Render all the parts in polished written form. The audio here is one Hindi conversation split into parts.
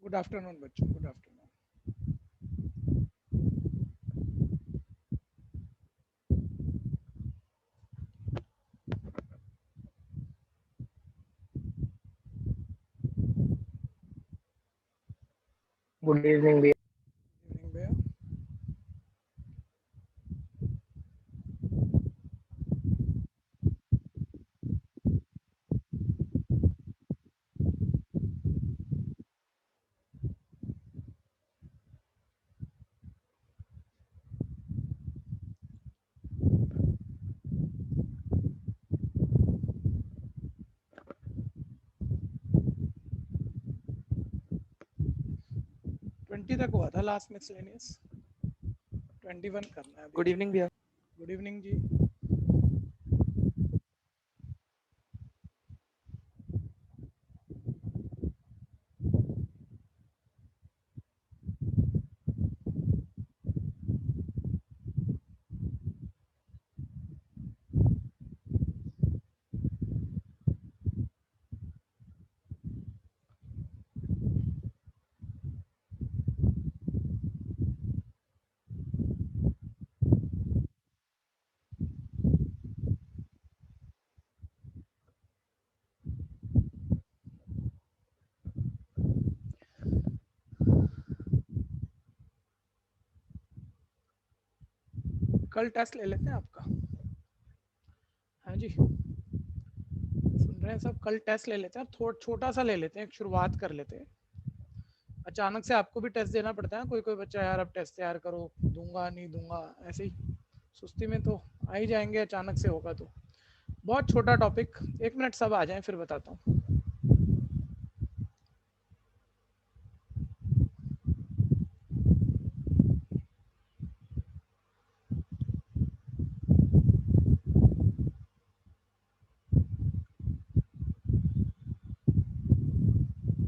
गुड आफ्टरनून बच्चों, गुड आफ्टरनून। गुड इवनिंग भैया। इवनिंग भैया। ट्वेंटी तक हुआ था लास्ट मिसलेनियस, 21 करना है अभी गुड हमें। इवनिंग भैया। गुड इवनिंग जी। कल टेस्ट ले लेते हैं आपका। हाँ जी, सुन रहे हैं सब? कल टेस्ट ले लेते हैं, थोड़ा छोटा सा ले लेते हैं, एक शुरुआत कर लेते हैं। अचानक से आपको भी टेस्ट देना पड़ता है, कोई कोई बच्चा यार अब टेस्ट तैयार करो, दूंगा नहीं दूंगा, ऐसे ही सुस्ती में तो आ ही जाएंगे, अचानक से होगा तो। बहुत छोटा टॉपिक, 1 मिनट सब आ जाएं फिर बताता हूँ।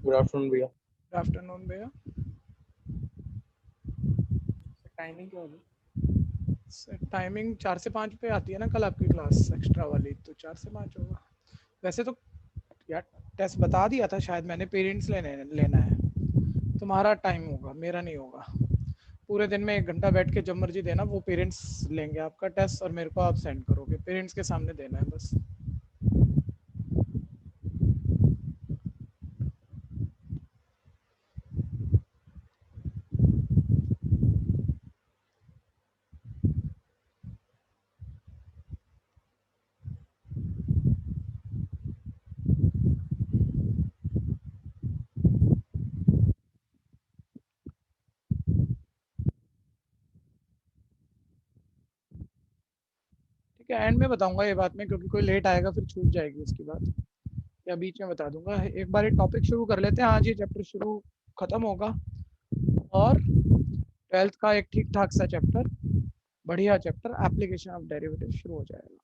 गुड आफ्टरनून भैया। गुड आफ्टरनून भैया। टाइमिंग क्या होगी? टाइमिंग 4 से 5 पे आती है ना कल आपकी क्लास एक्स्ट्रा वाली, तो 4 से 5 होगा वैसे तो। यार टेस्ट बता दिया था शायद मैंने, पेरेंट्स लेना है, तुम्हारा टाइम होगा, मेरा नहीं होगा। पूरे दिन में 1 घंटा बैठ के जब मर्जी देना, वो पेरेंट्स लेंगे आपका टेस्ट और मेरे को आप सेंड करोगे, पेरेंट्स के सामने देना है बस। ठीक है, एंड में बताऊंगा ये बात में, क्योंकि कोई लेट आएगा फिर छूट जाएगी उसकी बात, या बीच में बता दूंगा। एक बार टॉपिक शुरू कर लेते हैं, आज ये चैप्टर शुरू खत्म होगा और 12th का एक ठीक ठाक सा चैप्टर, बढ़िया चैप्टर एप्लीकेशन ऑफ डेरिवेटिव शुरू हो जाएगा।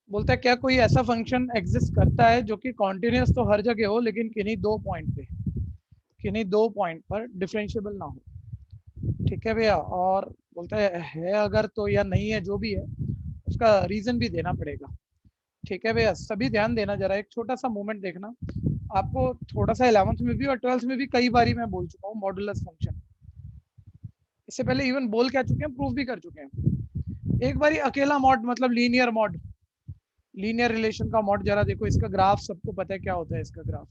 बोलता है क्या कोई ऐसा फंक्शन एग्जिस्ट करता है जो कि कॉन्टिन्यूस तो हर जगह हो, लेकिन किन्हीं दो पॉइंट पे, किन्हीं दो पॉइंट पर डिफरेंशिएबल ना हो। ठीक है भैया, और बोलता है अगर तो या नहीं है, जो भी है उसका रीजन भी देना पड़ेगा। ठीक है भैया, सभी ध्यान देना, जरा एक छोटा सा मूवमेंट देखना आपको, थोड़ा सा 11th में भी और 12th में भी कई बारी मैं बोल चुका हूँ मॉडुलस फंक्शन, इससे पहले इवन बोल क्या चुके हैं, प्रूफ भी कर चुके हैं। एक बारी अकेला मॉड मतलब लीनियर मॉड, लीनियर रिलेशन का मॉड जरा देखो, इसका ग्राफ सबको पता है क्या होता है इसका ग्राफ।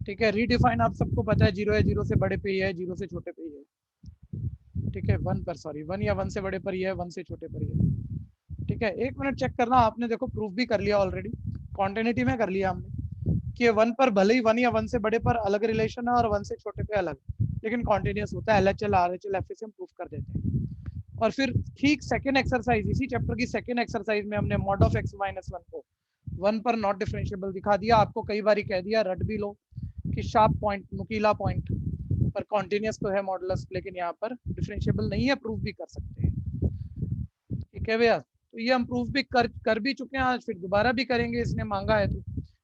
ठीक है, रीडिफाइन आप सबको पता है, जीरो है, जीरो से बड़े पे ही है, जीरो से छोटे पे ही है। ठीक है, वन पर, सॉरी, वन या वन से बड़े पर ही है, वन से छोटे पर ही है। ठीक है, 1 मिनट चेक करना, आपने देखो प्रूफ भी कर लिया ऑलरेडी, कॉन्टिन्यूटी में कर लिया हमने कि वन पर भले ही वन या वन से बड़े पर अलग रिलेशन है और वन से छोटे पे अलग, लेकिन कॉन्टिन्यूस होता है। एलएचएल आरएचएल एफएस हम प्रूफ कर देते हैं। और फिर ठीक सेकेंड एक्सरसाइज, इसी चैप्टर की सेकेंड एक्सरसाइज में हमने mod of x minus one को वन पर नॉट डिफरेंशिएबल दिखा दिया। आपको कई बार कह दिया, रट भी लो कि शार्प पॉइंट, नुकीला पॉइंट पर कॉन्टिन्यूस तो है मॉडुलस, लेकिन यहाँ पर डिफरेंशिएबल नहीं है, प्रूफ भी कर सकते हैं। ठीक है भैया, तो ये हम प्रूफ भी कर भी चुके हैं, आज फिर दोबारा भी करेंगे, इसने मांगा है तो।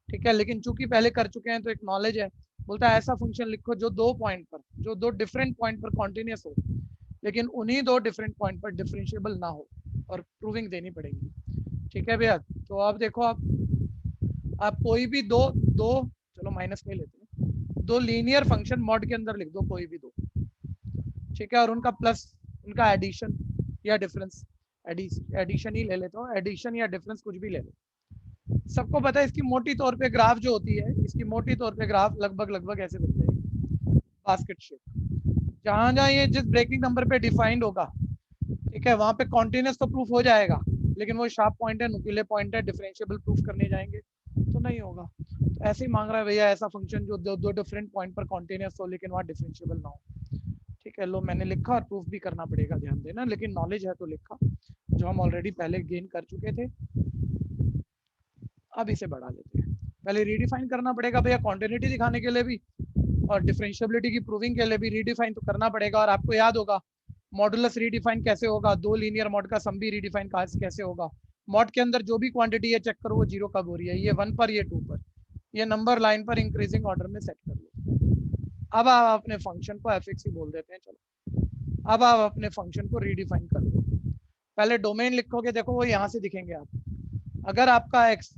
ठीक है, लेकिन चूंकि पहले कर चुके हैं तो एक नॉलेज है। बोलता है ऐसा फंक्शन लिखो जो दो पॉइंट पर, जो दो डिफरेंट पॉइंट पर कॉन्टिन्यूस हो, लेकिन उन्हीं दो डिफरेंट पॉइंट पर डिफरेंशिएबल ना हो, और प्रूविंग देनी पड़ेगी। ठीक है भैया, तो अब देखो आप कोई भी दो दो चलो माइनस में लेते हैं, दो लीनियर फंक्शन मॉड के अंदर लिख दो कोई भी दो, ठीक है, और उनका प्लस, उनका एडिशन या डिफरेंस, एडिशन ही ले लेते हो, एडिशन या डिफरेंस कुछ भी ले लो। सबको पता है इसकी मोटी तौर पे ग्राफ जो होती है, इसकी मोटी तौर पे ग्राफ लगभग ऐसे दिख जाएगी, बास्केट शेप। जहां जहां ये जिस ब्रेकिंग नंबर पे डिफाइंड होगा, ठीक है, वहां पे कॉन्टिन्यूस तो प्रूफ हो जाएगा, लेकिन वो शार्प पॉइंट है, नुकीले पॉइंट है, डिफरेंशिएबल प्रूफ करने जाएंगे तो नहीं होगा। तो ऐसे ही मांग रहा है भैया ऐसा फंक्शन जो दो डिफरेंट पॉइंट पर कॉन्टिन्यूस हो लेकिन वहाँ डिफरेंशिएबल ना हो। ठीक है, लो मैंने लिखा और प्रूफ भी करना पड़ेगा, ध्यान देना, लेकिन नॉलेज है तो लिखा, जो हम ऑलरेडी पहले गेन कर चुके थे। अब इसे बढ़ा लेते हैं, पहले रीडिफाइन करना पड़ेगा भैया कॉन्टिन्यूटी दिखाने के लिए भी, और डिफरेंशिएबिलिटी की प्रूविंग के लिए भी रीडिफाइन तो करना पड़ेगा। और आपको याद होगा मॉडुलस रीडिफाइन कैसे होगा, दो लीनियर मॉड का सम भी रीडिफाइन कैसे होगा। मॉड के अंदर जो भी क्वांटिटी है चेक करो वो जीरो कब हो रही है, ये 1 पर, ये 2 पर, ये नंबर लाइन पर इंक्रीजिंग ऑर्डर में सेट कर लो। अब आप अपने फंक्शन को एफ ही बोल देते हैं। चलो अब आप अपने फंक्शन को रीडिफाइन कर लो। पहले डोमेन लिखोगे, देखो वो यहाँ से दिखेंगे आप। अगर आपका x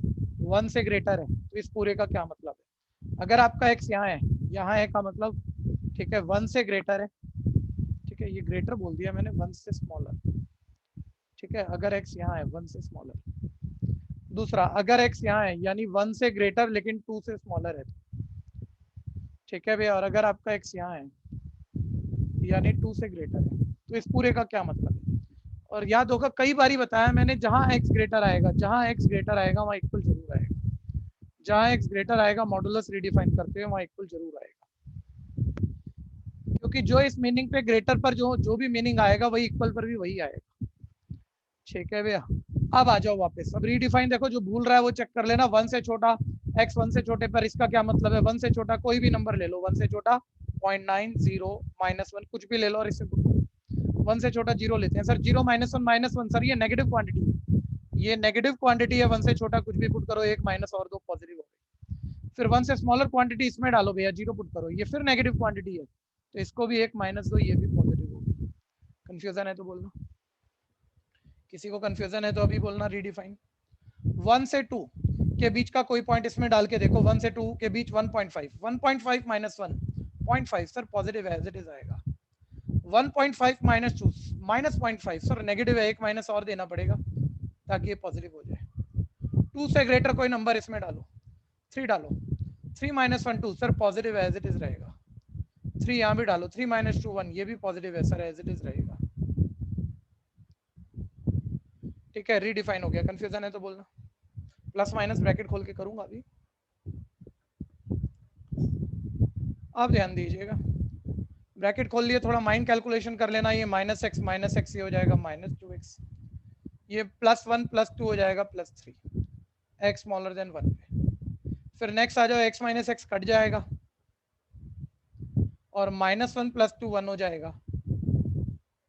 1 से ग्रेटर है तो इस पूरे का क्या मतलब है, अगर आपका x यहाँ है का मतलब, ठीक है, 1 से ग्रेटर है, ठीक है, ये ग्रेटर बोल दिया मैंने, 1 से स्मॉलर, ठीक है, अगर x यहाँ है 1 से स्मॉलर। दूसरा, अगर x यहाँ है यानी 1 से ग्रेटर लेकिन 2 से स्मॉलर है, ठीक है भैया, और अगर आपका x यहाँ है यानी 2 से ग्रेटर है, तो इस पूरे का क्या मतलब है। और याद होगा कई बारी बताया मैंने, जहां x ग्रेटर आएगा, जहां x ग्रेटर आएगा वहां इक्वल जरूर आएगा, जहां x ग्रेटर आएगा मॉडुलस रीडिफाइन करते हैं वहां इक्वल जरूर आएगा, क्योंकि जो इस मीनिंग पे ग्रेटर पर जो भी मीनिंग आएगा वही इक्वल पर भी वही आएगा। ठीक है भैया, अब आ जाओ वापस, अब रीडिफाइन देखो, जो भूल रहा है वो चेक कर लेना। 1 से छोटा x 1 से छोटे पर, इसका क्या मतलब है, 1 से छोटा कोई भी नंबर ले लो, 1 से छोटा 0.90 -1 कुछ भी ले लो, और इसे 1 से छोटा 0 लेते हैं। सर 0 -1 सर ये नेगेटिव क्वांटिटी है, ये नेगेटिव क्वांटिटी है, 1 से छोटा कुछ भी पुट करो, 1 माइनस और 2 पॉजिटिव हो गए। फिर 1 से स्मॉलर क्वांटिटी इसमें डालो भैया, 0 पुट करो, ये फिर नेगेटिव क्वांटिटी है, तो इसको भी 1 माइनस 2, ये भी पॉजिटिव होगी। कंफ्यूजन है तो बोलना, किसी को कंफ्यूजन है तो अभी बोलना रीडिफाइन। 1 से 2 के बीच का कोई पॉइंट इसमें डाल के देखो, 1 से 2 के बीच 1.5 -1 0.5 सर पॉजिटिव है, एज इट इज आएगा। 1.5 -2 -0.5 सर नेगेटिव है, 1 माइनस और देना पड़ेगा ताकि ये पॉजिटिव हो जाए। 2 से ग्रेटर कोई नंबर इसमें डालो, 3 डालो, 3 -1 2 सर पॉजिटिव है, एज इट इज रहेगा। 3 यहाँ भी डालो, 3 -2 1 ये भी पॉजिटिव है सर, एज इट इज रहेगा। ठीक है, रीडिफाइन हो गया। कंफ्यूजन है तो बोलना, प्लस माइनस ब्रैकेट खोल के करूंगा अभी, आप ध्यान दीजिएगा। ब्रैकेट खोल लिए, थोड़ा माइंड कैलकुलेशन कर लेना, ये -x ये हो जाएगा -2x, ये +1 +2 हो जाएगा +3, x स्मॉलर देन 1 पे। फिर नेक्स्ट आ जाओ, x - x कट जाएगा और -1 +2 1 हो जाएगा,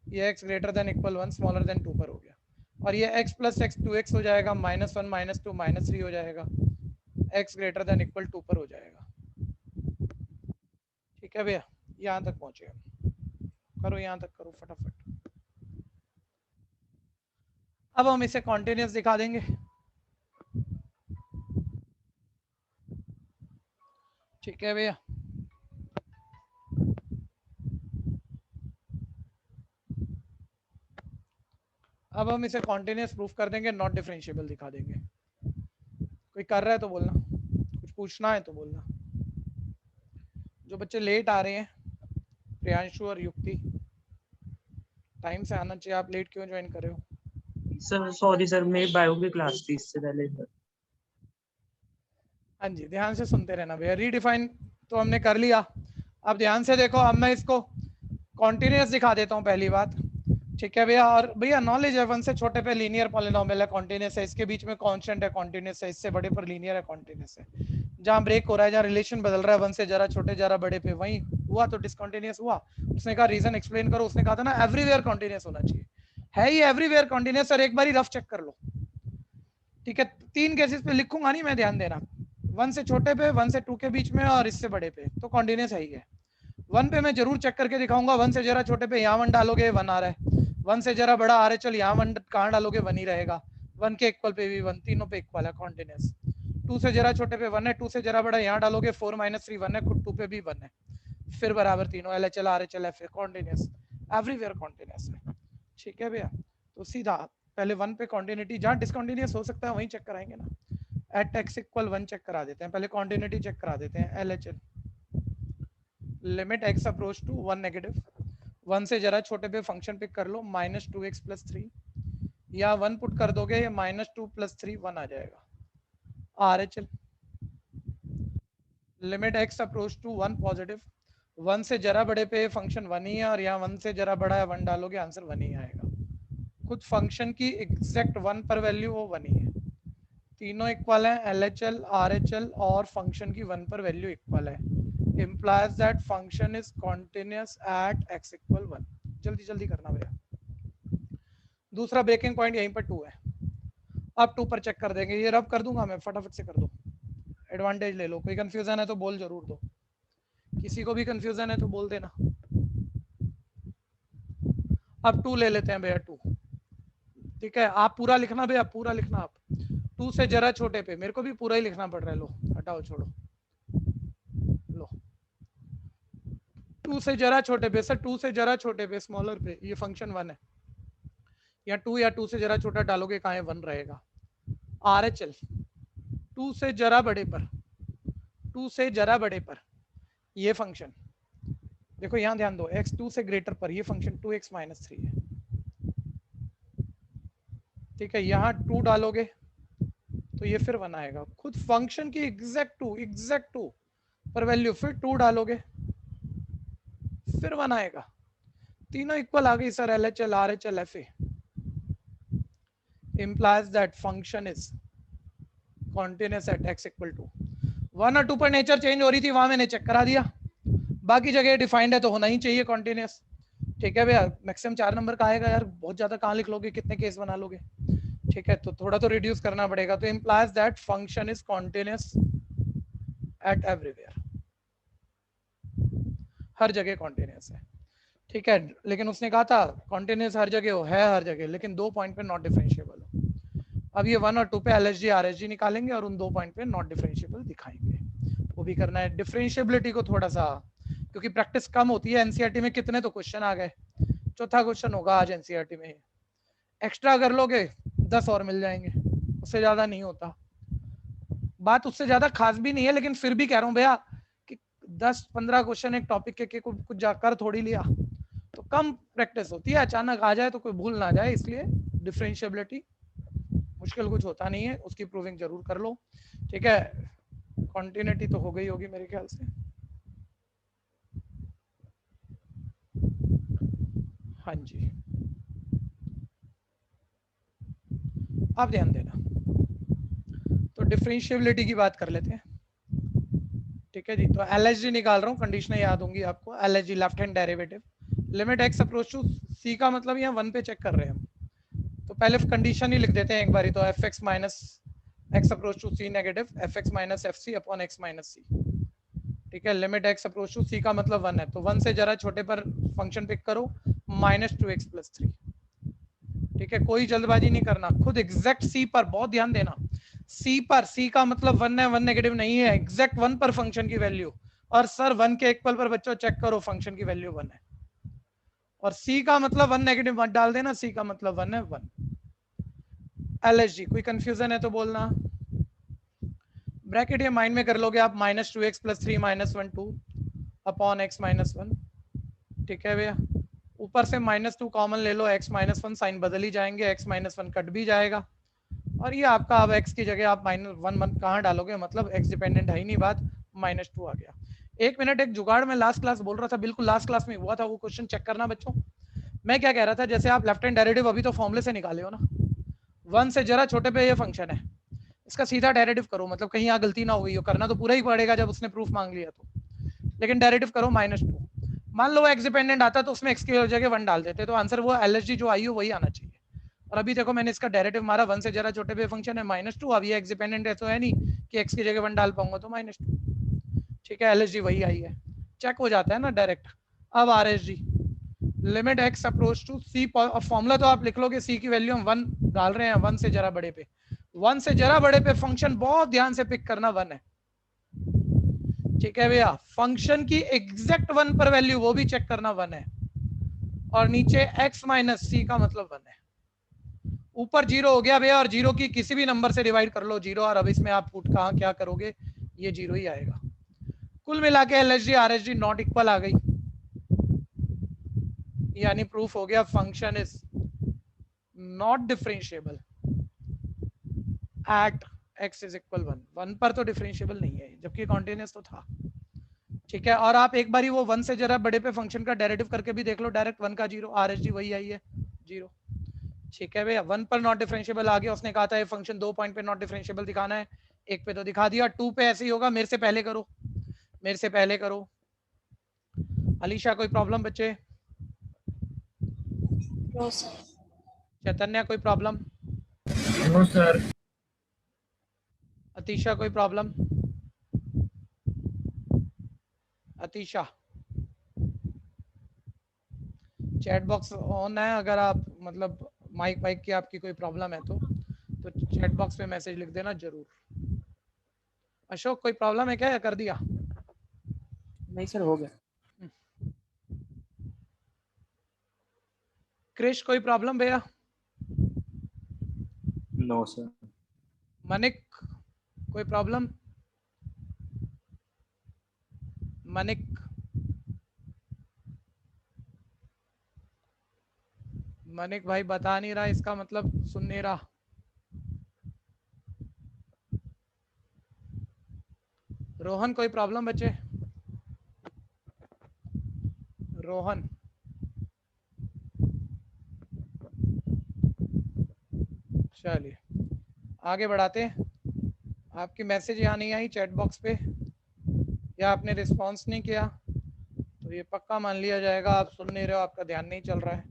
ये x greater than equal 1 smaller than 2 पर हो गया, और ये x + x 2x हो जाएगा, -1 -2 -3 हो जाएगा, x ग्रेटर देन इक्वल 2 पर हो जाएगा। ठीक है भैया, यहाँ तक पहुंचे हम, करो यहाँ तक करो फटाफट। अब हम इसे कॉन्टिन्यूस दिखा देंगे। ठीक है भैया, अब हम इसे कॉन्टिन्यूस प्रूफ कर देंगे, नॉट डिफरेंशिएबल दिखा देंगे। कोई कर रहा है तो बोलना, कुछ पूछना है तो बोलना। जो बच्चे लेट आ रहे हैं, प्रियांशु और युक्ति, टाइम से आना चाहिए, आप लेट क्यों ज्वाइन कर रहे हो? सर सॉरी सर, मेरी बायो की क्लास थी इससे पहले सर। हाँ जी, ध्यान से सुनते रहना भैया। रीडिफाइन तो हमने कर लिया, अब ध्यान से देखो, अब मैं इसको कॉन्टिन्यूस दिखा देता हूँ पहली बात। ठीक है भैया, और भैया नॉलेज है 1 से छोटे पे लीनियर पॉलिनोमियल है, कॉन्टिन्यूस है, इसके बीच में कांस्टेंट है, कॉन्टिन्यूस है, इससे बड़े पर लीनियर है, कॉन्टिन्यूस है। जहाँ ब्रेक हो रहा है, जहाँ रिलेशन बदल रहा है 1 से जरा छोटे जरा बड़े पे, वहीं हुआ तो डिसकंटिन्यूस हुआ। उसने कहा रीजन एक्सप्लेन करो, उसने कहा था ना एवरीवेयर कॉन्टिन्यूस होना चाहिए, है ही एवरीवेयर कॉन्टिन्यूस। सर एक बार ही रफ चेक कर लो, ठीक है, 3 केसेस पे लिखूंगा नहीं मैं, ध्यान देना। 1 से छोटे पे, 1 से 2 के बीच में और इससे बड़े पे, तो कॉन्टिन्यूस है ही है। 1 पे मैं जरूर चेक करके दिखाऊंगा, 1 से जरा छोटे पे यहाँ 1 डालोगे 1 आ रहा है, 1 से जरा बड़ा आ रहा है, चल यहाँ 1 कहाँ डालोगे 1 ही रहेगा, 1 के इक्वल पे भी 1, तीनों पे इक्वल है कॉन्टिन्यूस। 2 से जरा छोटे पे 1 है, 2 से जरा बड़ा यहाँ डालोगे 4 - 3 1 है, 2 पे भी 1 है, फिर बराबर तीनों LHL RHL FA continuous, everywhere continuous है। ठीक है भैया, तो सीधा पहले 1 पे कॉन्टिन्यूटी, जहाँ डिसकॉन्टिन्यूस हो सकता है वहीं चेक कराएंगे ना, एट x इक्वल 1 चेक करा देते हैं, पहले कॉन्टिन्यूटी चेक करा देते हैं। LHL limit x approach to 1 negative, 1 से जरा छोटे पे फंक्शन पिक कर लो -2x + 3, या 1 पुट कर दोगे ये -2 + 3 1 आ जाएगा। RHL limit x approach to 1 positive, 1 से जरा बड़े पे फंक्शन 1 ही है, और यहाँ 1 से जरा बड़ा है 1 डालोगे आंसर 1 ही आएगा। खुद फंक्शन की एग्जैक्ट 1 पर वैल्यू वो 1 ही है, तीनों इक्वल है, LHL RHL और फंक्शन की 1 पर वैल्यू इक्वल है, implies that function is continuous at x equal 1। जल्दी जल्दी करना भैया। दूसरा ब्रेकिंग पॉइंट यहीं पर 2 है, अब 2 पर चेक कर देंगे, ये रब कर दूंगा मैं, फटाफट से कर दो, एडवांटेज ले लो। कोई कंफ्यूजन है तो बोल जरूर दो, किसी को भी कंफ्यूजन है तो बोल देना। अब 2 ले लेते हैं भैया, 2 ठीक है, आप पूरा लिखना भैया, पूरा लिखना आप, 2 से जरा छोटे पे, मेरे को भी पूरा ही लिखना पड़ रहा है, लो हटाओ छोड़ो, लो 2 से जरा छोटे पे, सर 2 से जरा छोटे पे स्मॉलर पे ये फंक्शन 1 है, या 2 या 2 से जरा छोटा डालोगे कहाँ है 1 रहेगा। RHL 2 से जरा बड़े पर, 2 से जरा बड़े पर ये फंक्शन देखो, यहाँ ध्यान दो, x 2 से ग्रेटर पर ये फंक्शन 2x - 3 है, ठीक है, यहाँ 2 डालोगे तो ये फिर 1 आएगा, खुद फंक्शन की एग्जैक्ट 2 पर वैल्यू, फिर 2 डालोगे फिर 1 आएगा, तीनों इक्वल आ गई sir, LHL RHL FA implies that function is continuous at x equal to 1 और 2 पर नेचर चेंज हो रही थी, वहां मैंने चेक करा दिया, बाकी जगह डिफाइंड है तो होना ही चाहिए कॉन्टिन्यूस। ठीक है भैया, मैक्सिमम 4 नंबर का आएगा यार, बहुत ज्यादा कहाँ लिख लोगे, कितने केस बना लोगे, ठीक है, तो थोड़ा तो रिड्यूस करना पड़ेगा, तो implies that function is continuous at everywhere, हर जगह कॉन्टिन्यूस है, ठीक है, लेकिन उसने कहा था कॉन्टिन्यूस हर जगह हो, है हर जगह, लेकिन 2 पॉइंट पे नॉट डिफरेंशिएबल हो। अब ये 1 और 2 पे LHG RHG निकालेंगे और उन 2 पॉइंट पे नॉट डिफरेंशिएबल दिखाएंगे, वो भी करना है। डिफरेंशिएबिलिटी को थोड़ा सा, क्योंकि प्रैक्टिस कम होती है, एनसीईआरटी में कितने तो क्वेश्चन आ गए, चौथा क्वेश्चन होगा आज एनसीईआरटी में, एक्स्ट्रा कर लोगे 10 और मिल जाएंगे, उससे ज्यादा नहीं होता, बात उससे ज्यादा खास भी नहीं है, लेकिन फिर भी कह रहा हूँ भैया कि 10-15 क्वेश्चन एक टॉपिक के कुछ जाकर थोड़ी लिया तो कम प्रैक्टिस होती है, अचानक आ जाए तो कोई भूल ना जाए, इसलिए डिफरेंशिएबिलिटी मुश्किल कुछ होता नहीं है, उसकी प्रूविंग जरूर कर लो, ठीक है। कॉन्टिन्यूटी तो हो गई होगी मेरे ख्याल से, हाँ जी, आप ध्यान देना, तो डिफरेंशिएबिलिटी की बात कर लेते हैं, ठीक है जी। तो LHG निकाल रहा हूँ, कंडीशनें याद होंगी आपको, LHG left hand derivative, limit x approach to c का मतलब यहाँ 1 पे चेक कर रहे हैं हम, तो पहले कंडीशन ही लिख देते हैं एक बारी, तो fx minus x approach to c negative fx minus fc upon x minus c, ठीक है, limit x approach to c का मतलब 1 है, तो 1 से जरा छोटे पर फंक्शन पिक करो -2x + 3, ठीक है, कोई जल्दबाजी नहीं करना, खुद एग्जैक्ट c पर बहुत ध्यान देना, c पर, c का मतलब 1 है, 1 नेगेटिव नहीं है, एग्जैक्ट 1 पर फंक्शन की वैल्यू, और सर 1 के इक्वल पर बच्चों चेक करो फंक्शन की वैल्यू 1 है, और c का मतलब 1 नेगेटिव मत डाल देना, c का मतलब 1 है 1। LHG कोई कंफ्यूजन है तो बोलना, ब्रैकेट ये माइंड में कर लोगे आप, -2x + 3 -1 2 अपॉन x - 1, ठीक है भैया, ऊपर से -2 कॉमन ले लो, x - 1 साइन बदल ही जाएंगे, x - 1 कट भी जाएगा, और ये आपका अब x की जगह आप -1 कहाँ डालोगे, मतलब x डिपेंडेंट है ही नहीं बात, -2 आ गया। एक मिनट, एक जुगाड़ में लास्ट क्लास बोल रहा था, बिल्कुल लास्ट क्लास में हुआ था, वो क्वेश्चन चेक करना बच्चों। मैं क्या कह रहा था, जैसे आप लेफ्ट हैंड डेरिवेटिव अभी तो फॉर्मूले से निकाले हो ना, 1 से जरा छोटे पे ये फंक्शन है, इसका सीधा डेरिवेटिव करो, मतलब कहीं यहाँ गलती ना हो गई हो, करना तो पूरा ही पड़ेगा जब उसने प्रूफ मांग लिया तो, लेकिन डेरिवेटिव करो -2, मान लो x डिपेंडेंट आता तो उसमें x की जगह 1 डाल देते, तो आंसर वो LHG जो आई हो वही आना चाहिए, और अभी देखो मैंने इसका डेरिवेटिव मारा, 1 से जरा छोटे पे फंक्शन है -2, अब ये एक्स डिपेंडेंट है तो है नहीं कि x की जगह 1 डाल पाऊंगा, तो -2। ठीक है, LHG वही आई है, चेक हो जाता है ना डायरेक्ट। अब RHG limit x approach to c, formula तो आप लिख लोगे, c की वैल्यू हम 1 डाल रहे हैं, 1 से जरा बड़े पे, 1 से जरा बड़े पे फंक्शन बहुत ध्यान से पिक करना 1 है। ठीक है भैया, फंक्शन की एग्जैक्ट 1 पर वैल्यू वो भी चेक करना 1 है, और नीचे x माइनस c का मतलब 1 है। ऊपर 0 हो गया भैया, और 0 की किसी भी नंबर से डिवाइड कर लो 0, और अब इसमें आप पुट कहाँ क्या करोगे, ये 0 ही आएगा। कुल मिला के LHG RHG नॉट इक्वल आ गई, यानी प्रूफ हो गया function is not differentiable eight x is equal 1। 1 पर तो डिफरेंशिएबल नहीं है, जबकि कॉन्टिन्यूअस तो था। ठीक है, और आप एक बारी वो 1 से जरा बड़े पे फंक्शन का डेरिवेटिव करके भी देख लो, डायरेक्ट 1 का 0, RHG वही आई है 0। ठीक है भैया, 1 पर नॉट डिफरेंशिएबल आ गया, उसने कहा था ये फंक्शन 2 पॉइंट पे नॉट डिफरेंशिएबल दिखाना है, 1 पे तो दिखा दिया, 2 पे ऐसे ही होगा। मेरे से पहले करो, मेरे से पहले करो। अलीशा कोई प्रॉब्लम बच्चे? No sir. चैतन्य कोई प्रॉब्लम? No sir. अतीशा कोई problem? Atisha, chat box on है, अगर आप मतलब माइक वाइक की आपकी कोई प्रॉब्लम है तो चैट बॉक्स पे मैसेज लिख देना जरूर। अशोक कोई प्रॉब्लम है क्या, या कर दिया? नहीं सर, हो गया। क्रिश कोई प्रॉब्लम भैया? No sir. मनिक कोई प्रॉब्लम? मनिक, मनिक भाई बता नहीं रहा, इसका मतलब सुन नहीं रहा। रोहन कोई प्रॉब्लम बच्चे? रोहन, चलिए आगे बढ़ाते हैं। आपकी मैसेज यहाँ नहीं आई चैट बॉक्स पे, या आपने रिस्पांस नहीं किया, तो ये पक्का मान लिया जाएगा आप सुन नहीं रहे हो, आपका ध्यान नहीं चल रहा है।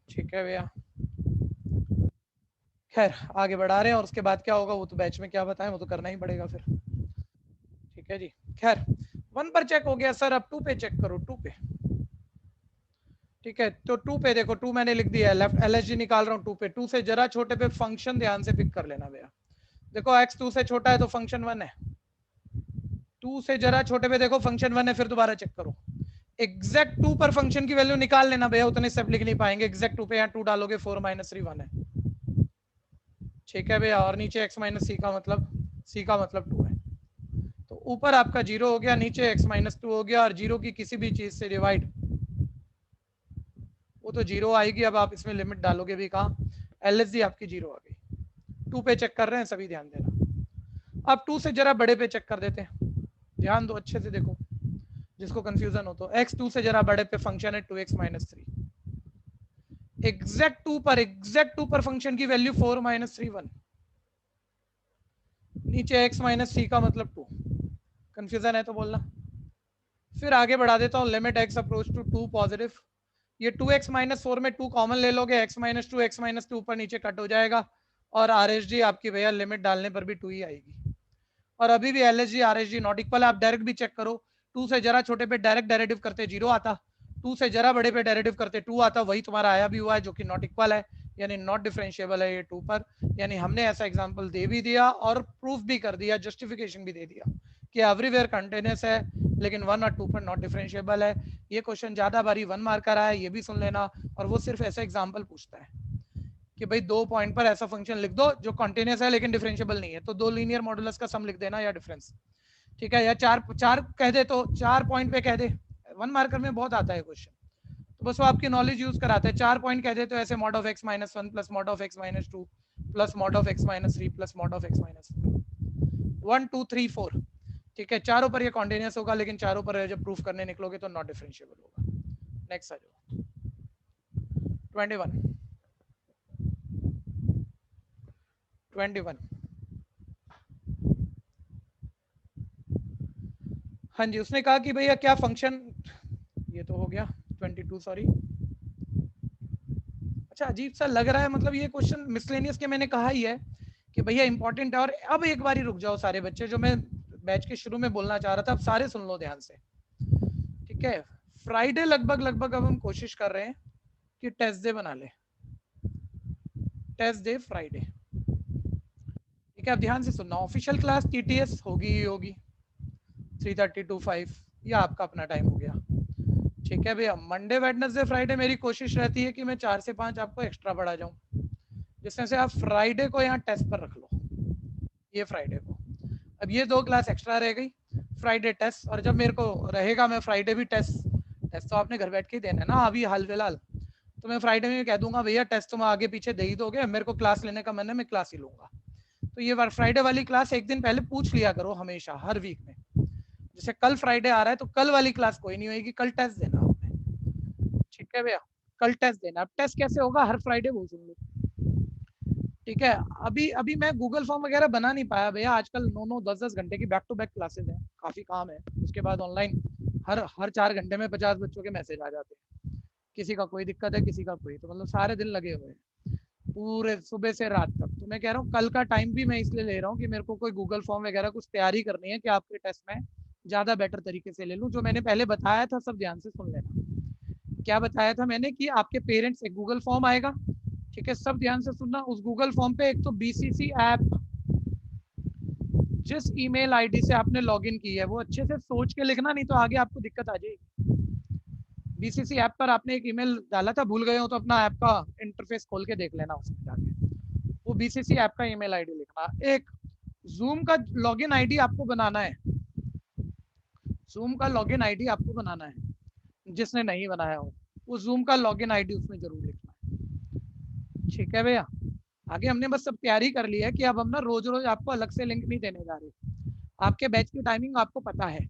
ठीक है भैया, खैर आगे बढ़ा रहे हैं, और उसके बाद क्या होगा वो तो बैच में क्या बताएं, वो तो करना ही पड़ेगा फिर। ठीक है जी, खैर 1 पर चेक हो गया सर, अब 2 पे चेक करो, 2 पे। ठीक है, तो 2 पे देखो, 2 मैंने लिख दिया है, लेफ्ट LHG निकाल रहा हूँ 2 पे। 2 से जरा छोटे पे फंक्शन ध्यान से पिक कर लेना भैया। देखो x 2 से छोटा है तो फंक्शन 1 है, 2 से जरा छोटे पे देखो फंक्शन 1 है, फिर दोबारा चेक करो। एग्जैक्ट 2 पर फंक्शन की वैल्यू निकाल लेना भैया, उतने स्टेप लिख नहीं पाएंगे। एग्जैक्ट 2 पे यहाँ 2 डालोगे 4 - 3 1 है। ठीक है भैया, और नीचे x - c का मतलब, c का मतलब 2 है, तो ऊपर आपका 0 हो गया, नीचे x - 2 हो गया, और 0 की किसी भी चीज से डिवाइड वो तो 0 आएगी। अब आप इसमें लिमिट डालोगे भी कहाँ, LHG आपकी 0 आ गई। 2 पे चेक कर रहे हैं सभी, ध्यान देना। अब 2 से जरा बड़े पे चेक कर देते हैं, ध्यान दो अच्छे से देखो, जिसको कंफ्यूजन हो तो। x 2 से जरा बड़े पे फंक्शन है 2x - 3, एग्जैक्ट 2 पर फंक्शन की वैल्यू 4 - 3 1, नीचे x - c का मतलब 2। कंफ्यूजन है तो बोलना। फिर आगे बढ़ा देता हूँ, limit x approach to 2 positive, ये 2x - 4 में 2 कॉमन ले लोगे, x - 2 x - 2 ऊपर नीचे कट हो जाएगा, और RHG आपकी भैया लिमिट डालने पर भी 2 ही आएगी। और अभी भी LHG RHG नॉट इक्वल, आप डायरेक्ट भी चेक करो, 2 से जरा छोटे पे डायरेक्ट डेरिवेटिव करते 0 आता, 2 से जरा बड़े पे डेरिवेटिव करते 2 आता, वही तुम्हारा आया भी हुआ है, जो कि नॉट इक्वल है, यानी नॉट डिफरेंशिएबल है ये 2 पर। यानी हमने ऐसा एग्जांपल दे भी दिया और प्रूफ भी कर दिया, जस्टिफिकेशन भी दे दिया कि एवरीवेयर कंटिन्यूअस है, लेकिन 1 और 2 पर नॉट डिफरेंशिएबल है। ये क्वेश्चन ज्यादा बारी 1 मार्कर आया, ये भी सुन लेना, और वो सिर्फ ऐसा एग्जाम्पल पूछता है कि भाई 2 पॉइंट पर ऐसा फंक्शन लिख दो जो कंटिन्यूअस है लेकिन डिफरेंशिएबल नहीं है, तो 2 लीनियर मॉडुलस का सम लिख देना या डिफरेंस। ठीक है, या 4 कह दे तो 4 पॉइंट पे कह दे, 1 मार्कर में बहुत आता है क्वेश्चन, तो बस वो आपकी नॉलेज यूज कराते हैं। 4 पॉइंट कह दे तो ऐसे mod of x - 1 plus mod of x - 2 plus mod of x - 3 plus mod of x - 1 2 3 4। ठीक है, चारों पर ये कॉन्टिन्यूअस होगा, लेकिन चारों पर जब प्रूफ करने निकलोगे तो नॉट डिफरेंशिएबल होगा। नेक्स्ट आ जाओ, 21। हाँ जी, उसने कहा कि भैया क्या फंक्शन, ये तो हो गया 22, सॉरी, अच्छा अच्छा अजीब सा लग रहा है, मतलब ये क्वेश्चन मिसलेनियस के मैंने कहा ही है कि भैया इंपॉर्टेंट है। और अब एक बारी रुक जाओ सारे बच्चे, जो मैं बैच के शुरू में बोलना चाह रहा था, अब सारे सुन लो ध्यान से, ठीक है। फ्राइडे लगभग लगभग अब हम कोशिश कर रहे हैं कि टेस्ट डे बना ले, टेस्ट डे फ्राइडे, ठीक है। अब ध्यान से सुनना, ऑफिशियल क्लास टीटीएस होगी ही होगी 3:30 to 5, ये आपका अपना टाइम हो गया, ठीक है भैया। मंडे वेडनेसडे फ्राइडे मेरी कोशिश रहती है कि मैं 4 से 5 आपको एक्स्ट्रा बढ़ा जाऊं, जिसमें से आप फ्राइडे को यहाँ टेस्ट पर रख लो, ये फ्राइडे को। अब ये 2 क्लास एक्स्ट्रा रह गई, फ्राइडे टेस्ट, और जब मेरे को रहेगा मैं फ्राइडे भी टेस्ट तो आपने घर बैठ के ही देना है ना अभी हाल फिलहाल, तो मैं फ्राइडे में कह दूंगा भैया टेस्ट तुम आगे पीछे दे ही दोगे, मेरे को क्लास लेने का मन है, मैं क्लास ही लूंगा। तो ये फ्राइडे वाली क्लास एक दिन पहले पूछ लिया करो हमेशा, हर वीक में। जैसे कल फ्राइडे आ रहा है तो कल वाली क्लास कोई नहीं होगी, कल टेस्ट देना आपने, ठीक है भैया, कल टेस्ट देना। अब टेस्ट कैसे होगा, हर फ्राइडे वो सुन लो, ठीक है। अभी अभी मैं गूगल फॉर्म वगैरह बना नहीं पाया भैया, आजकल 9-9 10-10 घंटे की बैक टू बैक क्लासेस हैं, काफी काम है। उसके बाद ऑनलाइन हर 4 घंटे में 50 बच्चों के मैसेज आ जाते हैं, किसी का कोई दिक्कत है, किसी का कोई, तो मतलब सारे दिन लगे हुए हैं पूरे सुबह से रात तक। तो मैं कह रहा हूँ कल का टाइम भी मैं इसलिए ले रहा हूँ कि मेरे को कोई गूगल फॉर्म वगैरह कुछ तैयारी करनी है कि आपके टेस्ट में ज्यादा बेटर तरीके से ले लूँ। जो मैंने पहले बताया था सब ध्यान से सुन लेना। क्या बताया था मैंने कि आपके पेरेंट्स एक गूगल फॉर्म आएगा, ठीक है, सब ध्यान से सुनना। उस गूगल फॉर्म पे एक तो बीसीसी ऐप, जिस ईमेल आईडी से आपने लॉगिन की है वो अच्छे से सोच के लिखना, नहीं तो आगे आपको दिक्कत आ जाएगी। बीसीसी ऐप पर आपने एक ईमेल डाला था, भूल गए हो तो अपना ऐप का इंटरफेस खोल के देख लेना, उसमें जाके वो बीसीसी ऐप का ईमेल आईडी लिखना। एक जूम का लॉगिन आईडी आपको बनाना है, जूम का लॉगिन आईडी आपको बनाना है, जिसने नहीं बनाया हो वो जूम का लॉगिन आईडी उसमें जरूर लिखना है, ठीक है भैया। आगे हमने बस सब तैयारी कर ली है कि अब हम ना रोज रोज आपको अलग से लिंक नहीं देने जा रहे। आपके बैच की टाइमिंग आपको पता है,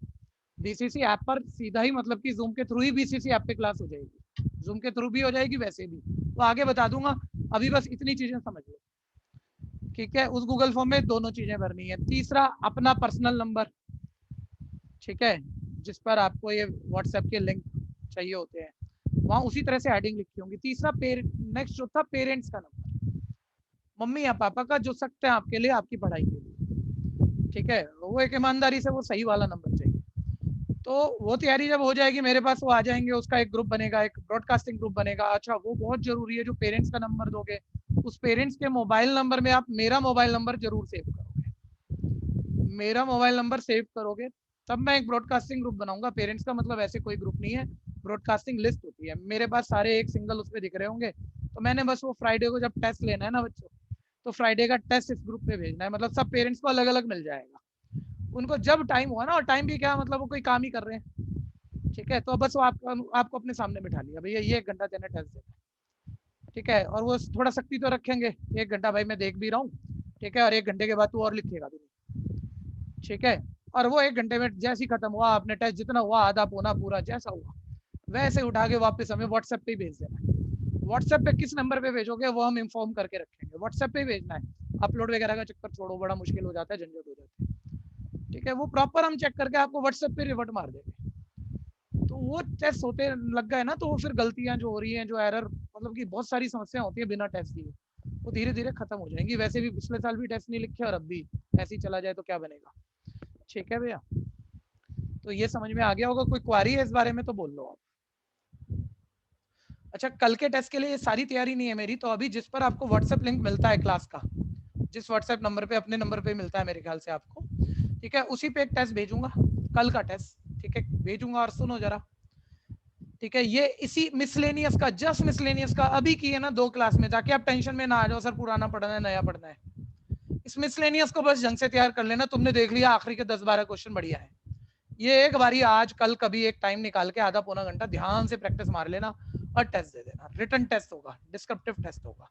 बीसीसी ऐप पर सीधा ही, मतलब कि जूम के थ्रू ही बीसीसी ऐप पे क्लास हो जाएगी, जूम के थ्रू भी हो जाएगी वैसे भी, तो आगे बता दूंगा। अभी बस इतनी चीजें समझ लो, ठीक है। उस गूगल फॉर्म में दोनों चीजें भरनी है। तीसरा अपना पर्सनल नंबर, ठीक है, जिस पर आपको ये व्हाट्सएप के लिंक चाहिए होते हैं, वहां उसी तरह से हेडिंग लिखी होंगी। तीसरा नेक्स्ट जो था पेरेंट्स का नंबर, मम्मी या पापा का, जो सकते हैं आपके लिए आपकी पढ़ाई के लिए, ठीक है। वो एक ईमानदारी से वो सही वाला नंबर चाहिए। तो वो तैयारी जब हो जाएगी मेरे पास, वो आ जाएंगे, उसका एक ग्रुप बनेगा, एक ब्रॉडकास्टिंग ग्रुप बनेगा। अच्छा वो बहुत जरूरी है, जो पेरेंट्स का नंबर दोगे उस पेरेंट्स के मोबाइल नंबर में आप मेरा मोबाइल नंबर जरूर सेव करोगे, मेरा मोबाइल नंबर सेव करोगे तब मैं एक ब्रॉडकास्टिंग ग्रुप बनाऊंगा। पेरेंट्स का मतलब ऐसे कोई ग्रुप नहीं है, ब्रॉडकास्टिंग लिस्ट होती है मेरे पास, सारे एक सिंगल उस पर दिख रहे होंगे। तो मैंने बस वो फ्राइडे को जब टेस्ट लेना है ना बच्चों, तो फ्राइडे का टेस्ट इस ग्रुप पे भेजना है, मतलब सब पेरेंट्स को अलग अलग मिल जाएगा। उनको जब टाइम हुआ ना, और टाइम भी क्या मतलब वो कोई काम ही कर रहे हैं, ठीक है, तो बस वो आपको अपने सामने बिठा लिया, भैया ये 1 घंटा तेने टेस्ट देना, ठीक है। और वो थोड़ा सख्ती तो रखेंगे, 1 घंटा भाई मैं देख भी रहा हूँ, ठीक है, और 1 घंटे के बाद तू और लिखेगा भी नहीं, ठीक है। और वो 1 घंटे में जैसे ही खत्म हुआ, आपने टेस्ट जितना हुआ आधा पौना पूरा जैसा हुआ वैसे उठा के वापस हमें व्हाट्सएप पे ही भेज देना है। व्हाट्सएप पे किस नंबर पे भेजोगे वो हम इन्फॉर्म करके रखेंगे, व्हाट्सएप पे ही भेजना है। अपलोड वगैरह का चक्कर छोड़ो, बड़ा मुश्किल हो जाता है, झंझट हो जाती है, ठीक है। वो प्रॉपर हम चेक करके आपको व्हाट्सएप पे रिवर्ट मार देंगे। तो वो टेस्ट होते लग गए ना, तो वो फिर गलतियां जो हो रही हैं, जो एरर, मतलब कि बहुत सारी समस्या होती है बिना टेस्ट दिए, वो धीरे धीरे खत्म हो जाएंगी। वैसे भी पिछले साल भी टेस्ट नहीं लिखे और अब भी ऐसे ही चला जाए तो क्या बनेगा, ठीक है भैया। तो ये समझ में आ गया होगा, कोई क्वारी है इस बारे में तो बोल लो आप। अच्छा कल के टेस्ट के लिए ये सारी तैयारी नहीं है मेरी, तो अभी जिस पर आपको व्हाट्सएप लिंक मिलता है क्लास का, जिस व्हाट्सएप नंबर पे, अपने नंबर पे मिलता है मेरे ख्याल से आपको, ठीक है, उसी पे एक टेस्ट भेजूंगा, कल का टेस्ट, ठीक है, भेजूंगा। और सुनो जरा, ठीक है, ये इसी मिसलेनियस का, जस्ट मिसलेनियस का अभी की है ना 2 क्लास में, ताकि आप टेंशन में ना आ जाओ सर पुराना पढ़ना है नया पढ़ना है। इस मिसलेनियस को बस ढंग से तैयार कर लेना, तुमने देख लिया आखिरी के 10-12 क्वेश्चन बढ़िया है। ये एक बारी आज कल कभी एक टाइम निकाल के आधा पौना घंटा ध्यान से प्रैक्टिस मार लेना और टेस्ट दे देना। रिटन टेस्ट होगा, डिस्क्रिप्टिव टेस्ट होगा,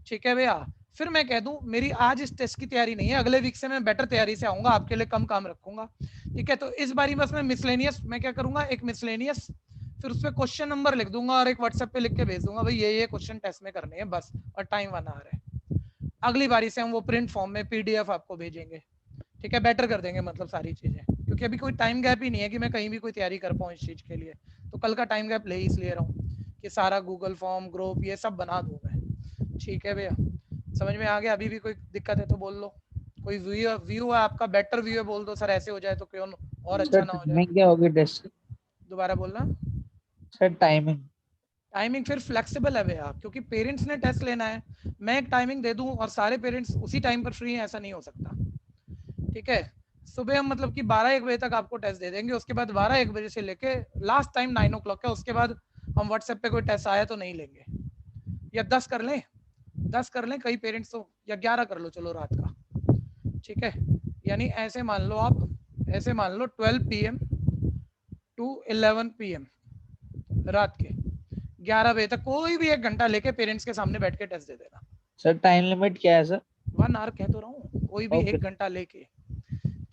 ठीक है भैया। फिर मैं कह दूं मेरी आज इस टेस्ट की तैयारी नहीं है, अगले वीक से मैं बेटर तैयारी से आऊंगा, आपके लिए कम काम रखूंगा, ठीक है। तो इस बारी बस मैं मिसलेनियस, मैं क्या करूंगा, एक मिसलेनियस, फिर उस पर क्वेश्चन नंबर लिख दूंगा और एक व्हाट्सएप पे लिख के भेज दूंगा, भाई ये क्वेश्चन टेस्ट में करने हैं बस, और टाइम 1 आवर है। अगली बारी से हम वो प्रिंट फॉर्म में पीडीएफ आपको भेजेंगे, ठीक है, बेटर कर देंगे मतलब सारी चीजें, क्योंकि अभी कोई टाइम गैप ही नहीं है कि मैं कहीं भी कोई तैयारी कर पाऊँ इस चीज के लिए। तो कल का टाइम गैप ले इसलिए रहा हूँ कि सारा गूगल फॉर्म ग्रुप ये सब बना दूं मैं, ठीक है भैया, समझ में आ गया? अभी भी कोई दिक्कत है तो बोल लो। कोई व्यू है आपका, बेटर व्यू है, बोल दो सर ऐसे हो जाए तो क्यों और अच्छा सर ना हो जाए। टाइमिंग क्या होगी टेस्ट? दोबारा बोलना। Sir timing. टाइमिंग फिर फ्लेक्सिबल है भैया, क्योंकि पेरेंट्स ने टेस्ट लेना है। मैं एक टाइमिंग दे दूं और सारे पेरेंट्स उसी टाइम पर फ्री हैं, ऐसा नहीं हो सकता। ठीक है, सुबह हम मतलब कि 12-1 बजे तक आपको टेस्ट दे देंगे, उसके बाद 12-1 बजे से लेके लास्ट टाइम 9 o'clock है, उसके बाद हम व्हाट्सएप पे कोई टेस्ट आया तो नहीं लेंगे। या 10 कर लें, 10 कर लें कई पेरेंट्स तो, या 11 कर लो चलो रात का। ठीक है, यानी ऐसे मान लो आप, ऐसे मान लो 12 PM टू 11 PM रात के 11 बजे तक कोई भी 1 घंटा लेके पेरेंट्स के सामने बैठ के टेस्ट दे देना। सर टाइम लिमिट क्या है सर? 1 hour कह तो रहा हूँ, कोई भी ओके 1 घंटा लेके।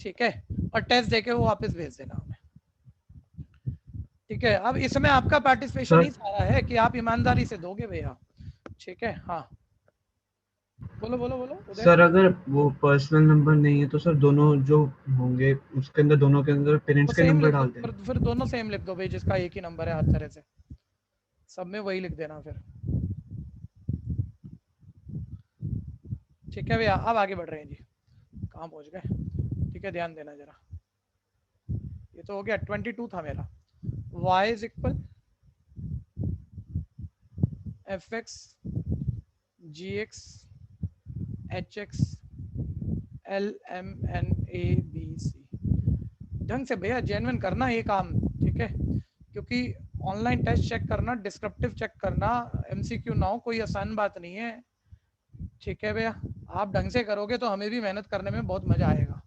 ठीक है, और टेस्ट देके वो वापस भेज देना हमें। ठीक है, अब इसमें आपका पार्टिसिपेशन सर ही सारा है कि आप ईमानदारी से दोगे भैया। ठीक है, हाँ बोलो बोलो बोलो उदय। सर अगर वो पर्सनल नंबर नहीं है तो सर दोनों जो होंगे उसके अंदर, दोनों के अंदर तो पेरेंट्स के सेम नंबर लिख दो, डाल देना। फिर दोनों सेम लिख दो भाई, जिसका एक ही नंबर है हर तरह से, सब में वही लिख देना फिर। ठीक है भैया, अब आगे बढ़ रहे हैं जी, कहाँ पहुंच गए? ठीक है, ध्यान देना जरा। ये तो हो गया 22 था मेरा। y is equal fx gx hx lmnabc। ढंग से भैया जेन्युइन करना ये काम। ठीक है, क्योंकि ऑनलाइन टेस्ट चेक करना, डिस्क्रिप्टिव चेक करना, MCQ ना हो, कोई आसान बात नहीं है। ठीक है भैया, आप ढंग से करोगे तो हमें भी मेहनत करने में बहुत मजा आएगा।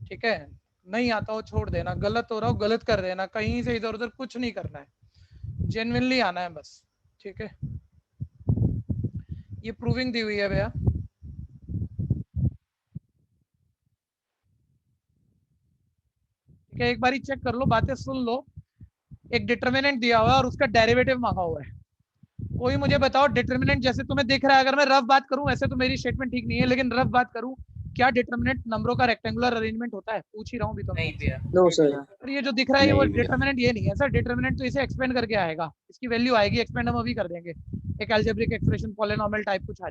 ठीक है, नहीं आता हो छोड़ देना, गलत हो रहा हो गलत कर देना, कहीं से इधर उधर कुछ नहीं करना है, जेन्युइनली आना है बस। ठीक है, ये प्रूविंग दी हुई है भैया। ठीक है, एक बार चेक कर लो, बातें सुन लो। एक डिटर्मिनेंट दिया हुआ है और उसका डेरिवेटिव मांगा हुआ है। कोई मुझे बताओ डिटर्मिनेंट, जैसे तुम्हें दिख रहा है, अगर मैं रफ बात करूं, वैसे तो मेरी स्टेटमेंट ठीक नहीं है, लेकिन रफ बात करूं, क्या डिटर्मिनेंट नंबरों का रेक्टेंगुलर अरेंजमेंट होता है? पूछ ही रहा हूं भी तो मैं। नहीं भैया। No sir. और ये जो दिख रहा है ये वो नहीं भैया। डिटर्मिनेंट ये नहीं है सर। डिटर्मिनेंट तो इसे एक्सपेंड करके आएगा, इसकी वैल्यू आएगी, एक्सपेंड हम अभी कर देंगे, एक अलजेब्रिक एक्सप्रेशन पॉलिनॉमियल टाइप कुछ आ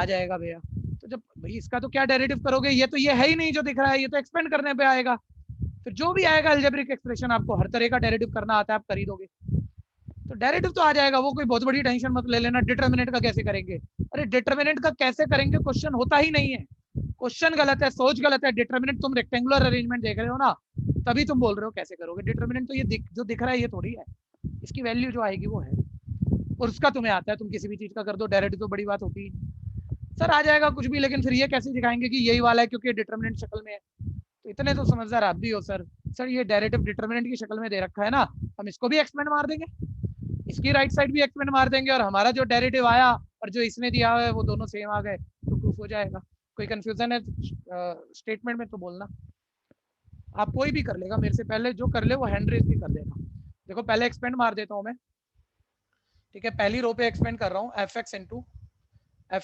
जाएगा भैया। तो जब भाई इसका तो क्या डेरिवेटिव करोगे, ये तो ये है ही नहीं जो दिख रहा है, ये तो एक्सपेंड करने पे आएगा। तो जो भी आएगा अलजेब्रिक एक्सप्रेशन, आपको हर तरह का डेरिवेटिव करना आता है, आप कर ही दोगे, तो डेरिवेटिव तो आ जाएगा। वो कोई बहुत बड़ी टेंशन मत ले लेना डिटर्मिनेंट का कैसे करेंगे। अरे डिटर्मिनेंट का कैसे करेंगे क्वेश्चन होता ही नहीं है, क्वेश्चन गलत है, सोच गलत है। डिटर्मिनेंट तुम रेक्टेंगुलर अरेंजमेंट देख रहे हो ना, तभी तुम बोल रहे हो कैसे करोगे। डिटर्मिनेंट तो ये जो दिख रहा है ये थोड़ी है, इसकी वैल्यू जो आएगी वो है, और उसका तुम्हें आता है, तुम किसी भी चीज का कर दो, डेरिवेटिव तो बड़ी बात होती है सर। आ जाएगा कुछ भी, लेकिन फिर ये कैसे दिखाएंगे कि यही वाला है क्योंकि डिटर्मिनेंट शक्ल में है। तो इतने तो समझदार आप भी हो सर। सर ये डेरिवेटिव डिटर्मिनेंट की शक्ल में दे रखा है ना, हम इसको भी एक्सपेंड मार देंगे, इसकी राइट साइड भी एक्सपेंड मार देंगे, और हमारा जो डेरिवेटिव आया और जो इसने दिया हुआ है वो दोनों सेम आ गए, तो प्रूफ हो जाएगा। कोई कंफ्यूजन है स्टेटमेंट में तो बोलना। आप कोई भी कर लेगा मेरे से पहले, जो कर ले वो हैंड रेज भी कर देगा। देखो पहले एक्सपेंड मार देता हूँ मैं। ठीक है, पहली रो पे एक्सपेंड कर रहा हूँ, F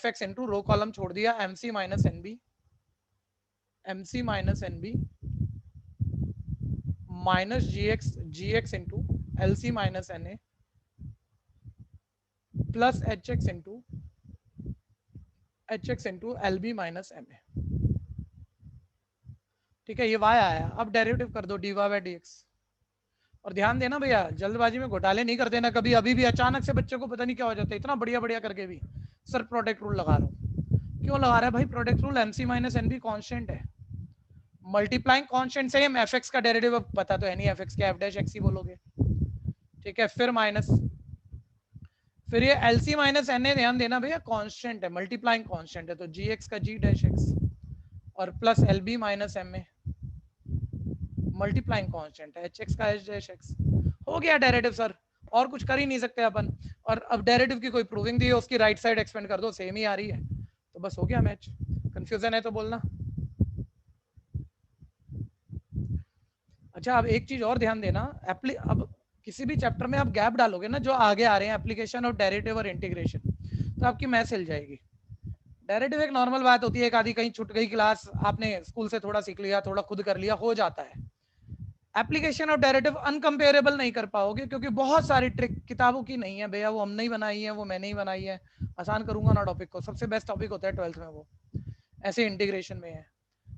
X into row column छोड़ दिया, MC minus NB minus G X into LC minus NA plus H X into LB minus MA। ठीक है, ये y आया, अब डेरिवेटिव कर दो dy बाय dx। और ध्यान देना भैया, जल्दबाजी में घोटाले नहीं कर देना कभी। अभी भी अचानक से बच्चों को पता नहीं क्या हो जाता है, इतना बढ़िया बढ़िया करके भी सर प्रोडक्ट रूल लगा रहा हूँ। क्यों लगा रहा है भाई product rule? MC minus NB constant है, मल्टीप्लाइंग कॉन्स्टेंट सेम, fx का डेरिवेटिव अब पता तो है नहीं, fx के f डैश x ही बोलोगे। ठीक है, फिर माइनस, फिर ये LC माइनस NA, ध्यान देना भैया कांस्टेंट है, मल्टीप्लाइंग कांस्टेंट है, तो gx का g डैश x और plus LB minus MA multiplying constant है, hx का h डैश x। हो गया डेरिवेटिव सर, और कुछ कर ही नहीं सकते अपन। और अब डेरिवेटिव की कोई प्रूविंग दी है, उसकी राइट साइड एक्सपेंड कर दो, सेम ही आ रही है, तो बस हो गया मैच। कंफ्यूजन है तो बोलना। अच्छा, अब एक चीज और ध्यान देना, अब किसी भी चैप्टर में आप गैप डालोगे ना, जो आगे आ रहे हैं एप्लीकेशन ऑफ डेरिवेटिव और इंटीग्रेशन, तो आपकी मैथ हिल जाएगी। डेरिवेटिव एक नॉर्मल बात होती है, एक आधी कहीं छूट गई क्लास, आपने स्कूल से थोड़ा सीख लिया, थोड़ा खुद कर लिया, हो जाता है। एप्लीकेशन ऑफ डेरिवेटिव अनकंपेरेबल नहीं कर पाओगे क्योंकि बहुत सारी ट्रिक किताबों की नहीं है भैया, वो हमने ही बनाई है, वो मैंने ही बनाई है। आसान करूंगा ना टॉपिक को, सबसे बेस्ट टॉपिक होता है 12th में वो, ऐसे इंटीग्रेशन में है।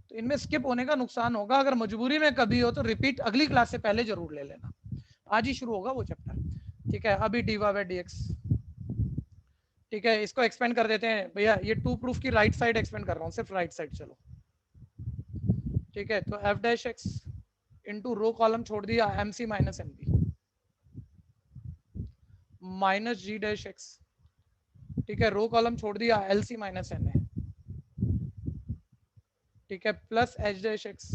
तो इनमें स्किप होने का नुकसान होगा, अगर मजबूरी में कभी हो तो रिपीट अगली क्लास से पहले जरूर ले लेना, आज ही शुरू होगा वो चैप्टर। ठीक है, अभी dy बाय dx, ठीक है, इसको एक्सपेंड कर देते हैं भैया, ये टू प्रूफ की राइट साइड एक्सपेंड कर रहा हूँ, सिर्फ राइट साइड। चलो ठीक है, तो f dash x into row column छोड़ दिया mc minus nb minus g dash x, ठीक है, रो कॉलम छोड़ दिया lc माइनस na, ठीक है, plus h dash x,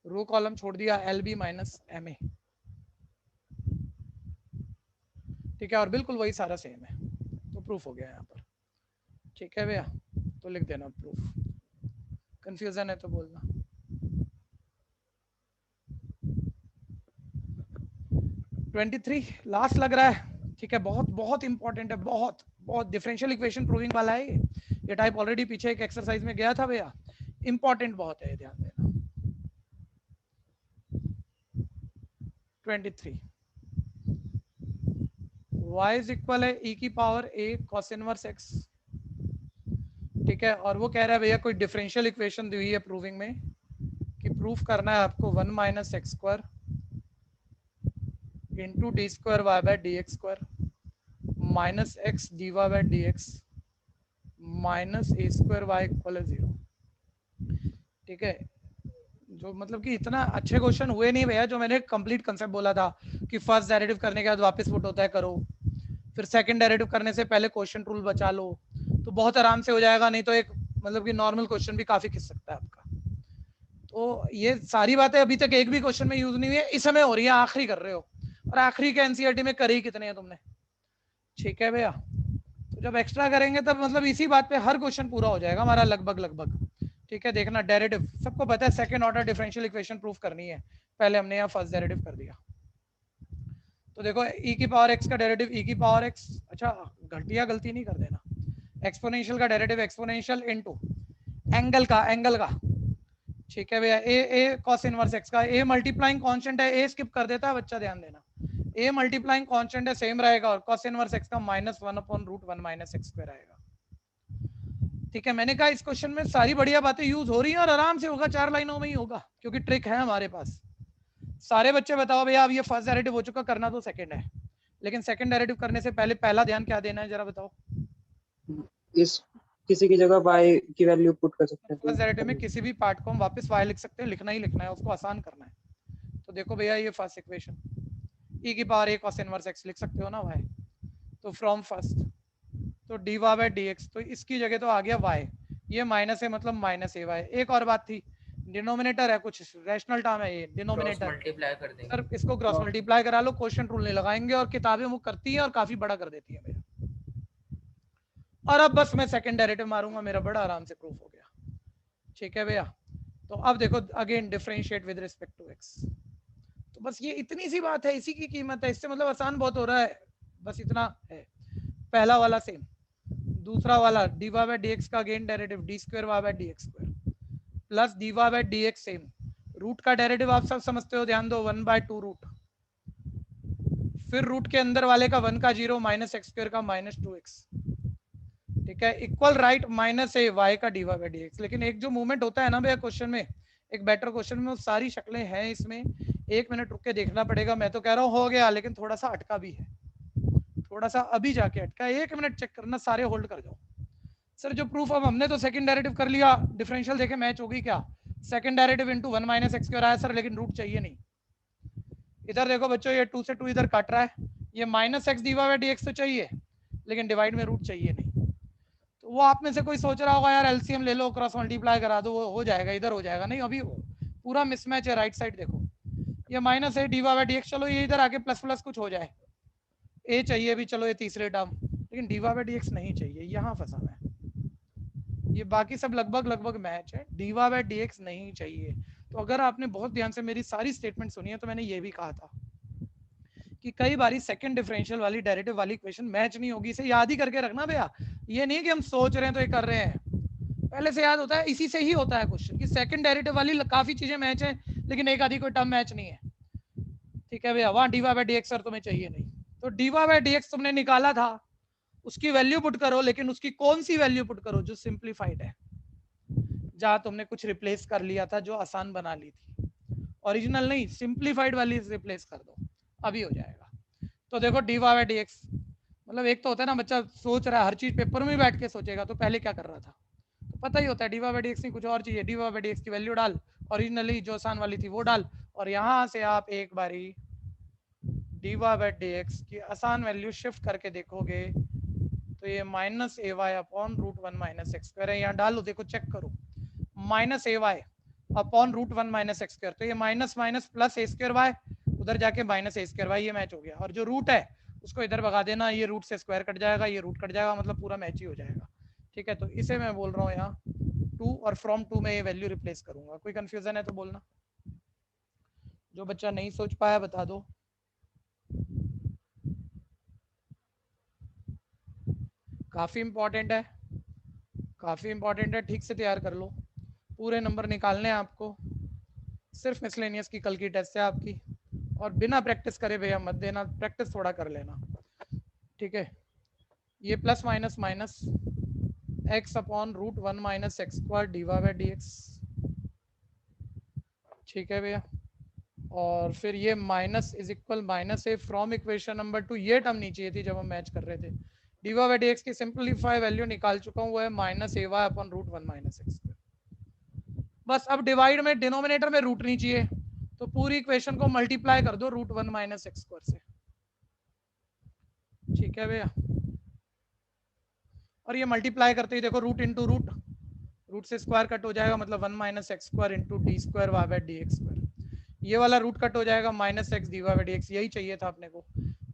row column छोड़ दिया lb माइनस ma, ठीक है, और बिल्कुल वही सारा सेम है, तो प्रूफ हो गया यहाँ पर। ठीक है भैया, तो लिख देना प्रूफ, कंफ्यूजन है तो बोलना। 23 लास्ट लग रहा है, ठीक है, बहुत बहुत इंपॉर्टेंट है, बहुत बहुत डिफरेंशियल इक्वेशन प्रूविंग वाला है ये टाइप ऑलरेडी पीछे एक एक्सरसाइज में गया था भैया, इंपॉर्टेंट बहुत है, ध्यान देना। 23 y इज इक्वल है e की power a cos inverse x, ठीक है, और वो कह रहा है भैया कोई डिफरेंशियल इक्वेशन दी हुई है प्रूविंग में कि प्रूफ करना है आपको 1 minus x square into D square Y by D x square minus x D Y by D X minus A square Y equal है 0। ठीक है, जो मतलब कि इतना अच्छे क्वेश्चन हुए नहीं भैया, जो मैंने कंप्लीट कंसेप्ट बोला था कि फर्स्ट डेरिवेटिव करने के बाद वापस पुट होता है करो, फिर सेकंड डेरिवेटिव करने से पहले क्वेश्चन रूल बचा लो, तो बहुत आराम से हो जाएगा, नहीं तो एक मतलब कि नॉर्मल क्वेश्चन भी काफी खिंच सकता है आपका। तो ये सारी बातें अभी तक एक भी क्वेश्चन में यूज नहीं हुई है, इस समय हो रही है, आखिरी कर रहे हो, और आखिरी के एनसीईआरटी में करी कितने हैं तुमने। ठीक है भैया, तो जब एक्स्ट्रा करेंगे तब मतलब इसी बात पे हर क्वेश्चन पूरा हो जाएगा हमारा लगभग लगभग। ठीक है, देखना डेरिवेटिव सबको पता है, second order differential equation proof करनी है, पहले हमने यहाँ फर्स्ट डेरिवेटिव कर दिया। तो देखो e की पावर x का डेरिवेटिव e की पावर x, अच्छा घटिया गलती नहीं कर देना, एक्सपोनेंशियल का डेरिवेटिव एक्सपोनेंशियल इनटू एंगल का, ठीक है भैया, a cos इनवर्स x का, a मल्टीप्लाइंग कांस्टेंट है, a स्किप कर देता है बच्चा, ध्यान देना, a मल्टीप्लाइंग कांस्टेंट है सेम रहेगा, और cos इनवर्स x का -1/√1 माइनस x स्क्वायर आएगा। ठीक है, मैंने कहा इस क्वेश्चन में सारी बढ़िया बातें यूज हो रही हैं और आराम से होगा, 4 लाइनों में ही होगा, क्योंकि ट्रिक है हमारे पास। सारे बच्चे बताओ भैया, अब ये फर्स्ट डेरिवेटिव हो चुका, करना तो सेकंड है, लेकिन सेकंड डेरिवेटिव करने से पहले पहला ध्यान क्या देना है, जरा बताओ। इस किसी की जगह y की वैल्यू पुट कर सकते हैं, फर्स्ट डेरिवेटिव में किसी भी पार्ट को हम वापस y लिख सकते हैं, लिखना ही लिखना है, उसको आसान करना है। तो देखो भैया, ये फर्स्ट इक्वेशन e की power a cos inverse x लिख सकते हो ना y, तो फ्रॉम फर्स्ट, तो dy बाय dx, तो इसकी जगह तो आ गया y, ये माइनस है मतलब माइनस ay। एक और बात थी, डिनोमिनेटर है, कुछ रैशनल टर्म है ये, डिनोमिनेटर मल्टीप्लाई कर देंगे सर, इसको क्रॉस मल्टीप्लाई करा लो, क्वेश्चन रूल नहीं लगाएंगे, और किताबें वो करती है और काफी बड़ा कर देती है भैया। और अब बस मैं सेकंड डेरिवेटिव मारूंगा, मेरा बड़ा आराम से प्रूफ हो गया। ठीक है भैया, तो अब देखो again differentiate with respect to x, तो बस ये इतनी सी बात है, इसी की कीमत है, इससे मतलब आसान बहुत हो रहा है, बस इतना है। पहला वाला सेम, दूसरा वाला dy बाय dx का again derivative d square y by dx square plus dy by dx same, root का डेरिवेटिव आप सब समझते हो, ध्यान दो, 1/2 रूट, फिर रूट के अंदर वाले का 1 का 0 माइनस एक्स स्क्वायर का -2x, ठीक है, इक्वल राइट माइनस ए y का dy बाय dx। लेकिन एक जो मूवमेंट होता है ना भैया क्वेश्चन में, एक बेटर क्वेश्चन में, वो सारी शक्लें हैं इसमें, 1 मिनट रुक के देखना पड़ेगा। मैं तो कह रहा हूँ हो गया, लेकिन थोड़ा सा अटका भी है, थोड़ा सा अभी जाके अटका, 1 मिनट चेक करना, सारे होल्ड कर जाओ। सर जो प्रूफ, अब हमने तो सेकंड डेरिवेटिव कर लिया, डिफरेंशियल देखे मैच होगी क्या, second derivative into 1 minus x square आया सर, लेकिन रूट चाहिए नहीं। इधर देखो बच्चों, ये 2 से 2 इधर काट रहा है, ये minus x d by dx तो चाहिए, लेकिन डिवाइड में रूट चाहिए नहीं। तो वो आप में से कोई सोच रहा होगा यार एलसीएम ले लो, क्रॉस मल्टीप्लाई करा दो, वो हो जाएगा, इधर हो जाएगा, नहीं, अभी पूरा मिसमैच है। राइट साइड देखो, ये माइनस है डी बाय dx, चलो ये इधर आके प्लस प्लस कुछ हो जाए, ए चाहिए भी, चलो ये तीसरे टर्म, लेकिन डी बाय dx नहीं चाहिए, यहाँ फंसा मैं। ये बाकी सब लगभग लगभग मैच है, डी बाय dx नहीं चाहिए। तो अगर आपने बहुत ध्यान से मेरी सारी स्टेटमेंट सुनी है, तो मैंने ये भी कहा था कि कई बारी सेकंड डिफरेंशियल वाली डेरिवेटिव वाली इक्वेशन मैच नहीं होगी, इसे याद ही करके रखना भैया। ये नहीं कि हम सोच रहे हैं तो ये कर रहे हैं, पहले से याद होता है, इसी से ही होता है क्वेश्चन कि सेकंड डेरिवेटिव वाली काफी चीजें मैच है, लेकिन एक आधी कोई टर्म मैच नहीं है, ठीक है भैया, वहां dy बाय dx सर तुम्हें चाहिए नहीं, तो dy बाय dx तुमने निकाला था, उसकी वैल्यू पुट करो, लेकिन उसकी कौन सी वैल्यू पुट करो जो सिंप्लीफाइड है, जहां तुमने कुछ रिप्लेस कर लिया था जो आसान बना ली थी, ओरिजिनल नहीं, सिंप्लीफाइड वाली रिप्लेस कर दो, अभी हो जाएगा। तो देखो dy बाय dx, मतलब एक तो होता है ना बच्चा सोच रहा है हर चीज पेपर में बैठ के सोचेगा, तो पहले क्या कर रहा था, तो पता ही होता है dy बाय dx नहीं कुछ और चीज है, dy बाय dx की वैल्यू डाल, ओरिजिनली जो आसान वाली थी वो डाल, और यहां से आप एक बारी dy बाय dx की आसान वैल्यू शिफ्ट करके देखोगे तो ये minus A Y upon root one minus x square है, यहाँ डालो देखो चेक करो, minus A Y upon root one minus x square, तो ये minus minus plus A square Y, उधर जाके माइनस ए स्क्वायर वाई, ये मैच हो गया, और जो रूट है उसको इधर भगा देना, ये रूट से स्क्वायर कट जाएगा, ये रूट कट जाएगा, मतलब पूरा मैच ही हो जाएगा, ठीक है। तो इसे मैं बोल रहा हूँ यहाँ 2 और फ्रॉम 2 में ये वैल्यू रिप्लेस करूंगा। कोई कंफ्यूजन है तो बोलना, जो बच्चा नहीं सोच पाया बता दो। काफी इंपॉर्टेंट है, काफी इंपॉर्टेंट है, ठीक से तैयार कर लो, पूरे नंबर निकालने हैं आपको, सिर्फ मिसलेनियस की कल की टेस्ट है आपकी, और बिना प्रैक्टिस करे भैया मत देना, प्रैक्टिस थोड़ा कर लेना, ठीक है। ये plus minus minus x upon root one minus x square d Y by D x, ठीक है भैया, और फिर ये minus is equal minus a from equation number 2, ये टर्म नहीं चाहिए थी जब हम मैच कर रहे थे, D Y by D X की सिंपलीफाई वैल्यू निकाल चुका हूँ, वो है minus A Y upon root one minus x square. बस अब डिवाइड में डिनोमिनेटर में रूट नहीं चाहिए, तो पूरी इक्वेशन को मल्टीप्लाई कर दो root one minus x square से, ठीक है भैया, और ये मल्टीप्लाई करते ही देखो रूट इंटू रूट, रूट से स्क्वायर कट हो जाएगा, मतलब one minus x square into D square y by D x square, ये वाला रूट कट हो जाएगा minus x D Y by D x, यही चाहिए था अपने को,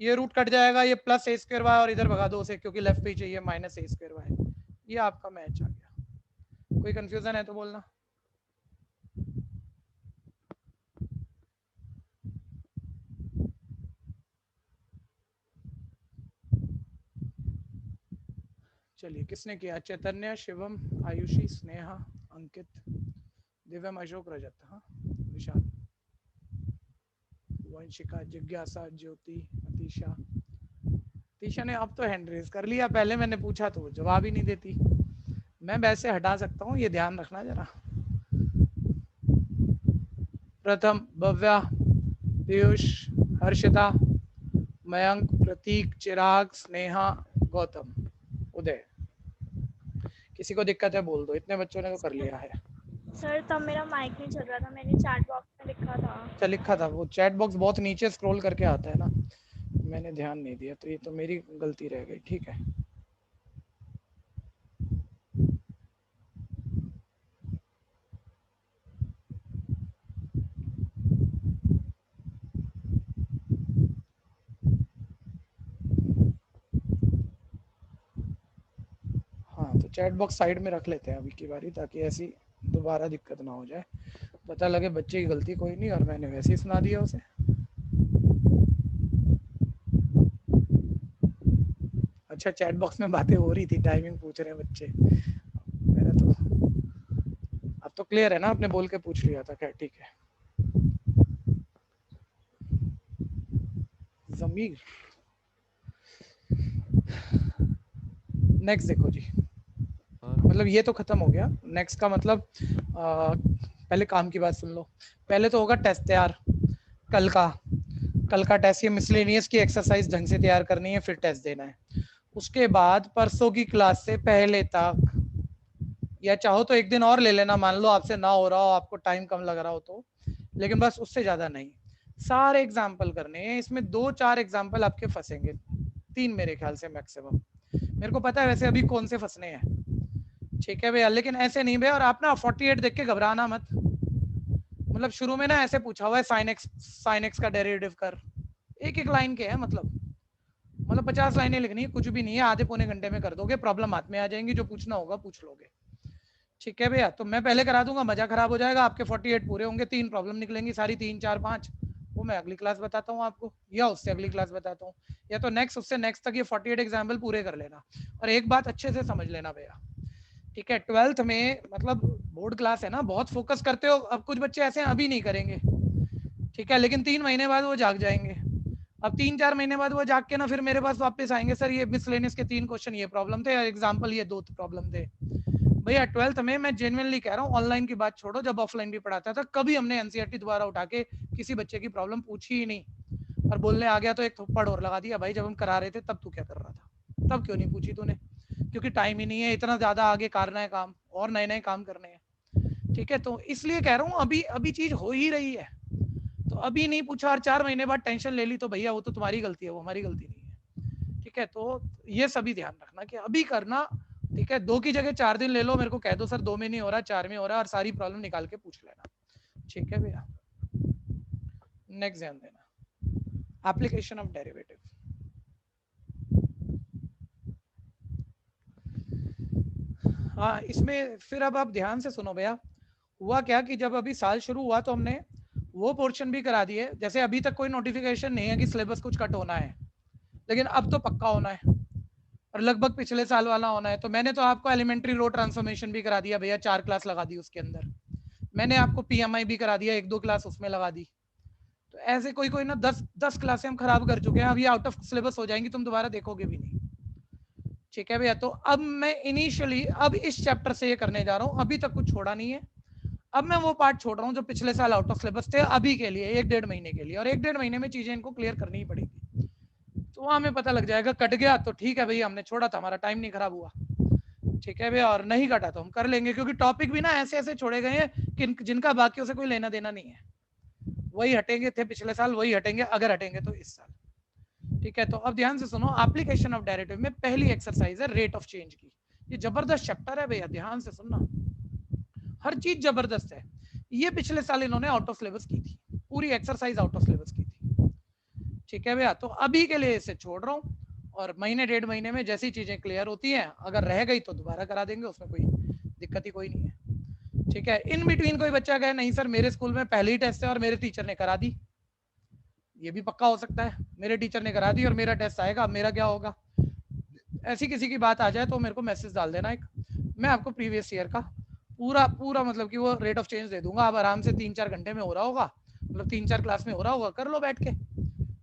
ये रूट कट जाएगा, ये प्लस ए स्क्वायर वाई, और इधर भगा दो उसे क्योंकि लेफ्ट पे ही चाहिए माइनस ए स्क्वायर वाई, ये आपका मैच आ गया। कोई कंफ्यूजन है तो बोलना। चलिए किसने किया, चैतन्य, शिवम, आयुषी, स्नेहा, अंकित, दिव्यम, अशोक, रजत, हाँ विशाल, वंशिका, जिज्ञासा, ज्योति, अतीशा, अतीशा ने अब तो हैंड रेज कर लिया, पहले मैंने पूछा तो जवाब ही नहीं देती, मैं वैसे हटा सकता हूँ, ये ध्यान रखना जरा। प्रथम भव्या, पीयूष, हर्षिता, मयंक, प्रतीक, चिराग, स्नेहा, गौतम, उदय, किसी को दिक्कत है बोल दो, इतने बच्चों ने तो कर लिया है। सर तब मेरा माइक नहीं चल रहा था, मैंने चैट बॉक्स में लिखा था। अच्छा लिखा था, वो चैट बॉक्स बहुत नीचे स्क्रॉल करके आता है ना, मैंने ध्यान नहीं दिया, तो ये तो मेरी गलती रह गई, ठीक है। हाँ तो चैट बॉक्स साइड में रख लेते हैं अभी की बारी, ताकि ऐसी दोबारा दिक्कत ना हो जाए, पता लगे बच्चे की गलती कोई नहीं और मैंने वैसे ही सुना दिया उसे। अच्छा चैट बॉक्स में बातें हो रही थी, टाइमिंग पूछ रहे हैं बच्चे, मैंने तो अब तो क्लियर है ना, आपने बोल के पूछ लिया था, क्या ठीक है। जमीर, नेक्स्ट देखो जी, मतलब ये तो खत्म हो गया, नेक्स्ट का मतलब पहले काम की बात सुन लो, पहले तो होगा टेस्ट तैयार, कल का टेस्ट, ये मिसलेनियस की एक्सरसाइज ढंग से तैयार करनी है, फिर टेस्ट देना है। उसके बाद परसों की क्लास से पहले तक, या चाहो तो एक दिन और ले लेना, मान लो आपसे ना हो रहा हो, आपको टाइम कम लग रहा हो तो, लेकिन बस उससे ज्यादा नहीं, सारे एग्जाम्पल करने हैं, इसमें 2-4 एग्जाम्पल आपके फंसेंगे, 3 मेरे ख्याल से मैक्सिमम, मेरे को पता है वैसे अभी कौन से फंसने हैं, ठीक है भैया, लेकिन ऐसे नहीं भैया, और आप ना 48 देख के घबराना मत, मतलब शुरू में ना ऐसे पूछा हुआ है साइन एक्स का डेरिवेटिव कर, एक लाइन के है, मतलब 50 लाइनें लिखनी है, कुछ भी नहीं है, आधे पौने घंटे में कर दोगे, प्रॉब्लम हाथ में आ जाएंगी, जो पूछना होगा पूछ लोगे, ठीक है भैया। तो मैं पहले करा दूंगा, मजा खराब हो जाएगा, आपके 48 पूरे होंगे, 3 प्रॉब्लम निकलेंगी सारी, 3 4 5, वो मैं अगली क्लास बताता हूँ आपको, या उससे अगली क्लास बताता हूँ, या तो नेक्स्ट उससे नेक्स्ट तक ये 48 एग्जाम्पल पूरे कर लेना। और एक बात अच्छे से समझ लेना भैया, ठीक है 12th में मतलब बोर्ड क्लास है ना, बहुत फोकस करते हो। अब कुछ बच्चे ऐसे हैं अभी नहीं करेंगे, ठीक है, लेकिन 3 महीने बाद वो जाग जाएंगे। अब 3-4 महीने बाद वो जाग के ना फिर मेरे पास वापस आएंगे, सर ये मिसलेनियस के 3 क्वेश्चन ये प्रॉब्लम थे, एग्जाम्पल ये 2 प्रॉब्लम थे। भैया 12th में मैं जेन्युइनली कह रहा हूँ, ऑनलाइन की बात छोड़ो, जब ऑफलाइन भी पढ़ाता था कभी हमने एनसीईआरटी दोबारा उठा के किसी बच्चे की प्रॉब्लम पूछी ही नहीं। और बोलने आ गया तो एक थप्पड़ और लगा दिया, भाई जब हम करा रहे थे तब तू क्या कर रहा था, तब क्यों नहीं पूछी तूने? क्योंकि टाइम ही नहीं है, इतना ज्यादा आगे करना है काम और नए नए काम करने हैं। ठीक है, तो इसलिए कह रहा हूँ अभी अभी चीज हो ही रही है, तो अभी नहीं पूछा और 4 महीने बाद टेंशन ले ली तो भैया वो तो तुम्हारी गलती है, वो हमारी गलती नहीं है। ठीक है, तो ये सभी ध्यान रखना कि अभी करना। ठीक है, 2 की जगह 4 दिन ले लो, मेरे को कह दो सर 2 में नहीं हो रहा 4 में हो रहा, और सारी प्रॉब्लम निकाल के पूछ लेना। ठीक है भैया, नेक्स्ट ध्यान देना, एप्लीकेशन ऑफ डेरिवेटिव। हाँ, इसमें फिर अब आप ध्यान से सुनो भैया। हुआ क्या कि जब अभी साल शुरू हुआ तो हमने वो पोर्शन भी करा दिए, जैसे अभी तक कोई नोटिफिकेशन नहीं है कि सिलेबस कुछ कट होना है, लेकिन अब तो पक्का होना है और लगभग पिछले साल वाला होना है। तो मैंने तो आपको एलिमेंट्री रो ट्रांसफॉर्मेशन भी करा दिया भैया, 4 क्लास लगा दी उसके अंदर। मैंने आपको पीएमआई भी करा दिया, 1-2 क्लास उसमें लगा दी। तो ऐसे कोई कोई ना 10 क्लासें हम खराब कर चुके हैं, अभी आउट ऑफ सिलेबस हो जाएंगी, तुम दोबारा देखोगे भी नहीं। ठीक है भैया, तो अब मैं इनिशियली अब इस चैप्टर से ये करने जा रहा हूँ, अभी तक कुछ छोड़ा नहीं है। अब मैं वो पार्ट छोड़ रहा हूँ जो पिछले साल आउट ऑफ सिलेबस थे, अभी के लिए 1-1.5 महीने के लिए, और 1-1.5 महीने में चीजें इनको क्लियर करनी ही पड़ेगी। तो वहां हमें पता लग जाएगा, कट गया तो ठीक है भैया, हमने छोड़ा था, हमारा टाइम नहीं खराब हुआ। ठीक है भैया, और नहीं कटा तो हम कर लेंगे, क्योंकि टॉपिक भी ना ऐसे ऐसे छोड़े गए हैं जिनका बाकियों से कोई लेना देना नहीं है। वही हटेंगे थे पिछले साल, वही हटेंगे अगर हटेंगे तो इस साल। ठीक है, तो अब ध्यान से सुनो, एप्लीकेशन ऑफ डेरिवेटिव में पहली एक्सरसाइज है रेट ऑफ चेंज की। ये जबरदस्त चैप्टर है भैया, ध्यान से सुनना, हर चीज जबरदस्त है। ये पिछले साल इन्होंने आउट ऑफ सिलेबस की थी, पूरी एक्सरसाइज आउट ऑफ सिलेबस की थी। ठीक है भैया, तो अभी के लिए इसे छोड़ रहा हूँ, और महीने 1.5 महीने में जैसी चीजें क्लियर होती हैं, अगर रह गई तो दोबारा करा देंगे, उसमें कोई दिक्कत ही कोई नहीं है। ठीक है, इन बिटवीन कोई बच्चा कहे नहीं सर मेरे स्कूल में पहले ही टेस्ट है और मेरे टीचर ने करा दी, ये भी पक्का हो सकता है, मेरे टीचर ने करा दी और मेरा टेस्ट आएगा, अब मेरा क्या होगा? ऐसी किसी की बात आ जाए तो मेरे को मैसेज डाल देना एक, मैं आपको प्रीवियस ईयर का पूरा पूरा मतलब कि वो रेट ऑफ चेंज दे दूंगा। आप आराम से 3-4 घंटे में हो रहा होगा, मतलब 3-4 क्लास में हो रहा होगा, कर लो बैठ के।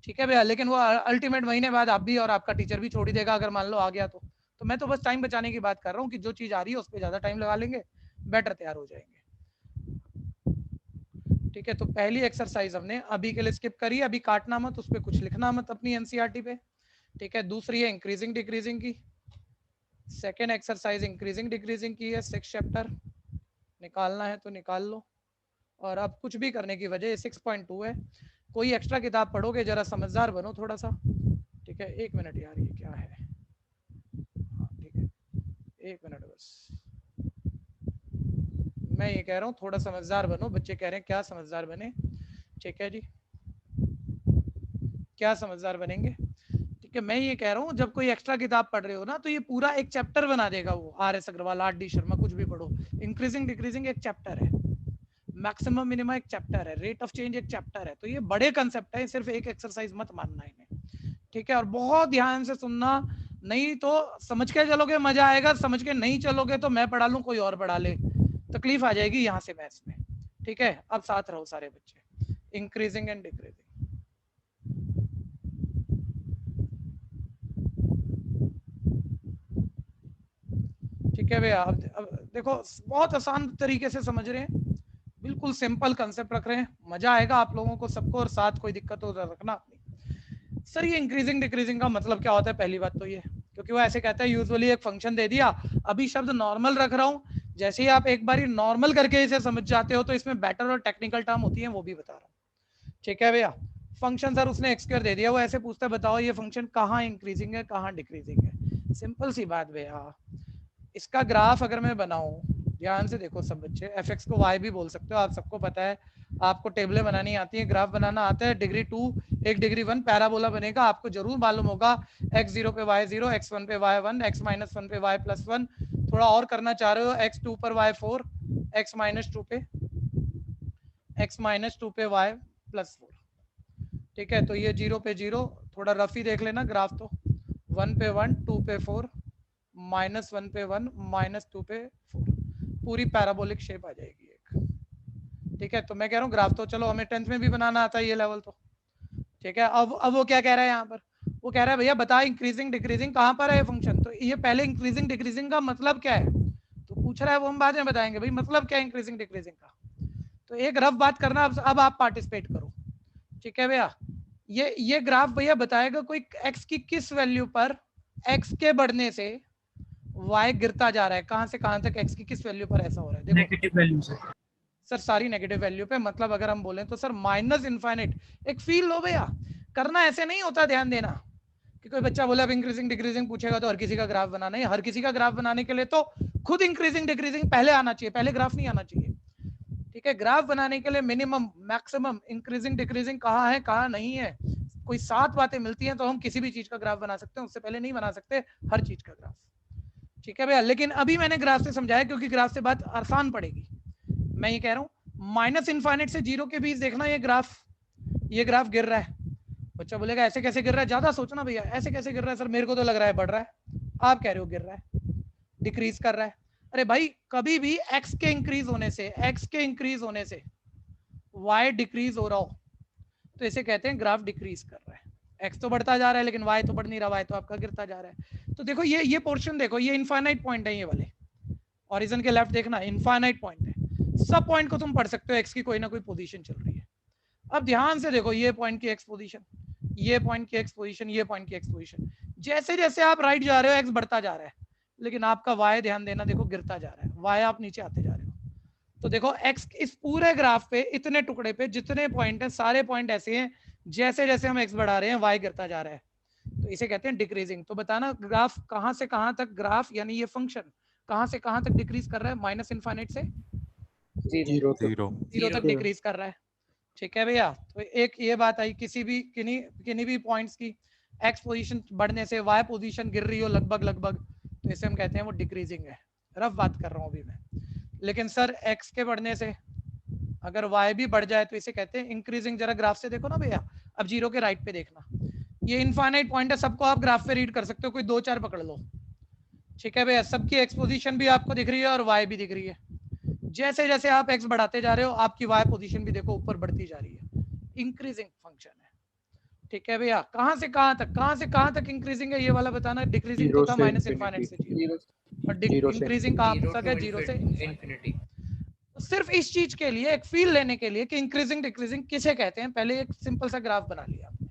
ठीक है भैया, लेकिन वो अल्टीमेट महीने बाद आप भी और आपका टीचर भी छोड़ ही देगा अगर मान लो आ गया तो मैं तो बस टाइम बचाने की बात कर रहा हूँ कि जो चीज आ रही है उस पर ज्यादा टाइम लगा लेंगे, बेटर तैयार हो जाएंगे। ठीक है, तो पहली एक्सरसाइज हमने अभी के लिए स्किप करी, अभी काटना मत, उस पर कुछ लिखना मत अपनी एनसीईआरटी पे। ठीक है, दूसरी है इंक्रीजिंग डिक्रीजिंग की, सेकेंड एक्सरसाइज इंक्रीजिंग डिक्रीजिंग की है, 6 चैप्टर निकालना है तो निकाल लो। और अब कुछ भी करने की वजह 6.2 है, कोई एक्स्ट्रा किताब पढ़ोगे जरा समझदार बनो थोड़ा सा। ठीक है, 1 मिनट यार, ये क्या है? हाँ ठीक है, 1 मिनट बस, मैं ये कह रहा हूँ थोड़ा समझदार बनो, बच्चे कह रहे हैं क्या समझदार बने। ठीक है जी, क्या समझदार बनेंगे? ठीक है, मैं ये कह रहा हूँ जब कोई एक्स्ट्रा किताब पढ़ रहे हो ना तो ये पूरा एक चैप्टर बना देगा वो, RS अग्रवाल, RD शर्मा, कुछ भी पढ़ो। इंक्रीजिंग डिक्रीजिंग एक चैप्टर है, मैक्सिमम मिनिमम एक चैप्टर है, रेट ऑफ चेंज एक चैप्टर है, तो ये बड़े कंसेप्ट है, सिर्फ एक एक्सरसाइज मत मानना इन्हें। ठीक है, और बहुत ध्यान से सुनना, नहीं तो समझ के चलोगे मजा आएगा, समझ के नहीं चलोगे तो मैं पढ़ा लूं कोई और पढ़ा ले, तकलीफ आ जाएगी यहाँ से मैथ्स में। ठीक है, अब साथ रहो सारे बच्चे, इंक्रीजिंग एंड डिक्रीजिंग। ठीक है भैया, अब देखो बहुत आसान तरीके से समझ रहे हैं, बिल्कुल सिंपल कंसेप्ट रख रहे हैं, मजा आएगा आप लोगों को सबको, और साथ कोई दिक्कत हो रखना अपनी। सर ये इंक्रीजिंग डिक्रीजिंग का मतलब क्या होता है? पहली बात तो ये, क्योंकि वो ऐसे कहता है यूजुअली एक फंक्शन दे दिया, अभी शब्द नॉर्मल रख रहा हूँ, जैसे ही आप एक बार नॉर्मल करके इसे समझ जाते हो तो इसमें बेटर और टेक्निकल टर्म होती है, वो भी बता रहा हूँ। ठीक है भैया, फंक्शन सर उसने एक्स स्क्वायर दे दिया, वो ऐसे पूछता है बताओ ये फंक्शन कहाँ इंक्रीजिंग है कहाँ डिक्रीजिंग है? सिंपल सी बात भैया, इसका ग्राफ अगर मैं बनाऊं, ध्यान से देखो सब बच्चे, fx को y भी बोल सकते हो, आप सबको पता है, आपको टेबलें बनानी आती है, ग्राफ बनाना आता है, डिग्री 2 एक डिग्री 1 पैराबोला बनेगा, आपको जरूर मालूम होगा x0 पे y0, x1 पे y1, x-1 पे y+1, थोड़ा और करना चाह रहे हो x2 पर y4, x-2 पे y+4। ठीक है, तो ये 0 पे 0, थोड़ा रफ ही देख लेना ग्राफ, तो 1 पे 1, 2 पे 4, -1 पे 1, -2 पे 4, पूरी पैराबोलिक शेप आ जाएगी एक। ठीक है, तो मैं कह रहा हूँ ग्राफ तो चलो हमें 10th में भी बनाना आता है ये लेवल तो। ठीक है, अब वो क्या कह रहा है यहाँ पर, वो कह रहा है भैया बता इंक्रीजिंग डिक्रीजिंग कहाँ पर है ये फंक्शन। तो ये पहले इंक्रीजिंग डिक्रीजिंग का मतलब क्या है तो पूछ रहा है, वो हम बाद में बताएंगे भाई मतलब क्या है इंक्रीजिंग डिक्रीजिंग का। तो एक रफ बात करना, अब आप पार्टिसिपेट करो। ठीक है भैया, ये ग्राफ भैया बताएगा कोई x की किस वैल्यू पर x के बढ़ने से y गिरता जा रहा है, कहां से कहां तक x की किस वैल्यू पर ऐसा हो रहा है। देखो नेगेटिव वैल्यू से सर सारी नेगेटिव वैल्यू पे, मतलब अगर हम बोलें तो सर माइनस इनफाइनाइट, एक फील लो भैया, करना ऐसे नहीं होता, ध्यान देना कि कोई बच्चा बोले अब इंक्रीजिंग डिक्रीजिंग पूछेगा तो हर किसी का ग्राफ बनाना है। हर किसी का ग्राफ बनाने के लिए तो खुद इंक्रीजिंग डिक्रीजिंग पहले आना चाहिए, पहले ग्राफ नहीं आना चाहिए। ठीक है, ग्राफ बनाने के लिए मिनिमम मैक्सिमम इंक्रीजिंग डिक्रीजिंग कहाँ है कहाँ नहीं है, कोई 7 बातें मिलती हैं तो हम किसी भी चीज का ग्राफ बना सकते हैं, उससे पहले नहीं बना सकते हर चीज का ग्राफ। ठीक है भैया, लेकिन अभी मैंने ग्राफ से समझाया क्योंकि ग्राफ से बात आसान पड़ेगी। मैं ये कह रहा हूँ माइनस इनफाइनाइट से 0 के बीच देखना ये ग्राफ गिर रहा है। बच्चा बोलेगा ऐसे कैसे गिर रहा है, ज्यादा सोचना भैया, ऐसे कैसे गिर रहा है सर, मेरे को तो लग रहा है बढ़ रहा है, आप कह रहे हो गिर रहा है, डिक्रीज कर रहा है। अरे भाई कभी भी x के इंक्रीज होने से y डिक्रीज हो रहा हो तो इसे कहते हैं ग्राफ डिक्रीज कर रहा है। x तो बढ़ता जा रहा है लेकिन y तो बढ़ नहीं रहा, y तो आपका गिरता जा रहा है। तो देखो ये पोर्शन देखो, ये इनफाइनाइट पॉइंट है, ये वाले ओरिजिन के लेफ्ट देखना इनफाइनाइट पॉइंट है। सब पॉइंट को तुम पढ़ सकते हो, x की कोई ना कोई पोजीशन चल रही है। अब ध्यान से देखो ये पॉइंट की x पोजीशन, ये पॉइंट की x पोजीशन, ये पॉइंट की x पोजीशन, जैसे जैसे आप राइट जा रहे हो x बढ़ता जा रहा है, लेकिन आपका y ध्यान देना देखो गिरता जा रहा है, y आप नीचे आते जा रहे हो। तो देखो x इस पूरे ग्राफ पे इतने टुकड़े पे जितने पॉइंट हैं सारे पॉइंट ऐसे हैं, जैसे जैसे हम x बढ़ा रहे हैं y गिरता जा रहा है, तो इसे कहते हैं डिक्रीजिंग। तो बताना ग्राफ कहां से कहां तक, ग्राफ यानी ये फंक्शन कहां से कहां तक डिक्रीज कर रहा है, माइनस इनफाइनाइट से 0 0 तक डिक्रीज कर रहा है। ठीक है भैया, तो एक ये बात आई, किन्हीं भी पॉइंट्स की x पोजीशन बढ़ने से y पोजीशन गिर रही हो लगभग, तो इसे हम कहते हैं वो डिक्रीजिंग है। रफ बात कर रहा हूँ अभी मैं, लेकिन सर x के बढ़ने से अगर y भी बढ़ जाए तो इसे कहते हैं इंक्रीजिंग। जरा ग्राफ से देखो ना भैया, अब 0 के राइट पे देखना, ये इनफाइनाइट पॉइंट है, सबको आप ग्राफ पे रीड कर सकते हो, कोई 2-4 पकड़ लो। ठीक है भैया, सबकी x पोजीशन भी आपको दिख रही है और y भी दिख रही है। जैसे जैसे आप x बढ़ाते जा रहे हो आपकी y पोजीशन भी देखो ऊपर बढ़ती जा रही है, इंक्रीजिंग फंक्शन है। ठीक है भैया, कहां से कहां तक इंक्रीजिंग है ये वाला बताना। डिक्रीजिंग तो था माइनस इनफाइनाइट से 0 और इंक्रीजिंग कहां तक है, 0 से इंफिनिटी। सिर्फ इस चीज के लिए एक फील लेने के लिए कि इंक्रीजिंग डिक्रीजिंग किसे कहते हैं, पहले एक सिंपल सा ग्राफ बना लिया आपने।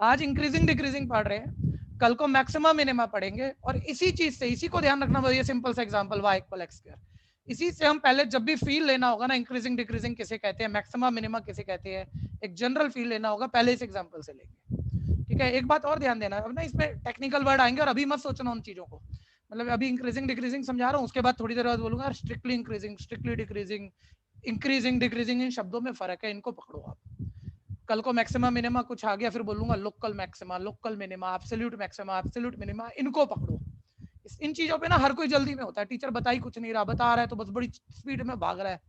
आज इंक्रीजिंग डिक्रीजिंग पढ़ रहे हैं, कल को मैक्सिमम मिनिमा पढ़ेंगे, और इसी चीज से, इसी को ध्यान रखना, ये सिंपल सा एग्जांपल y = x², इसी से हम पहले जब भी फील लेना होगा ना, इंक्रीजिंग डिक्रीजिंग किसे कहते हैं, मैक्सिमम मिनिमा किसे कहते हैं, एक जनरल फील लेना होगा, पहले इस एग्जांपल से लेंगे। ठीक है, एक बात और ध्यान देना, अब ना इसमें टेक्निकल वर्ड आएंगे और अभी मत सोचना उन चीजों को, मतलब अभी इंक्रीजिंग डिक्रीजिंग समझा रहा हूँ, उसके बाद थोड़ी देर बाद बोलूंगा strictly increasing, strictly decreasing, increasing decreasing, इन शब्दों में फर्क है, इनको पकड़ो आप। कल को मैक्सिमम मिनिमा कुछ आ गया फिर बोलूंगा local maxima, local minima, absolute maxima, absolute minima, इनको पकड़ो। इन चीजों पे ना हर कोई जल्दी में होता है, टीचर बता ही कुछ नहीं रहा, बता रहा है तो बस बड़ी स्पीड में भाग रहा है,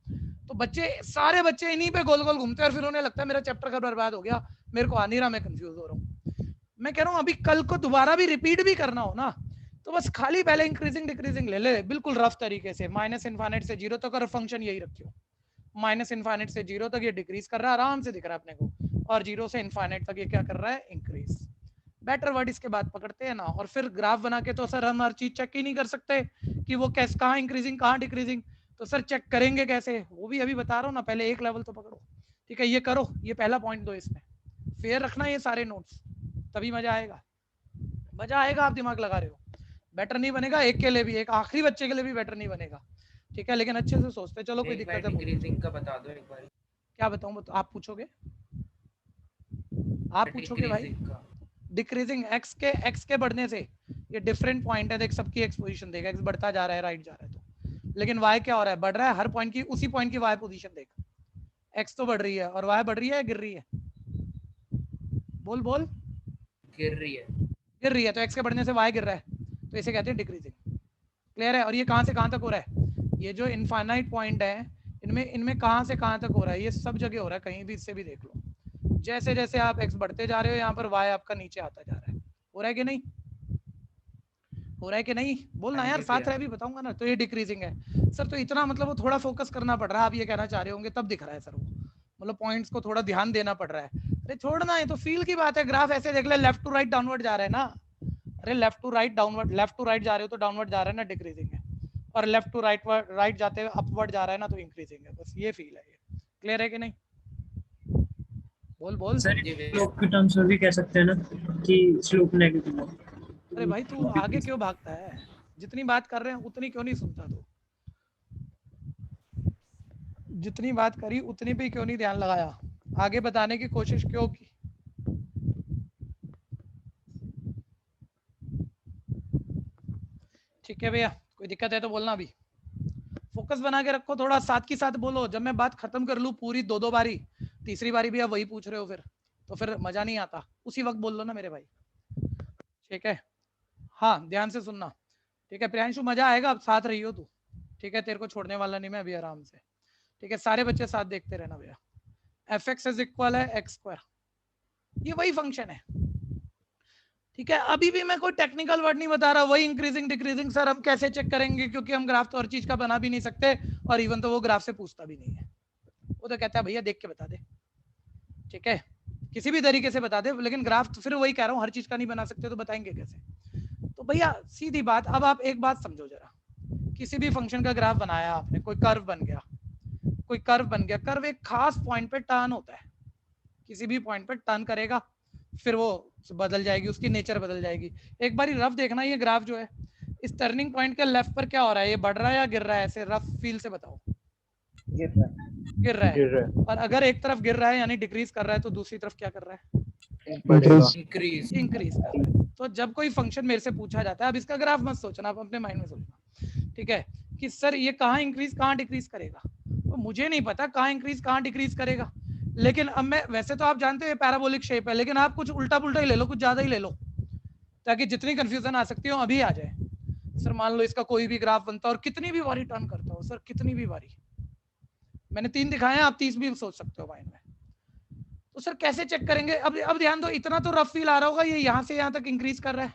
तो सारे बच्चे इन्हीं पे गोल गोल घूमते हैं और फिर उन्हें लगता है मेरा चैप्टर का बर्बाद हो गया, मेरे को आ नहीं रहा, मैं कंफ्यूज हो रहा हूँ। मैं कह रहा हूँ अभी कल को दोबारा भी रिपीट भी करना हो ना, तो बस खाली पहले इंक्रीजिंग डिक्रीजिंग ले बिल्कुल रफ तरीके से, माइनस इनफाइनाइट से 0 तक, और फंक्शन यही रखियो, माइनस इनफाइनाइट से 0 तक ये डिक्रीज कर रहा है, आराम से दिख रहा है अपने को, और 0 से इनफाइनाइट तक ये क्या कर रहा है, इंक्रीज। बेटर वर्ड इसके बाद पकड़ते हैं ना, और फिर ग्राफ बना के तो सर हम हर चीज चेक ही नहीं कर सकते कि वो कैसे, कहाँ इंक्रीजिंग कहाँ डिक्रीजिंग, तो सर चेक करेंगे कैसे, वो भी अभी बता रहा हूँ ना, पहले एक लेवल तो पकड़ो। ठीक है, ये करो, ये पहला पॉइंट दो, इसमें फेयर रखना ये सारे नोट्स, तभी मजा आएगा, आप दिमाग लगा रहे हो, बेटर नहीं बनेगा एक के लिए भी, एक आखिरी बच्चे के लिए भी बेटर नहीं बनेगा। ठीक है, लेकिन अच्छे से सोचते, चलो कोई दिक्कत है डिक्रीजिंग का बता दो एक बार, क्या बताऊं, आप पूछोगे भाई। डिक्रीजिंग x के बढ़ने से ये डिफरेंट पॉइंट है, देख सबकी x पोजीशन देख, x बढ़ता जा रहा है, राइट जा रहा है, तो लेकिन y क्या हो रहा है, बढ़ रहा है, हर पॉइंट की उसी पॉइंट की y पोजीशन देख, x तो बढ़ रही है और y बढ़ रही है, गिर रही है, बोल गिर रही है, तो x के बढ़ने से y गिर रहा है, तो इसे कहते हैं डिक्रीजिंग। क्लियर है, और ये कहां से कहां तक हो रहा है, ये जो इनफाइनाइट पॉइंट है इनमें कहां से कहां तक हो रहा है, ये सब जगह हो रहा है, कहीं भी इससे भी देख लो, जैसे जैसे आप x बढ़ते जा रहे हो यहाँ पर y आपका नीचे आता जा रहा है, हो रहा है कि नहीं, हो रहा है कि नहीं? बोलना हाँ यार, जी साथ भैया। रह भी बताऊंगा ना। तो ये डिक्रीजिंग है सर, तो इतना मतलब वो थोड़ा फोकस करना पड़ रहा है, आप ये कहना चाह रहे होंगे, तब दिख रहा है सर वो, मतलब पॉइंट्स को थोड़ा ध्यान देना पड़ रहा है। अरे छोड़ना है तो फील की बात है, ग्राफ ऐसे देख ले, लेफ्ट टू राइट डाउनवर्ड जा रहा है ना। अरे left to right downward, left to right जा रहे हो तो डाउनवर्ड जा रहा है ना, डिक्रीजिंग है। और लेफ्ट टू राइट राइट जाते हुए अपवर्ड जा रहा है ना, तो इंक्रीजिंग है। बस ये फील है, ये क्लियर है कि नहीं? बोल बोल। सर हाँ जी भैया। स्लोप की टर्म्स में भी कह सकते हैं ना कि स्लोप नेगेटिव है। अरे भाई तू आगे क्यों भागता है? जितनी बात कर रहे हैं उतनी क्यों नहीं सुनता तू? जितनी बात करी उतनी पे क्यों नहीं ध्यान लगाया? आगे बताने की कोशिश क्यों की? ठीक है भैया, कोई दिक्कत है तो बोलना। अभी फोकस बना के रखो, थोड़ा साथ की साथ बोलो। जब मैं बात खत्म कर लूँ पूरी दो दो बारी, तीसरी बारी भी आप वही पूछ रहे हो फिर, तो फिर मजा नहीं आता। उसी वक्त बोल लो ना मेरे भाई, ठीक है? हाँ ध्यान से सुनना, ठीक है प्रियांशु? मजा आएगा, अब साथ रही हो तू, ठीक है? तेरे को छोड़ने वाला नहीं मैं अभी, आराम से, ठीक है? सारे बच्चे साथ देखते रहना भैया। एफ एक्स इज इक्वल है एक्स स्क्वायर, ये वही फंक्शन है, ठीक है? अभी भी मैं कोई टेक्निकल वर्ड नहीं बता रहा, वही इंक्रीजिंग डिक्रीजिंग। सर हम कैसे चेक करेंगे, क्योंकि हम ग्राफ तो हर चीज का बना भी नहीं सकते, और इवन तो वो ग्राफ से पूछता भी नहीं है, वो तो कहता है भैया देख के बता दे, ठीक है? किसी भी तरीके से बता दे, लेकिन ग्राफ तो फिर वही कह रहा हूँ, हर चीज का नहीं बना सकते तो बताएंगे कैसे? तो भैया सीधी बात, अब आप एक बात समझो जरा, किसी भी फंक्शन का ग्राफ बनाया आपने, कोई कर्व बन गया, कोई कर्व बन गया, कर्व एक खास पॉइंट पे टर्न होता है, किसी भी पॉइंट पे टर्न करेगा, फिर वो बदल जाएगी, उसकी नेचर बदल जाएगी। एक बार रफ देखना, ये ग्राफ जो है, इस टर्निंग पॉइंट के लेफ्ट पर क्या हो रहा है? ये बढ़ रहा है या गिर रहा है? ऐसे रफ फील से बताओ। गिर रहा है। और अगर एक तरफ गिर रहा है यानी डिक्रीज कर रहा है, तो दूसरी तरफ क्या कर रहा है? इंक्रीज। इंक्रीज कर रहा है। तो जब कोई फंक्शन मेरे से पूछा जाता है, अब इसका ग्राफ मत सोचना, आप अपने माइंड में सोचना, ठीक है? कि सर ये कहाँ इंक्रीज कहाँ डिक्रीज करेगा, तो मुझे नहीं पता कहाँ इंक्रीज कहाँ डिक्रीज करेगा। लेकिन अब मैं, वैसे तो आप जानते हो पैराबोलिक शेप है, लेकिन आप कुछ उल्टा पुल्टा ही ले लो, कुछ ज्यादा ही ले लो, ताकि जितनी कंफ्यूजन आ सकती हो अभी आ जाए। सर मान लो इसका कोई भी ग्राफ बनता और कितनी भी बारी टर्न करता हो, सर कितनी भी बारी, मैंने 3 दिखाए हैं, आप 30 भी सोच सकते हो माइंड में। तो सर कैसे चेक करेंगे? अब ध्यान दो, इतना तो रफ फील आ रहा होगा, ये यहाँ से यहाँ तक इंक्रीज कर रहा है,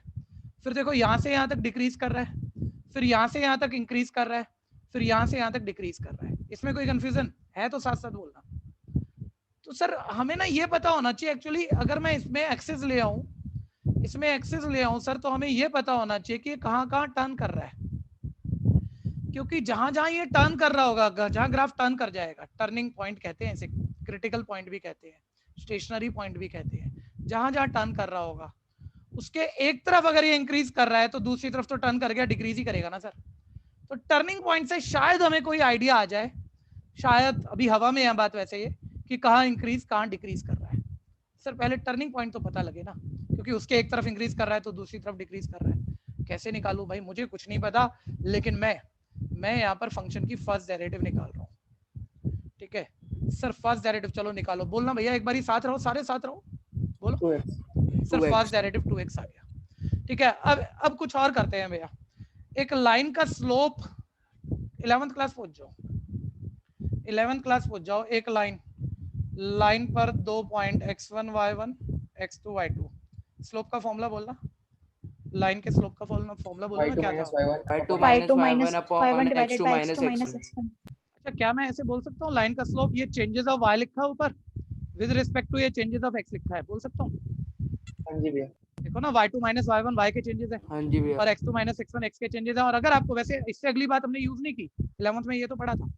फिर देखो यहाँ से यहाँ तक डिक्रीज कर रहा है, फिर यहाँ से यहाँ तक इंक्रीज कर रहा है, फिर यहाँ से यहाँ तक डिक्रीज कर रहा है। इसमें कोई कंफ्यूजन है तो साथ साथ बोलना। तो सर हमें ना ये पता होना चाहिए एक्चुअली, अगर मैं इसमें एक्सेस ले आऊं, इसमें एक्सेस ले आऊं सर, तो हमें ये पता होना चाहिए कि कहाँ कहाँ टर्न कर रहा है, क्योंकि जहां जहां ये टर्न कर रहा होगा, जहां ग्राफ टर्न कर जाएगा, टर्निंग पॉइंट कहते हैं इसे, क्रिटिकल पॉइंट भी कहते हैं, स्टेशनरी पॉइंट भी कहते हैं, जहां जहां टर्न कर रहा होगा उसके एक तरफ अगर ये इंक्रीज कर रहा है तो दूसरी तरफ तो टर्न कर गया, डिक्रीज ही करेगा ना सर। तो टर्निंग पॉइंट से शायद हमें कोई आइडिया आ जाए, शायद, अभी हवा में है बात वैसे ये, कि कहाँ इंक्रीज कहाँ डिक्रीज कर रहा है। सर पहले टर्निंग पॉइंट तो पता लगे ना, क्योंकि उसके एक तरफ इंक्रीज कर रहा है तो दूसरी तरफ डिक्रीज कर रहा है। कैसे निकालूं भाई, मुझे कुछ नहीं पता, लेकिन मैं यहाँ पर फंक्शन की फर्स्ट डेरिवेटिव निकाल रहा हूँ, ठीक है? सर फर्स्ट डेरिवेटिव चलो निकालो, बोलना भैया एक बार साथ रहो, सारे साथ रहो, बोलो। 2x sir first derivative 2x आ गया, ठीक है? अब कुछ और करते हैं भैया। एक लाइन का स्लोप, 11th क्लास पहुंच जाओ, 11th क्लास पहुंच जाओ। एक लाइन पर 2 point x1 y1 x2 y2, slope का फॉर्मूला बोलना, लाइन के स्लोप का फॉर्मूला बोलना क्या था? y2 minus y1 divided x2 by minus x2 minus x1। x1। अच्छा क्या मैं ऐसे बोल सकता हूँ, लाइन का स्लोप ये चेंजेस ऑफ y लिखा है ऊपर, विद रिस्पेक्ट टू ये चेंजेस ऑफ x लिखा है, बोल सकता हूँ? हाँ जी भैया। देखो ना, y2 minus y1 y के चेंजेस है, हाँ जी भैया। और x2 minus x1 x के चेंजेस है। और अगर आपको, वैसे इससे अगली बात हमने यूज नहीं की 11th में, ये तो पढ़ा था,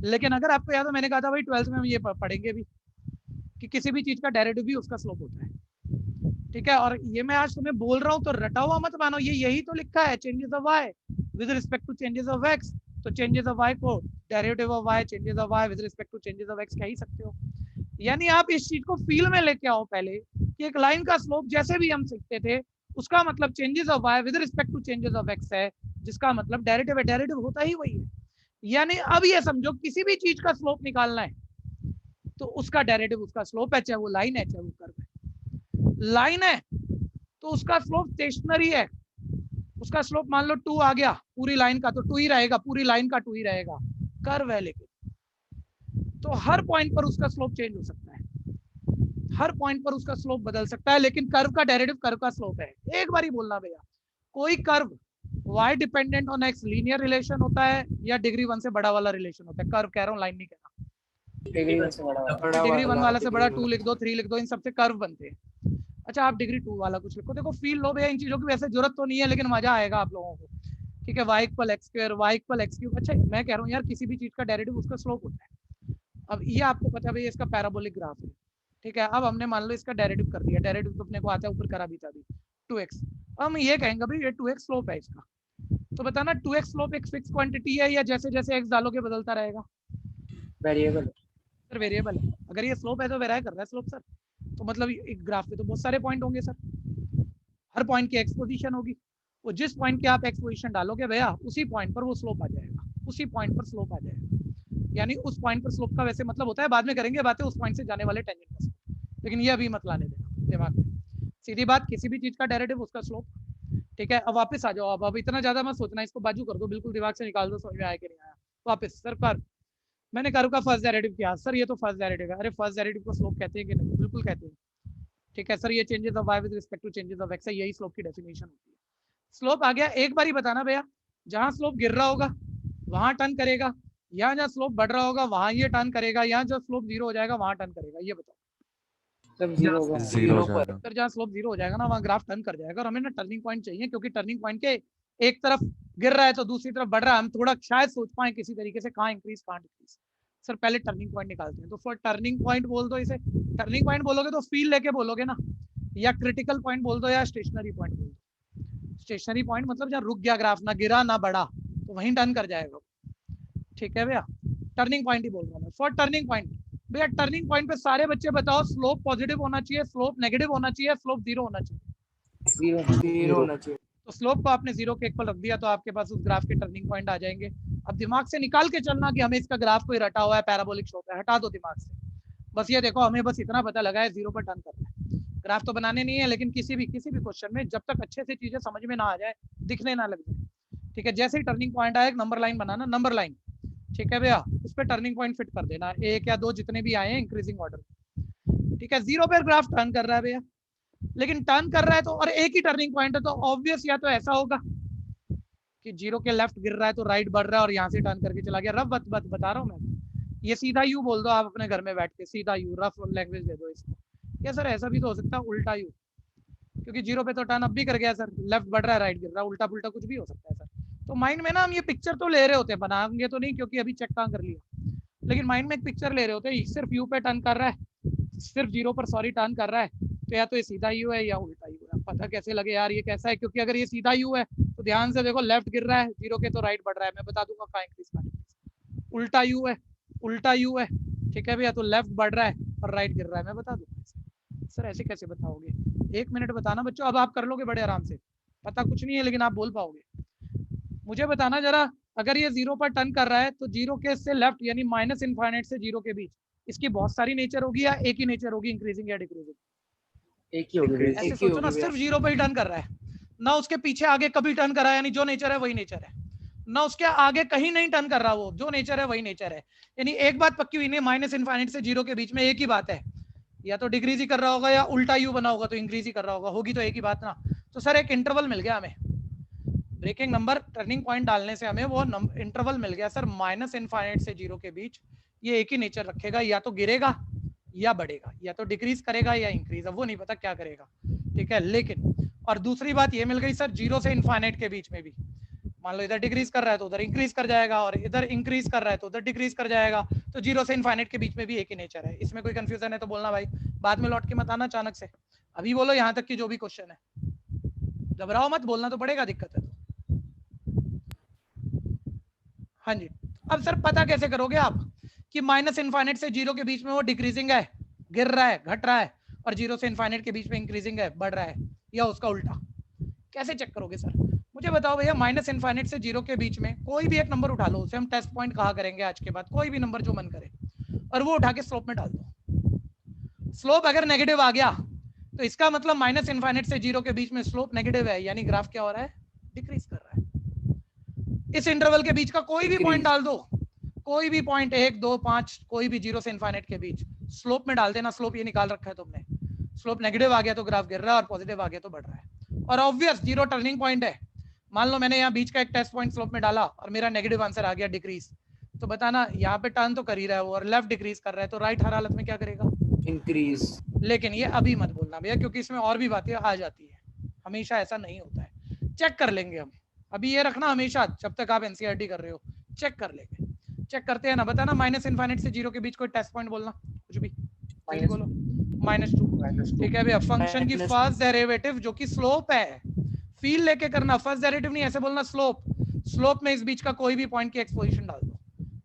लेकिन अगर आपको याद हो मैंने कहा था भाई 12th में हम ये पढ़ेंगे भी, कि किसी भी चीज का डेरिवेटिव भी उसका स्लोप होता है, ठीक है? और ये मैं आज तुम्हें बोल रहा हूँ तो रटा हुआ मत मानो, ये यही तो लिखा है, changes of y with respect to changes of x, तो चेंजेस ऑफ y को derivative of y changes of y with respect to changes of x कह ही सकते हो। यानी आप इस चीज को फील में लेके आओ पहले, कि एक लाइन का स्लोप जैसे भी हम सीखते थे, उसका मतलब changes of y with respect to changes of x है, जिसका मतलब डेरिवेटिव है, डेरिवेटिव होता ही वही है। यानी अब ये समझो, किसी भी चीज का स्लोप निकालना है तो उसका डेरिवेटिव उसका स्लोप है, चाहे वो लाइन है चाहे वो कर्व है। लाइन है तो उसका स्लोप स्टेशनरी है, उसका स्लोप मान लो 2 आ गया पूरी लाइन का, तो 2 ही रहेगा, पूरी लाइन का 2 ही रहेगा। कर्व है लेकिन, तो हर पॉइंट पर उसका स्लोप चेंज हो सकता है, हर पॉइंट पर उसका स्लोप बदल सकता है, लेकिन कर्व का डेरिवेटिव कर्व का स्लोप है। एक बार ही बोलना भैया, कोई curve y dependent on x linear relation होता है या डिग्री 1 से बड़ा वाला रिलेशन होता है? कर्व कह रहा हूँ, लाइन नहीं कह रहा। डिग्री 1 से बड़ा वाला। डिग्री 1 वाला से बड़ा degree 2 लिख दो, 3 लिख दो, इन सबसे कर्व बनते हैं। अच्छा आप डिग्री 2 वाला कुछ लिखो। देखो फील लो भैया, इन चीजों की वैसे जरूरत तो नहीं है, लेकिन मजा आएगा आप लोगों को। ठीक है, y equal x square, y equal x cube. अच्छा मैं कह रहा हूँ यार, किसी भी चीज का डेरिवेटिव उसका स्लोप होता है। अब ये आपको पता है भाई, इसका पैराबोलिक ग्राफ है। ठीक है, अब हमने मान लो इसका डेरिवेटिव कर दिया, डेरिवेटिव तो अपने को आता है, ऊपर करा भी था अभी 2x। अब हम ये कहेंगे भाई ये 2x स्लोप है इसका, तो बताना 2x स्लोप एक फिक्स क्वांटिटी है या जैसे जैसे x डालोगे बदलता रहेगा? वेरिएबल। सर वेरिएबल है। अगर ये स्लोप है तो वेराई कर रहा है स्लोप सर, तो मतलब एक ग्राफ पे तो बहुत सारे पॉइंट होंगे सर, हर पॉइंट की एक्स पोजीशन होगी, वो जिस पॉइंट के आप एक्स पोजीशन डालोगे भैया उसी पॉइंट पर वो स्लोप आ जाएगा, उसी पॉइंट पर स्लोप आ जाएगा। यानी उस पॉइंट पर स्लोप का वैसे मतलब होता है, बाद में करेंगे बातें उस पॉइंट से जाने वाले टेंजेंट का स्लोप, लेकिन ये अभी मत लाने देना दिमाग में। सीधी बात, किसी भी चीज का डेरिवेटिव उसका स्लोप। ठीक है, अब वापस आ जाओ। अब इतना ज्यादा मत सोचना, इसको बाजू कर दो, बिल्कुल दिमाग से निकाल दो, समझ में आया कि नहीं आया। वापस सर कर, मैंने कर्व का फर्स्ट डेरिवेटिव किया सर, ये तो फर्स्ट डेरिवेटिव है। अरे फर्स्ट डेरिवेटिव को स्लोप कहते हैं कि नहीं? बिल्कुल कहते हैं। ठीक है सर, ये changes of y with respect to changes of x है, यही स्लोप की डेफिनेशन होती है। स्लोप आ गया, एक बार ही बताना भैया, जहां स्लोप गिर रहा होगा वहां टर्न करेगा, यहाँ जहाँ स्लोप बढ़ रहा होगा वहां ये टर्न करेगा, यहाँ जब स्लोप 0 हो जाएगा वहां टर्न करेगा। ये बताओ सब 0 होगा। जीरो हो जाएगा। सर, जहाँ स्लोप 0 हो जाएगा ना वहाँ ग्राफ टर्न कर जाएगा, और हमें ना टर्निंग पॉइंट चाहिए, क्योंकि टर्निंग पॉइंट के एक तरफ गिर रहा है तो दूसरी तरफ बढ़ रहा है, हम थोड़ा शायद सोच पाए किसी तरीके से कहाँ इंक्रीज कहाँ डिक्रीज। सर पहले टर्निंग पॉइंट निकालते हैं, तो फॉर टर्निंग पॉइंट बोल दो इसे। टर्निंग पॉइंट बोलोगे तो फील लेके बोलोगे ना, या क्रिटिकल पॉइंट बोल दो या स्टेशनरी पॉइंट बोल दो। स्टेशनरी पॉइंट मतलब जहाँ रुक गया ग्राफ, ना गिरा ना बढ़ा, तो वहीं टर्न कर जाएगा। ठीक है भैया, टर्निंग पॉइंट ही बोल रहा हूँ मैं। फॉर टर्निंग पॉइंट भैया, टर्निंग पॉइंट पे सारे बच्चे बताओ, स्लोप पॉजिटिव होना चाहिए, स्लोप नेगेटिव होना चाहिए, स्लोप 0 होना चाहिए? 0 होना चाहिए। तो स्लोप को आपने 0 के इक्वल रख दिया तो आपके पास उस ग्राफ के टर्निंग पॉइंट आ जाएंगे। अब दिमाग से निकाल के चलना कि हमें इसका ग्राफ कोई रटा हुआ है, पैराबोलिक स्लोप है, हटा दो दिमाग से। बस ये देखो, हमें बस इतना पता लगा है 0 पर टर्न करना है। ग्राफ तो बनाने नहीं है, लेकिन किसी भी क्वेश्चन में जब तक अच्छे से चीजें समझ में ना आ जाए, दिखने ना लग जाए, ठीक है, जैसे ही टर्निंग पॉइंट आए एक नंबर लाइन बनाना, नंबर लाइन। ठीक है भैया, उस पर टर्निंग पॉइंट फिट कर देना, 1 या 2 जितने भी आए हैं इंक्रीजिंग ऑर्डर। ठीक है, 0 पर ग्राफ टर्न कर रहा है भैया, लेकिन टर्न कर रहा है तो, और एक ही टर्निंग पॉइंट है, तो ऑब्वियस या तो ऐसा होगा कि 0 के लेफ्ट गिर रहा है तो राइट बढ़ रहा है और यहाँ से टर्न करके चला गया। रफ बता रहा हूँ मैं, ये सीधा यू बोल दो आप अपने घर में बैठ के, सीधा यू, रफ लैंग्वेज दे दो इसको। या सर ऐसा भी तो हो सकता है उल्टा यू, क्योंकि 0 पे तो टर्न अब भी कर गया सर, लेफ्ट बढ़ रहा है राइट गिर रहा है, उल्टा पुल्टा कुछ भी हो सकता है सर। तो माइंड में ना हम ये पिक्चर तो ले रहे होते हैं, बनाएंगे तो नहीं क्योंकि अभी चेक कहाँ कर लिया, लेकिन माइंड में एक पिक्चर ले रहे होते हैं, सिर्फ यू पे टर्न कर रहा है, सिर्फ 0 पर सॉरी टर्न कर रहा है, तो या तो ये सीधा यू है या उल्टा यू है। पता कैसे लगे यार ये कैसा है, क्योंकि अगर ये सीधा यू है तो ध्यान से देखो, लेफ्ट गिर रहा है 0 के तो राइट बढ़ रहा है, मैं बता दूंगा कहाँ इंक्रीज कहाँ डिक्रीज। उल्टा यू है, उल्टा यू है, ठीक है भैया, तो लेफ्ट बढ़ रहा है और राइट गिर रहा है, मैं बता दूंगा। सर ऐसे कैसे बताओगे? 1 मिनट बताना बच्चों, अब आप कर लोगे बड़े आराम से, पता कुछ नहीं है लेकिन आप बोल पाओगे। मुझे बताना जरा, अगर ये 0 पर टर्न कर रहा है तो 0 के से लेफ्ट यानी माइनस इनफाइनाइट से 0 के बीच इसकी बहुत सारी नेचर होगी या एक ही नेचर होगी, इंक्रीजिंग या डिक्रीजिंग? एक ही होगी। ऐसे सोचो ना, सिर्फ 0 पर ही टर्न कर रहा है ना, उसके पीछे आगे कभी टर्न कर रहा है, यानी जो नेचर है वही नेचर है ना, उसके आगे कहीं नहीं टर्न कर रहा, वो जो नेचर है वही नेचर है। यानी एक बात पक्की हुई नहीं, माइनस इनफाइनाइट से 0 के बीच में एक ही बात है, या तो डिक्रीज ही कर रहा होगा या उल्टा यू बना होगा तो इंक्रीज ही कर रहा होगा, होगी तो एक ही बात ना। तो सर एक इंटरवल मिल गया हमें, ब्रेकिंग नंबर टर्निंग पॉइंट डालने से हमें वो इंटरवल मिल गया सर, माइनस इनफाइनाइट से 0 के बीच ये एक ही नेचर रखेगा, या तो गिरेगा या बढ़ेगा, या तो डिक्रीज करेगा या इंक्रीज, अब वो नहीं पता क्या करेगा। ठीक है, लेकिन और दूसरी बात ये मिल गई सर, 0 से इनफाइनाइट के बीच में भी मान लो इधर डिक्रीज कर रहा है तो उधर इंक्रीज कर जाएगा, और इधर इंक्रीज कर रहा है तो उधर डिक्रीज कर जाएगा, तो 0 से इनफाइनाइट के बीच में भी एक ही नेचर है। इसमें कोई कंफ्यूजन है तो बोलना भाई, बाद में लौट के मत आना अचानक से, अभी बोलो यहाँ तक की जो भी क्वेश्चन है, घबराओ मत, बोलना तो पड़ेगा, दिक्कत है तो। हाँ जी, अब सर पता कैसे करोगे आप कि माइनस इनफाइनाइट से 0 के बीच में वो डिक्रीजिंग है, गिर रहा है, घट रहा है, और 0 से इनफाइनाइट के बीच में इंक्रीजिंग है, बढ़ रहा है, या उसका उल्टा? कैसे चेक करोगे सर? मुझे बताओ भैया, माइनस इनफाइनाइट से 0 के बीच में कोई भी एक नंबर उठा लो, उसे हम टेस्ट पॉइंट कहा करेंगे आज के बाद, कोई भी नंबर जो मन करे, और वो उठा के स्लोप में डाल दो। स्लोप अगर नेगेटिव आ गया तो इसका मतलब माइनस इनफाइनाइट से 0 के बीच में स्लोप नेगेटिव है, यानी ग्राफ क्या हो रहा है? डिक्रीज कर रहा है। इस इंटरवल के बीच का कोई भी पॉइंट डाल दो, कोई भी पॉइंट 1 2 5, कोई भी 0 से इनफाइनाइट के बीच स्लोप में डाल देना। स्लोप ये निकाल रखा है तुमने, स्लोप नेगेटिव आ गया तो ग्राफ गिर रहा है, और पॉजिटिव आ गया तो बढ़ रहा है, और ऑब्वियस 0 टर्निंग पॉइंट है, मान लो मैंने यहाँ बीच का एक टेस्ट पॉइंट स्लोप में डाला और मेरा नेगेटिव आंसर आ गया डिक्रीज, तो बताना यहाँ पे टर्न तो कर ही रहा है वो और लेफ्ट डिक्रीज कर रहा है, तो राइट हर हालत में क्या करेगा? increase, लेकिन ये अभी मत बोलना भैया, क्योंकि इसमें और भी बातें आ जाती है, हमेशा ऐसा नहीं होता है। चेक कर लेंगे हम, अभी ये रखना हमेशा, जब तक आप एनसीईआरटी कर रहे हो चेक कर लेंगे। चेक करते हैं ना, बताना माइनस इनफाइनाइट से जीरो के बीच कोई टेस्ट पॉइंट बोलना, कुछ भी जल्दी बोलो। -2, ठीक है भैया। फंक्शन की फर्स्ट डेरिवेटिव जो कि स्लोप है, फील लेके करना, फर्स्ट डेरिवेटिव नहीं, ऐसे बोलना स्लोप। स्लोप में इस बीच का कोई भी पॉइंट की एक्सपोजिशन डाल दो,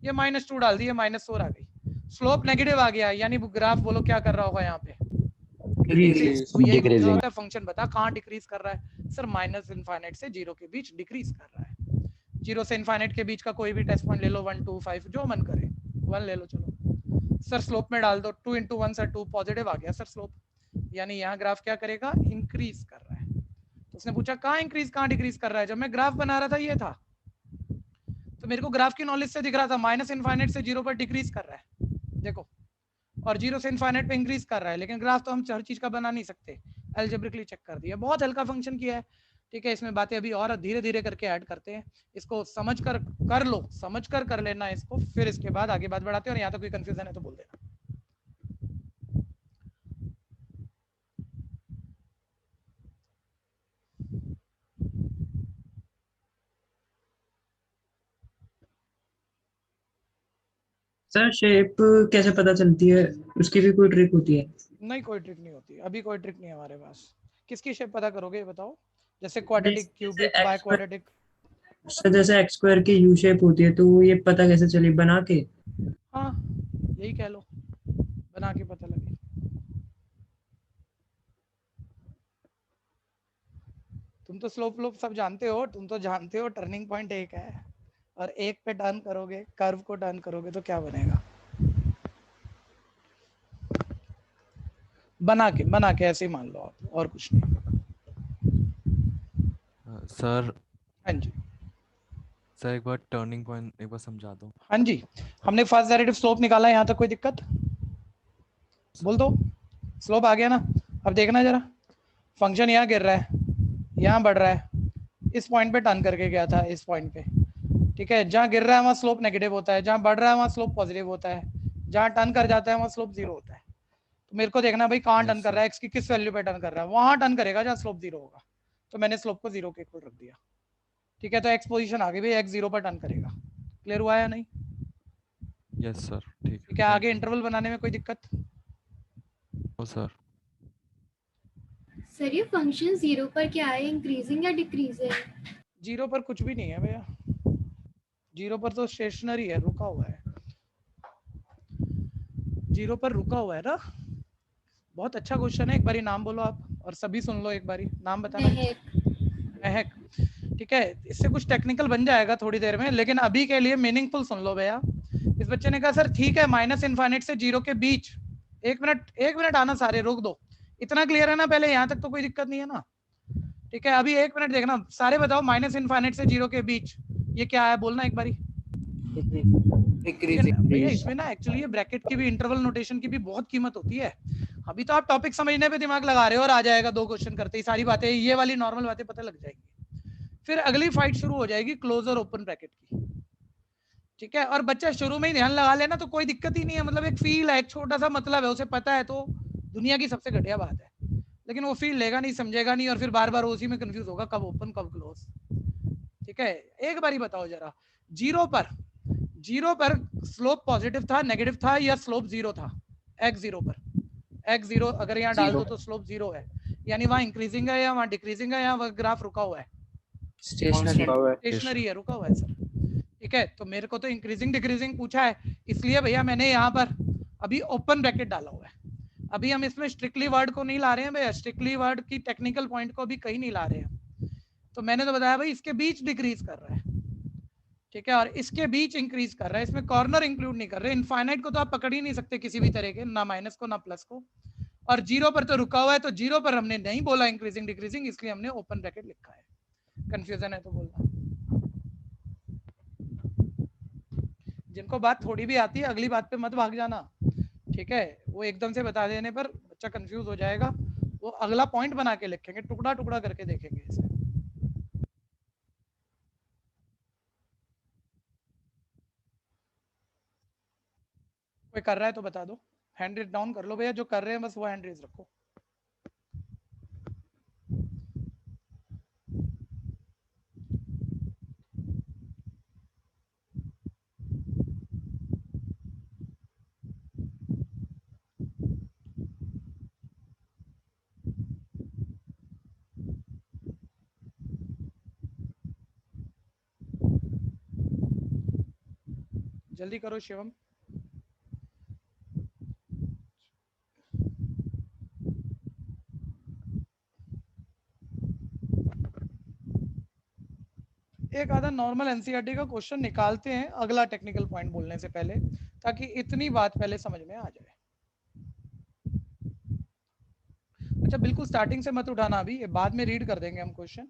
ये -2 डाल दी, ये -4 आ गई, स्लोप नेगेटिव आ गया, यानी ग्राफ बोलो क्या कर रहा होगा यहाँ पे? decrease, तो यही पूछा होता है, फंक्शन बता कहाँ डिक्रीज कर रहा है? सर माइनस इनफाइनाइट से जीरो के बीच डिक्रीज कर रहा है। जीरो से इनफाइनाइट के बीच का कोई भी टेस्ट पॉइंट ले लो, 1 2 5 जो मन करे, 1 ले लो चलो। सर स्लोप में डाल दो, 2 × 1 सर 2, पॉजिटिव आ गया सर स्लोप, यानी यहाँ ग्राफ क्या करेगा? इंक्रीज कर रहा है। तो उसने पूछा कहाँ इंक्रीज कहाँ डिक्रीज कर रहा है? जब मैं ग्राफ बना रहा था ये था, तो मेरे को ग्राफ की नॉलेज से दिख रहा था माइनस इनफाइनाइट से जीरो पर डिक्रीज कर रहा है, देखो, और जीरो से इनफाइनाइट पे इंक्रीज कर रहा है, लेकिन ग्राफ तो हम हर चीज का बना नहीं सकते, अलजेब्रिकली चेक कर दिया, बहुत हल्का फंक्शन किया है, ठीक है। इसमें बातें अभी और धीरे धीरे करके ऐड करते हैं, इसको समझ कर कर लो, समझ कर लेना इसको, फिर इसके बाद आगे बात बढ़ाते हैं। और यहाँ तो कोई कंफ्यूजन है तो बोल देना। सर शेप कैसे पता चलती है, उसकी भी कोई ट्रिक होती है? नहीं कोई ट्रिक नहीं होती, अभी कोई ट्रिक नहीं है हमारे पास। किसकी शेप पता करोगे ये बताओ? जैसे quadratic, cubic, by quadratic. Sir जैसे x स्क्वायर की यू शेप होती है, तो ये पता कैसे चली? बना के? हाँ यही कह लो, बना के पता लगे। तुम तो स्लोप फ्लोप सब जानते हो, तुम तो जानते हो टर्निंग पॉइंट एक है, और एक पे टर्न करोगे, कर्व को टर्न करोगे तो क्या बनेगा? बना के ऐसे ही मान लो आप, और कुछ नहीं। सर हाँ जी सर एक बार टर्निंग पॉइंट एक बार समझा दो। हाँ जी, हमने फर्स्ट डेरिवेटिव स्लोप निकाला है, यहाँ तक कोई दिक्कत? बोल दो, स्लोप आ गया ना। अब देखना जरा, फंक्शन यहाँ गिर रहा है, यहाँ बढ़ रहा है, इस पॉइंट पे टर्न करके गया था, इस पॉइंट पे, ठीक है। जहाँ गिर रहा है वहाँ स्लोप नेगेटिव होता है, जहाँ बढ़ रहा है वहाँ स्लोप पॉजिटिव होता है, जहाँ टर्न कर जाता है वहाँ स्लोप 0 होता है। तो मेरे को देखना भाई कहाँ टर्न कर रहा है, एक्स की किस वैल्यू पे टर्न कर रहा है, वहाँ टर्न करेगा जहाँ स्लोप 0 होगा। तो मैंने स्लोप को 0 के इक्वल रख दिया, ठीक है। तो एक्स पोजीशन आ गई भाई, एक्स 0 पर टर्न करेगा। क्लियर हुआ या नहीं? यस सर, ठीक है। आगे इंटरवल बनाने में कोई दिक्कत? ओ सर सर ये फंक्शन 0 पर क्या है, इंक्रीजिंग या डिक्रीजिंग? 0 पर कुछ भी नहीं है भैया, 0 पर तो स्टेशनरी है, रुका हुआ है, 0 पर रुका हुआ है ना। बहुत अच्छा क्वेश्चन है, एक बारी नाम बोलो आप, और सभी सुन लो एक बारी, नाम बताना। महक, ठीक है। इससे कुछ टेक्निकल बन जाएगा थोड़ी देर में, लेकिन अभी के लिए मीनिंगफुल सुन लो भैया। इस बच्चे ने कहा सर ठीक है माइनस इनफाइनाइट से 0 के बीच, एक मिनट आना, सारे रोक दो, इतना क्लियर है ना? पहले यहाँ तक तो कोई दिक्कत नहीं है ना, ठीक है। अभी 1 मिनट देखना, सारे बताओ माइनस इनफाइनाइट से 0 के बीच ये क्या है, बोलना एक बारी। भैया इसमें ना एक्चुअली ये ब्रैकेट की भी, इंटरवल नोटेशन की भी बहुत कीमत होती है। अभी तो आप टॉपिक समझने पे दिमाग लगा रहे हो और आ जाएगा 2 क्वेश्चन करते ही सारी बातें, ये वाली नॉर्मल बातें पता लग जाएंगी। फिर अगली फाइट शुरू हो जाएगी क्लोज और ओपन ब्रैकेट की, ठीक है। और बच्चा शुरू में ही ध्यान लगा लेना तो कोई दिक्कत ही नहीं है, मतलब एक फील है, एक छोटा सा मतलब है, उसे पता है तो दुनिया की सबसे घटिया बात है। लेकिन वो फील लेगा नहीं, समझेगा नहीं, और फिर बार बार उसी में कंफ्यूज होगा कब ओपन कब क्लोज, ठीक है। एक बारी बताओ जरा, 0 पर स्लोप पॉजिटिव था, नेगेटिव था, या स्लोप 0 था? x0 पर, x0 अगर यहाँ डाल दो तो स्लोप 0 है, यानी वहाँ इंक्रीजिंग है या वहाँ डिक्रीजिंग है, या वह ग्राफ रुका हुआ है? स्टेशनरी है, रुका हुआ है सर, ठीक है। तो मेरे को तो इंक्रीजिंग डिक्रीजिंग पूछा है, इसलिए भैया मैंने यहाँ पर अभी ओपन ब्रैकेट डाला हुआ है। अभी हम इसमें स्ट्रिक्टली वर्ड को नहीं ला रहे हैं भैया, स्ट्रिक्टली वर्ड की टेक्निकल पॉइंट को भी कहीं नहीं ला रहे हैं। तो मैंने तो बताया भाई इसके बीच डिक्रीज कर रहा है, ठीक है, और इसके बीच इंक्रीज कर रहा है, इसमें कॉर्नर इंक्लूड नहीं कर रहे। इनफाइनाइट को तो आप पकड़ ही नहीं सकते किसी भी तरह के, ना माइनस को ना प्लस को, और 0 पर तो रुका हुआ है, तो 0 पर हमने नहीं बोला इंक्रीजिंग डिक्रीजिंग, इसलिए हमने ओपन ब्रैकेट लिखा है। कंफ्यूजन है तो बोलना। जिनको बात थोड़ी भी आती है अगली बात पे मत भाग जाना, ठीक है। वो एकदम से बता देने पर बच्चा कंफ्यूज हो जाएगा, वो अगला पॉइंट बना के लिखेंगे, टुकड़ा टुकड़ा करके देखेंगे इसे। कोई कर रहा है तो बता दो, हैंड रेज डाउन कर लो भैया, जो कर रहे हैं बस वो हैंड रेज रखो। जल्दी करो शिवम। एक आधा नॉर्मल एनसीईआरटी का क्वेश्चन निकालते हैं अगला टेक्निकल पॉइंट बोलने से पहले, ताकि इतनी बात पहले समझ में आ जाए। अच्छा बिल्कुल स्टार्टिंग से मत उठाना, अभी ये बाद में रीड कर देंगे हम क्वेश्चन,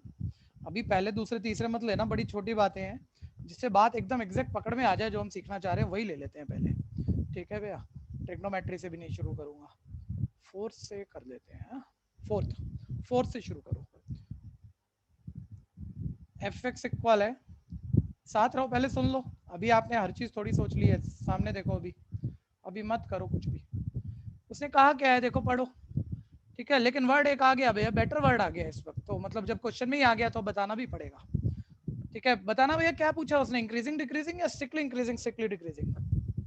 अभी पहले दूसरे तीसरे मत लेना, बड़ी छोटी बातें हैं, जिससे बात एकदम एग्जैक्ट पकड़ में आ जाए, जो हम सीखना चाह रहे हैं वही ले लेते हैं पहले। ठीक है भैया, ट्रिग्नोमेट्री से भी नहीं शुरू करूंगा, फोर्थ से कर लेते हैं। फोर्थ से शुरू करो। fx इक्वल है, साथ रहो, पहले सुन लो, अभी आपने हर चीज थोड़ी सोच ली है, सामने देखो, अभी मत करो कुछ भी। उसने कहा क्या है देखो, पढ़ो, ठीक है, लेकिन वर्ड एक आ गया भैया, बेटर वर्ड आ गया इस वक्त, तो मतलब जब क्वेश्चन में ही आ गया तो बताना भी पड़ेगा। ठीक है, बताना भैया क्या पूछा उसने, इंक्रीजिंग डिक्रीजिंग या strictly increasing strictly decreasing?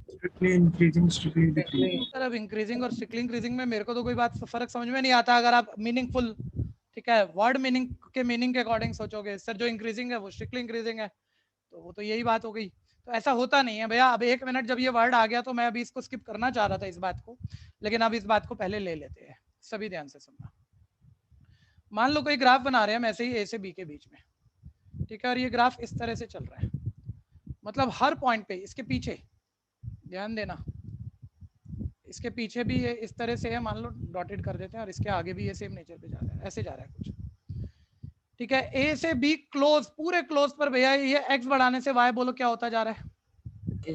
Strictly increasing, strictly decreasing. Sir अब इंक्रीजिंग और स्ट्रिक्टली इंक्रीजिंग में मेरे को तो कोई बात फर्क समझ में नहीं आता, अगर आप मीनिंगफुल, ठीक है, वर्ड मीनिंग के मीनिंग के अकॉर्डिंग सोचोगे, सर जो इंक्रीजिंग है वो स्ट्रिक्टली इंक्रीजिंग है, तो वो तो यही बात हो गई। तो ऐसा होता नहीं है भैया। अब 1 मिनट जब ये वर्ड आ गया तो मैं अभी इसको स्किप करना चाह रहा था इस बात को, लेकिन अब इस बात को पहले ले लेते हैं, सभी ध्यान से सुनना। मान लो कोई ग्राफ बना रहे हैं हम ऐसे ही ए से बी के बीच में, ठीक है, और ये ग्राफ इस तरह से चल रहा है, मतलब हर पॉइंट पे इसके पीछे, ध्यान देना, इसके पीछे भी ये इस तरह से है, मान लो डॉटेड कर देते हैं, और इसके आगे भी ये सेम नेचर पे जा रहा है, ऐसे जा रहा है कुछ, ठीक है। ए से बी क्लोज, पूरे क्लोज पर भैया ये एक्स बढ़ाने से वाई बोलो क्या होता जा रहा है,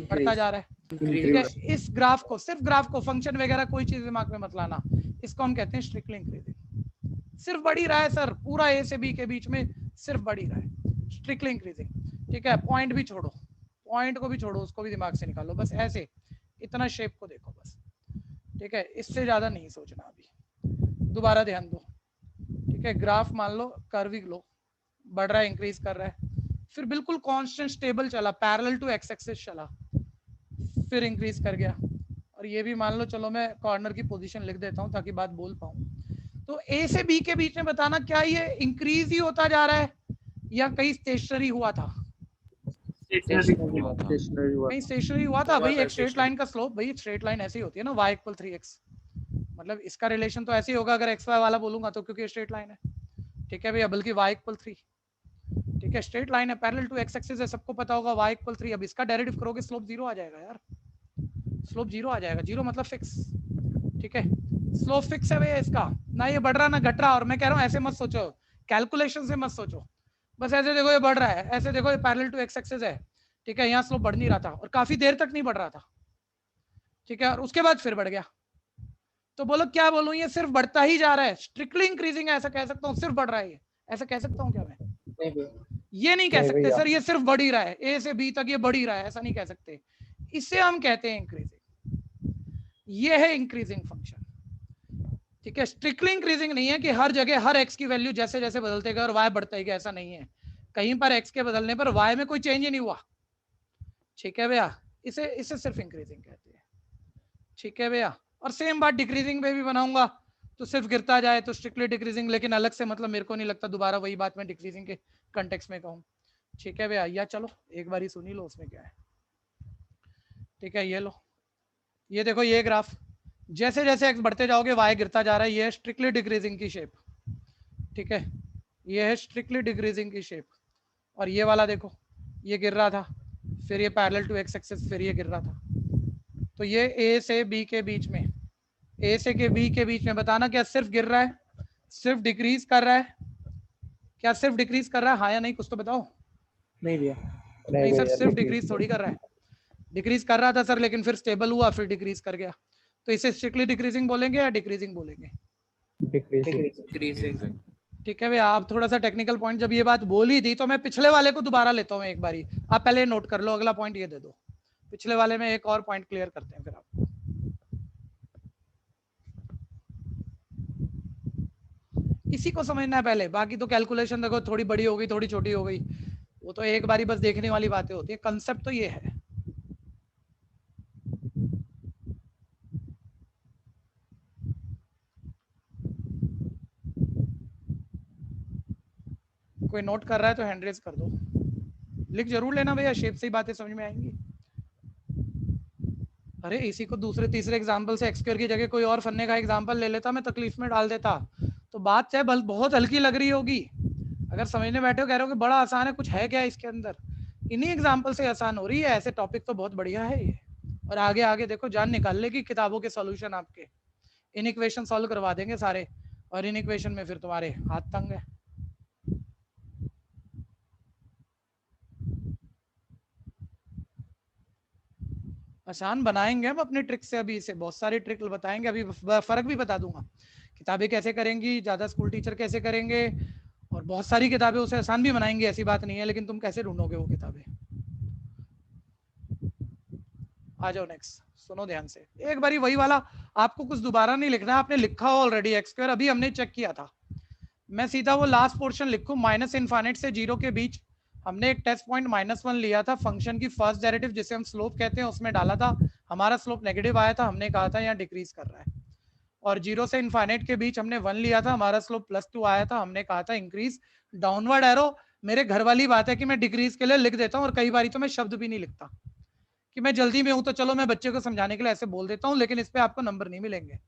बढ़ता जा रहा है, ठीक है। इस ग्राफ को, सिर्फ ग्राफ को, फंक्शन वगैरह कोई चीज दिमाग में मत लाना, इसको हम कहते हैं स्ट्रिक्टली इंक्रीजिंग। सिर्फ बढ़ ही रहा है सर, पूरा ए से बी के बीच में सिर्फ बढ़ ही रहा है, स्ट्रिक्टली इंक्रीजिंग, ठीक है। पॉइंट भी छोड़ो, पॉइंट को भी छोड़ो, उसको भी दिमाग से निकालो, बस ऐसे इतना शेप को देखो बस, ठीक है, इससे ज्यादा नहीं सोचना अभी। दोबारा ध्यान दो, ठीक है, ग्राफ मान लो कर्विंग लो, बढ़ रहा है, इंक्रीज कर रहा है, फिर बिल्कुल कांस्टेंट स्टेबल चला, पैरेलल टू एक्स एक्सिस चला, फिर इंक्रीज कर गया, और ये भी मान लो, चलो मैं कॉर्नर की पोजीशन लिख देता हूं ताकि बात बोल पाऊं। तो ए से बी के बीच में बताना क्या ये इंक्रीज ही होता जा रहा है या कहीं स्टेशनरी हुआ था? कहीं स्टेशनरी हुआ था भाई। एक स्ट्रेट लाइन का स्लोप, भाई स्ट्रेट लाइन ऐसी होती है ना, y = 3x, मतलब इसका रिलेशन तो ऐसे ही होगा अगर xy वाला बोलूंगा तो, क्योंकि स्ट्रेट लाइन है, ठीक है भैया, बल्कि y = 3, ठीक है, स्ट्रेट लाइन है, पैरेलल टू x एक्सिस है, सबको पता होगा, y = 3। अब इसका डेरिवेटिव करोगे स्लोप 0 आ जाएगा यार, स्लोप 0 आ जाएगा, 0 मतलब फिक्स, ठीक है, स्लोप फिक्स है भैया इसका, ना ये बढ़ रहा ना घट रहा। और मैं कह रहा हूँ ऐसे मत सोचो, कैलकुलेशन से मत सोचो, बस ऐसे देखो ये बढ़ रहा है, ऐसे देखो ये पैरेलल टू x एक्सिस है, ठीक है, यहाँ स्लोप बढ़ नहीं रहा था और काफी देर तक नहीं बढ़ रहा था, ठीक है, और उसके बाद फिर बढ़ गया, तो बोलो क्या बोलूं, ये सिर्फ बढ़ता ही जा रहा है, स्ट्रिक्टली इंक्रीजिंग है ऐसा कह सकता हूँ, सिर्फ बढ़ रहा है ये, ऐसा कह सकता हूँ क्या मैं? ये नहीं कह सकते सर ये सिर्फ बढ़ ही रहा है, ए से बी तक ये बढ़ ही रहा है, ऐसा नहीं कह सकते, इसे हम कहते हैं इंक्रीजिंग। ये है इंक्रीजिंग फंक्शन, ठीक है। स्ट्रिक्टली इंक्रीजिंग नहीं है कि हर जगह हर एक्स की वैल्यू जैसे जैसे बदलते गए और वाई बढ़ता ही गया, ऐसा नहीं है, कहीं पर एक्स के बदलने पर वाई में कोई चेंज ही नहीं हुआ, ठीक है भैया, इसे सिर्फ इंक्रीजिंग कहते हैं, ठीक है भैया। और सेम बात डिक्रीजिंग में भी बनाऊंगा, तो सिर्फ गिरता जाए तो स्ट्रिक्टली डिक्रीजिंग, लेकिन अलग से मतलब मेरे को नहीं लगता दोबारा वही बात मैं डिक्रीजिंग के कंटेक्स्ट में कहूँ, ठीक है भैया। या चलो एक बार ही सुनी लो उसमें क्या है, ठीक है, ये लो, ये देखो ये ग्राफ, जैसे जैसे एक्स बढ़ते जाओगे वाई गिरता जा रहा है, ये है स्ट्रिक्टली डिक्रीजिंग की शेप, ठीक है, ये है स्ट्रिक्टली डिक्रीजिंग की शेप। और ये वाला देखो, ये गिर रहा था, फिर ये पैरेलल टू एक्स एक्सिस, फिर ये गिर रहा था, तो ये ए से बी के बीच में, ए से के बी के बीच में बताना क्या सिर्फ गिर रहा है, सिर्फ डिक्रीज कर रहा है, क्या सिर्फ डिक्रीज कर रहा है, हाँ या नहीं, कुछ तो बताओ। नहीं भैया, नहीं सर, सिर्फ डिक्रीज थोड़ी कर रहा है, डिक्रीज कर रहा था सर, लेकिन फिर स्टेबल हुआ, फिर डिक्रीज कर गया, तो इसे स्ट्रिक्टली डिक्रीजिंग बोलेंगे या डिक्रीजिंग बोलेंगे? डिक्रीजिंग। ठीक है भैया। आप थोड़ा सा टेक्निकल पॉइंट जब ये बात बोली थी तो मैं पिछले वाले को दोबारा लेता हूँ एक बारी, आप पहले नोट कर लो, अगला पॉइंट ये दे दो, पिछले वाले में एक और पॉइंट क्लियर करते हैं फिर आपको। इसी को समझना है पहले, बाकी तो कैलकुलेशन देखो थोड़ी बड़ी हो गई थोड़ी छोटी हो गई, वो तो एक बारी बस देखने वाली बातें होती है, कंसेप्ट तो ये है। कोई नोट कर रहा है तो हैंड रेज कर दो, लिख जरूर लेना भैया, शेप से ही बातें समझ में आएंगी। अरे इसी को दूसरे तीसरे एग्जाम्पल से एक्स स्क्वायर की जगह कोई और फन्ने का एग्जाम्पल ले लेता, मैं तकलीफ में डाल देता, तो बात चाहे बहुत हल्की लग रही होगी, अगर समझने बैठे हो कह रहे हो कि बड़ा आसान है, कुछ है क्या इसके अंदर, इन्हीं एग्जाम्पल से आसान हो रही है। ऐसे टॉपिक तो बहुत बढ़िया है ये, और आगे आगे देखो जान निकाल लेगी किताबों के सॉल्यूशन आपके, इन इक्वेशन सॉल्व करवा देंगे सारे, और इन इक्वेशन में फिर तुम्हारे हाथ तंग है। आसान बनाएंगे हम अपनी ट्रिक से, अभी इसे बहुत सारी ट्रिक बताएंगे, अभी फर्क भी बता दूंगा, किताबें कैसे करेंगी, ज्यादा स्कूल टीचर कैसे करेंगे, और बहुत सारी किताबें उसे आसान भी बनाएंगे, ऐसी बात नहीं है, लेकिन तुम कैसे ढूंढोगे वो किताबें। आ जाओ नेक्स्ट, सुनो ध्यान से, एक बारी वही वाला, आपको कुछ दोबारा नहीं लिखना, आपने लिखा हो ऑलरेडी एक्स स्क्वायर, अभी हमने चेक किया था, मैं सीधा वो लास्ट पोर्शन लिखूं, माइनस इनफाइनाइट से जीरो के बीच हमने एक टेस्ट पॉइंट -1 लिया था, फंक्शन की फर्स्ट डेरिवेटिव जिसे हम स्लोप कहते हैं उसमें डाला था, हमारा स्लोप नेगेटिव आया था, हमने कहा था यहाँ डिक्रीज कर रहा है, और जीरो से इनफाइनाइट के बीच हमने 1 लिया था, हमारा स्लोप +2 आया था, हमने कहा था इंक्रीज डाउनवर्ड एरो। मेरे घर वाली बात है कि मैं डिक्रीज के लिए लिख देता हूँ, और कई बार तो मैं शब्द भी नहीं लिखता कि मैं जल्दी में हूं, तो चलो मैं बच्चे को समझाने के लिए ऐसे बोल देता हूँ, लेकिन इस पे आपको नंबर नहीं मिलेंगे,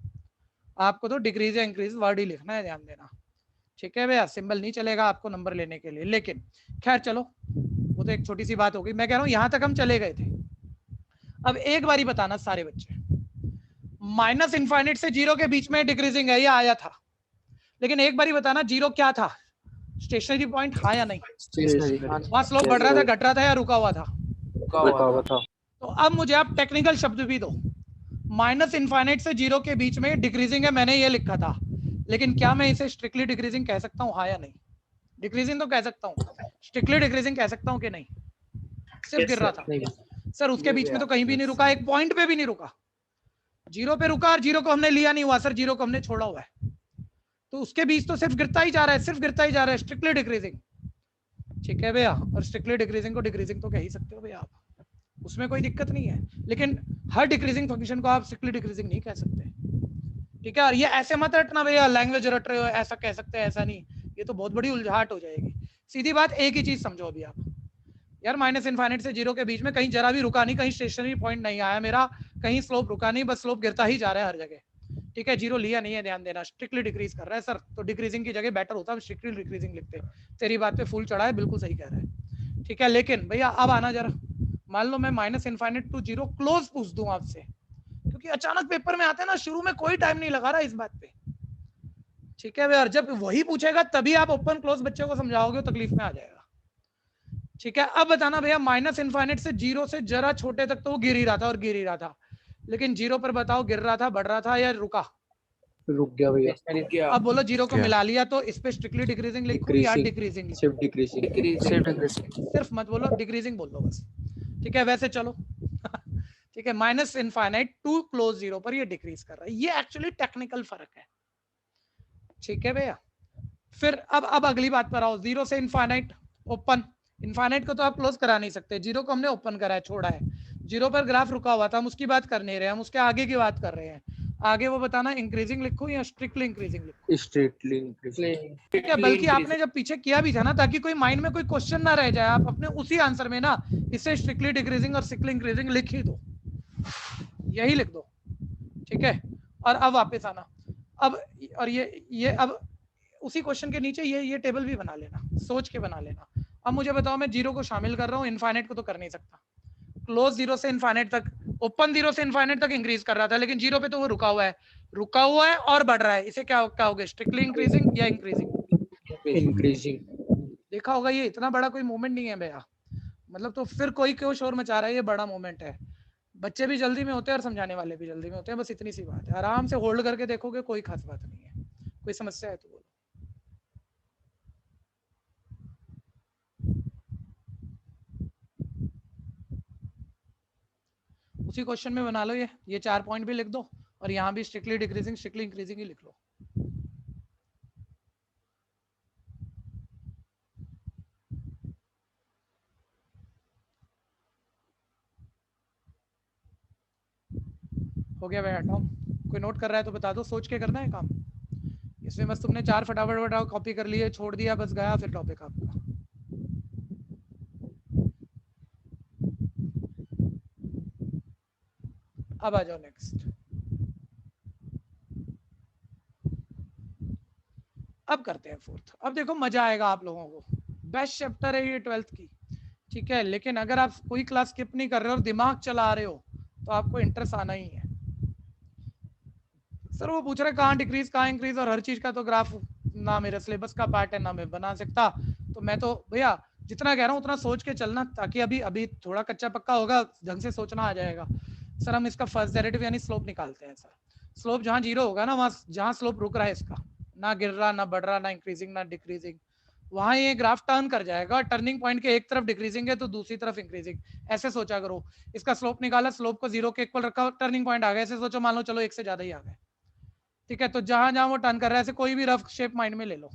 आपको तो डिक्रीज या इंक्रीज वर्ड ही लिखना है, ध्यान देना, ठीक है भैया, सिंबल नहीं चलेगा आपको नंबर लेने के लिए। लेकिन खैर चलो, वो तो एक छोटी सी बात हो गई, मैं कह रहा हूं यहां तक हम चले गए थे। अब एक बारी बताना सारे बच्चे, माइनस इनफाइनाइट से जीरो के बीच में डिक्रीजिंग है, ये आया था, लेकिन एक बारी बताना जीरो क्या था, स्टेशनरी पॉइंट, हाँ या नहीं, वहां स्लोप बढ़ रहा था, घट रहा था, या रुका हुआ था, रुका हुआ था। तो अब मुझे आप टेक्निकल शब्द भी दो, माइनस इनफाइनाइट से जीरो के बीच में डिक्रीजिंग है, मैंने ये लिखा था, लेकिन क्या मैं इसे स्ट्रिक्टली डिक्रीजिंग कह सकता हूँ, हाँ या नहीं, डिक्रीजिंग तो कह सकता हूँ, स्ट्रिक्टली डिक्रीजिंग कह सकता हूँ कि नहीं, सिर्फ गिर रहा था सर, उसके बीच में तो कहीं भी नहीं रुका, एक पॉइंट पे भी नहीं रुका, जीरो पे रुका, और जीरो को हमने लिया नहीं हुआ सर, जीरो को हमने छोड़ा हुआ है, तो उसके बीच तो सिर्फ गिरता ही जा रहा है, सिर्फ गिरता ही जा रहा है, स्ट्रिक्टली डिक्रीजिंग, ठीक है भैया, और स्ट्रिक्टली डिक्रीजिंग को डिक्रीजिंग तो कह ही सकते हो भैया आप, उसमें कोई दिक्कत नहीं है, लेकिन हर डिक्रीजिंग फंक्शन को आप स्ट्रिक्टली डिक्रीजिंग नहीं कह सकते, ठीक है, और ये ऐसे मत रटना भैया, लैंग्वेज रट रहे हो, ऐसा कह सकते हैं ऐसा नहीं, ये तो बहुत बड़ी उलझाहट हो जाएगी। सीधी बात, एक ही चीज समझो अभी आप, यार माइनस इनफाइनाइट से जीरो के बीच में कहीं जरा भी रुका नहीं, कहीं स्टेशनरी पॉइंट नहीं आया मेरा, कहीं स्लोप रुका नहीं, बस स्लोप गिरता ही जा रहा है हर जगह, ठीक है, जीरो लिया नहीं है, ध्यान देना, स्ट्रिक्टली डिक्रीज कर रहा है सर, तो डिक्रीजिंग की जगह बेटर होता है स्ट्रिक्टली डिक्रीजिंग लिखते, तेरी बात पे फूल चढ़ा है, बिल्कुल सही कह रहा है, ठीक है, लेकिन भैया अब आना जरा, मान लो मैं minus infinite to zero close पूछ दूं आपसे, क्योंकि अचानक पेपर में आते हैं ना, शुरू में कोई टाइम नहीं लगा रहा इस बात पे, ठीक है भैया, जब वही पूछेगा तभी आप ओपन क्लोज बच्चे को समझाओगे, तो तकलीफ में आ जाएगा, ठीक है। अब बताना भैया, माइनस इनफाइनाइट से जीरो से जरा छोटे तक तो वो गिर ही रहा था और गिर ही रहा था, लेकिन जीरो पर बताओ गिर रहा था, बढ़ रहा था, या रुका, रुक गया भैया। अब बोलो जीरो को क्या? मिला लिया, तो इस पे स्ट्रिक्टली डिक्रीजिंग लिखूं या डिक्रीजिंग, सिर्फ डिक्रीजिंग। सिर्फ मत बोलो, डिक्रीजिंग बोल दो बस, ठीक है, वैसे चलो ठीक है, minus infinite to close zero पर ये डिक्रीज कर रहा है, ये एक्चुअली टेक्निकल फर्क है, ठीक है भैया। फिर अब अगली बात पर आओ, जीरो से इनफाइनाइट ओपन, इनफाइनाइट को तो आप क्लोज करा नहीं सकते, जीरो को हमने ओपन करा है, छोड़ा है, जीरो पर ग्राफ रुका हुआ था, हम उसकी बात कर नहीं रहे, हम उसके आगे की बात कर रहे हैं, आगे वो बताना इंक्रीजिंग लिखूं या स्ट्रिक्टली इंक्रीजिंग लिखूं, स्ट्रिक्टली इंक्रीजिंग। ठीक है, बल्कि आपने जब पीछे किया भी था ना, ताकि कोई माइंड में कोई क्वेश्चन ना रह जाए, आप अपने उसी आंसर में ना इसे स्ट्रिक्टली डिक्रीजिंग और स्ट्रिक्टली इंक्रीजिंग लिख ही दो, यही लिख दो, ठीक है। और अब वापस आना, अब और ये अब उसी क्वेश्चन के नीचे ये टेबल भी बना लेना, सोच के बना लेना। अब मुझे बताओ, मैं जीरो को शामिल कर रहा हूँ, इनफाइनाइट को तो कर नहीं सकता, क्लोज जीरो से इनफाइनाइट तक, ओपन जीरो से इनफाइनाइट तक इंक्रीज कर रहा था, लेकिन जीरो पे तो वो रुका हुआ है और बढ़ रहा है, इसे क्या होगा, स्ट्रिक्टली इंक्रीजिंग या इंक्रीजिंग, देखा होगा, ये इतना बड़ा कोई मूवमेंट नहीं है भैया, मतलब तो फिर कोई क्यों शोर मचा रहा है, ये बड़ा मूवमेंट है, बच्चे भी जल्दी में होते हैं और समझाने वाले भी जल्दी में होते हैं, बस इतनी सी बात है, आराम से होल्ड करके देखोगे, कोई खास बात नहीं है, कोई समस्या है तो बोलो। उसी क्वेश्चन में बना लो, ये 4 पॉइंट भी लिख दो, और यहाँ भी स्ट्रिक्टली डिक्रीजिंग स्ट्रिक्टली इंक्रीजिंग ही लिख लो, हो गया भाई हटाओ। कोई नोट कर रहा है तो बता दो, सोच के करना है काम। इसमें बस तुमने 4 फटाफट कॉपी कर लिए, छोड़ दिया, बस गया फिर टॉपिक आपका। अब आ जाओ नेक्स्ट। अब करते हैं फोर्थ। अब देखो मजा आएगा आप लोगों को, बेस्ट चैप्टर है ये 12th की, ठीक है। लेकिन अगर आप कोई क्लास स्किप नहीं कर रहे हो और दिमाग चला रहे हो तो आपको इंटरेस्ट आना ही है। सर वो पूछ रहे कहाँ डिक्रीज कहाँ इंक्रीज, और हर चीज का तो ग्राफ ना मेरे सिलेबस का पार्ट है ना मैं बना सकता। तो मैं तो भैया जितना कह रहा हूँ उतना सोच के चलना, ताकि अभी अभी थोड़ा कच्चा पक्का होगा, ढंग से सोचना आ जाएगा। सर हम इसका फर्स्ट डेरिवेटिव यानी स्लोप निकालते हैं। सर स्लोप जहाँ 0 होगा ना, वहाँ जहाँ स्लोप रुक रहा है इसका, ना गिर रहा ना बढ़ रहा ना इंक्रीजिंग ना डिक्रीजिंग, वहां ये ग्राफ टर्न कर जाएगा। टर्निंग पॉइंट के एक तरफ डिक्रीजिंग है तो दूसरी तरफ इंक्रीजिंग, ऐसे सोचा करो। इसका स्लोप निकाला, स्लोप को 0 के इक्वल रखा, टर्निंग पॉइंट आ गया, ऐसे सोचो, मान लो चलो 1 से ज्यादा ही आ गए, ठीक है। तो जहां जहां वो टर्न कर रहा है, ऐसे कोई भी रफ शेप माइंड में ले लो,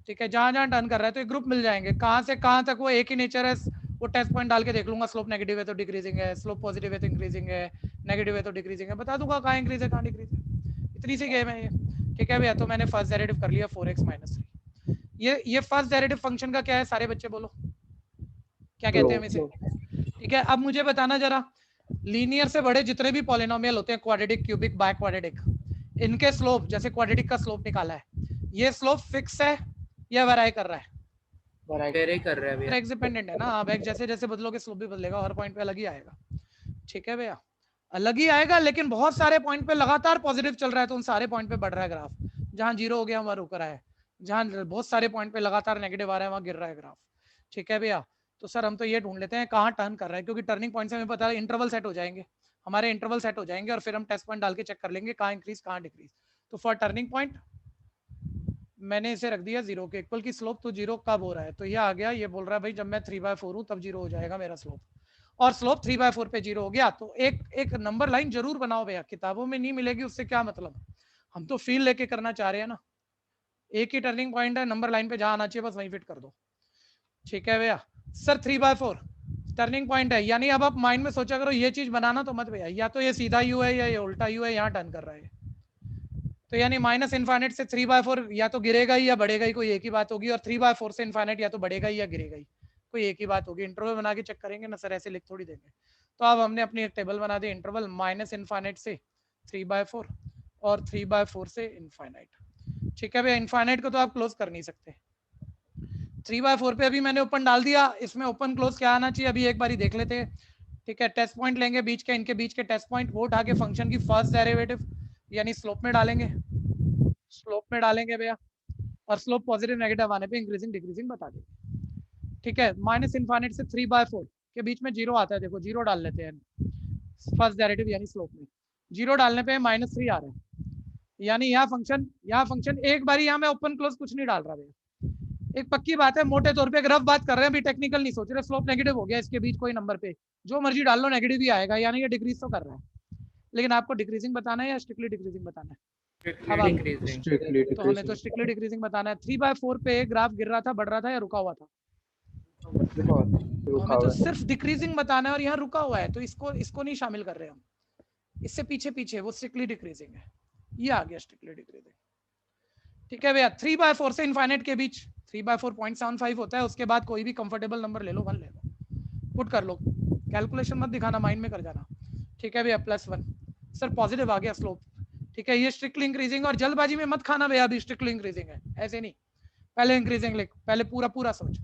ठीक है। जहां जहां टर्न कर रहा है तो एक ग्रुप मिल जाएंगे, कहां से कहां तक वो एक ही नेचर है, वो टेस्ट पॉइंट डाल के देख लूंगा। स्लोप नेगेटिव है तो डिक्रीजिंग है, स्लोप पॉजिटिव है तो इंक्रीजिंग है, नेगेटिव है तो डिक्रीजिंग है, बता दूंगा कहाँ इंक्रीज है कहाँ डिक्रीज है। इतनी सी गेम है ये, ठीक है भैया। तो मैंने फर्स्ट डेरिवेटिव कर लिया 4x - 3। ये फर्स्ट डेरिवेटिव फंक्शन का क्या है, सारे बच्चे बोलो क्या कहते हैं हम इसे, ठीक है। अब मुझे बताना जरा, लीनियर से बड़े जितने भी पॉलिनोमियल होते हैं, क्वाड्रेटिक, क्यूबिक, बाय क्वाड्रेटिक, इनके स्लोप, जैसे क्वाड्रेटिक का स्लोप निकाला है, ये स्लोप फिक्स है या वेराई कर रहा है? वेरी कर रहा है भैया, एक्स डिपेंडेंट है ना। अब एक्स जैसे जैसे बदलोगे स्लोप भी बदलेगा, हर पॉइंट पे अलग ही आएगा, ठीक है भैया, अलग ही आएगा। लेकिन बहुत सारे पॉइंट पे लगातार पॉजिटिव चल रहा है तो उन सारे पॉइंट पे बढ़ रहा है ग्राफ। जहां 0 हो गया वहां रुक रहा है, जहां बहुत सारे पॉइंट पे लगातार नेगेटिव आ रहा है वहां गिर रहा है ग्राफ, ठीक है भैया। तो सर हम तो ये ढूंढ लेते हैं कहाँ टर्न कर रहा है, क्योंकि टर्निंग पॉइंट से हमें पता है इंटरवल सेट हो जाएंगे, हमारे इंटरवल सेट हो जाएंगे, और फिर हम टेस्ट पॉइंट डाल के चेक कर लेंगे कहाँ इंक्रीज कहाँ डिक्रीज। तो फॉर टर्निंग पॉइंट मैंने इसे रख दिया 0 के इक्वल की स्लोप, तो 0 कब हो रहा है, तो ये आ गया, ये बोल रहा है भाई जब मैं 3/4 हूँ तब 0 हो जाएगा मेरा स्लोप, और स्लोप 3/4 पे 0 हो गया। तो एक नंबर लाइन जरूर बनाओ भैया, किताबों में नहीं मिलेगी, उससे क्या मतलब, हम तो फील लेके करना चाह रहे हैं ना। एक ही टर्निंग पॉइंट है, नंबर लाइन पे जहां आना चाहिए बस वहीं फिट कर दो, ठीक है भैया। सर 3/4 टर्निंग पॉइंट है, यानी अब आप माइंड में सोचा करो, ये चीज बनाना तो मत भैया, या तो ये सीधा यू है या ये उल्टा यू है, यहाँ टर्न कर रहा है। तो यानी माइनस इनफाइनाइट से 3/4 या तो गिरेगा ही या बढ़ेगा ही, कोई एक ही बात होगी, और 3/4 से इनफाइनाइट या तो बढ़ेगा ही या गिरेगा ही, कोई एक ही बात होगी। इंटरवल बना के चेक करेंगे ना सर, ऐसे लिख थोड़ी देंगे। तो अब हमने अपनी एक टेबल बना दी, इंटरवल माइनस इनफाइनाइट से 3/4 और 3/4 से इनफाइनाइट, ठीक है भैया। इनफाइनाइट को तो आप क्लोज कर नहीं सकते, 3/4 पे अभी मैंने ओपन डाल दिया, इसमें ओपन क्लोज क्या आना चाहिए अभी एक बारी देख लेते हैं, ठीक है। टेस्ट पॉइंट लेंगे बीच के, इनके बीच के टेस्ट पॉइंट, वो उठा के फंक्शन की फर्स्ट डेरिवेटिव यानी स्लोप में डालेंगे, स्लोप में डालेंगे भैया, और स्लोप पॉजिटिव नेगेटिव आने पे इंक्रीजिंग डिक्रीजिंग बता देंगे, ठीक है। माइनस इनफाइनाइट से 3/4 के बीच में 0 आता है, देखो 0 डाल लेते हैं फर्स्ट डेरिवेटिव यानी स्लोप में, 0 डालने पे -3 आ रहा है, यानी यहाँ फंक्शन एक बारी, यहाँ मैं ओपन क्लोज कुछ नहीं डाल रहा भैया, एक पक्की बात है, मोटे तौर पे एक रफ बात कर रहे हैं, अभी टेक्निकल नहीं सोच रहे। स्लोप नेगेटिव हो गया, इसके बीच कोई नंबर पे जो मर्जी डाल लो नेगेटिव ही आएगा, यानी ये डिक्रीज तो कर रहा है। लेकिन आपको डिक्रीजिंग बताना है या स्ट्रिक्टली डिक्रीजिंग बताना है? तो हमें तो स्ट्रिक्टली डिक्रीजिंग बताना है। 3/4 पे ग्राफ गिर रहा था, बढ़ रहा था या रुका हुआ था? तो हमें तो सिर्फ डिक्रीजिंग बताना है, और यहाँ रुका हुआ है तो इसको नहीं शामिल कर रहे हम, इससे पीछे पीछे वो स्ट्रिक्टली डिक्रीजिंग है, ये आ गया स्ट्रिक्टली डिक्रीजिंग, ठीक है भैया। 3/4 से इनफाइनाइट के बीच 3/4 0.75 होता है, उसके बाद कोई भी कंफर्टेबल नंबर ले लो, 1 ले लो, पुट कर लो, कैलकुलेशन मत दिखाना, माइंड में कर जाना, ठीक है भैया। +1 सर पॉजिटिव आ गया स्लोप, ठीक है। ये स्ट्रिक्टली इंक्रीजिंग, और जल्दबाजी में मत खाना भैया, अभी स्ट्रिक्टली इंक्रीजिंग है ऐसे नहीं, पहले इंक्रीजिंग लिख, पहले पूरा सोच,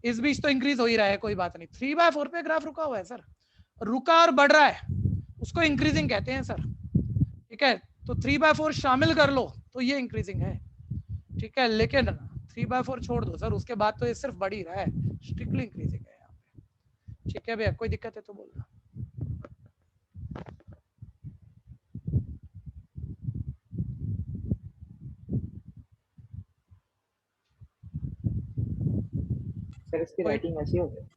इस बीच तो इंक्रीज हो ही रहा है, कोई बात नहीं। 3/4 पे ग्राफ रुका हुआ है सर, रुका और बढ़ रहा है, उसको इंक्रीजिंग कहते हैं सर, ठीक है। तो 3/4 शामिल कर लो तो ये इंक्रीजिंग है, ठीक है। लेकिन 3/4 छोड़ दो सर, उसके बाद तो ये सिर्फ बढ़ ही रहा है, स्ट्रिक्टली इंक्रीजिंग है यहाँ पे, ठीक है भैया। कोई दिक्कत है तो बोलना। सर इसकी राइटिंग ऐसी होती है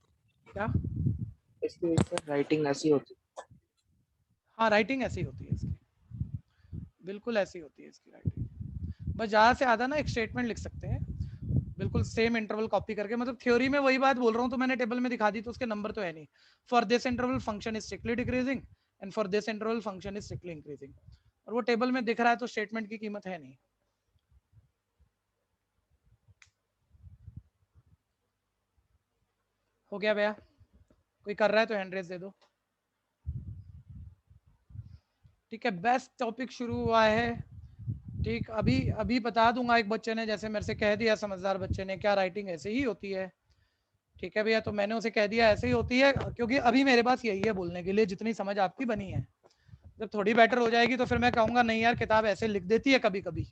क्या? इसकी राइटिंग ऐसी होती है? हाँ राइटिंग ऐसी होती है इसकी, बिल्कुल ऐसी होती है इसकी राइटिंग, बस ज़्यादा से ज़्यादा ना एक स्टेटमेंट लिख सकते हैं, बिल्कुल सेम इंटरवल कॉपी करके, मतलब थ्योरी में वही बात बोल रहा हूँ, तो मैंने टेबल में दिखा दी तो उसके नंबर तो है नहीं। For this interval function is strictly decreasing and for this interval function is strictly increasing. और वो टेबल में दिख रहा है तो स्टेटमेंट की कीमत है नहीं। हो गया भैया? कोई कर रहा है तो हैंड रेज दे दो। ठीक है, बेस्ट टॉपिक शुरू हुआ है। ठीक, अभी बता दूंगा। एक बच्चे ने जैसे मेरे से कह दिया, समझदार बच्चे ने, क्या राइटिंग ऐसे ही होती है? ठीक है भैया, तो मैंने उसे कह दिया ऐसे ही होती है, क्योंकि अभी मेरे पास यही है बोलने के लिए, जितनी समझ आपकी बनी है। जब थोड़ी बेटर हो जाएगी तो फिर मैं कहूंगा नहीं यार, किताब ऐसे लिख देती है कभी कभी।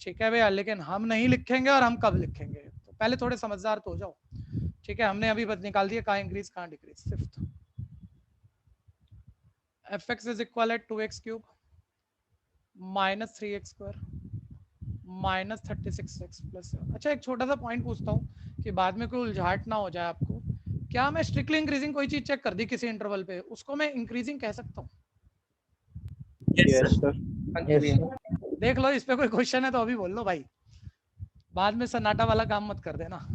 ठीक है भैया, लेकिन हम नहीं लिखेंगे। और हम कब लिखेंगे? तो पहले थोड़े समझदार तो हो जाओ। ठीक है, हमने अभी बस निकाल दिया कहाँ इंक्रीज कहाँ decrease. Fifth, fx is equal eight 2x cube minus 3x square minus 36x plus. अच्छा, एक छोटा सा पॉइंट पूछता हूँ कि बाद में कोई उलझाट ना हो जाए आपको। क्या मैं स्ट्रिक्टली इंक्रीजिंग कोई चीज चेक कर दी किसी इंटरवल पे, उसको मैं इंक्रीजिंग कह सकता हूँ? Yes sir. देख लो, इस पे कोई क्वेश्चन है तो अभी बोल लो भाई, बाद में सन्नाटा वाला काम मत कर देना।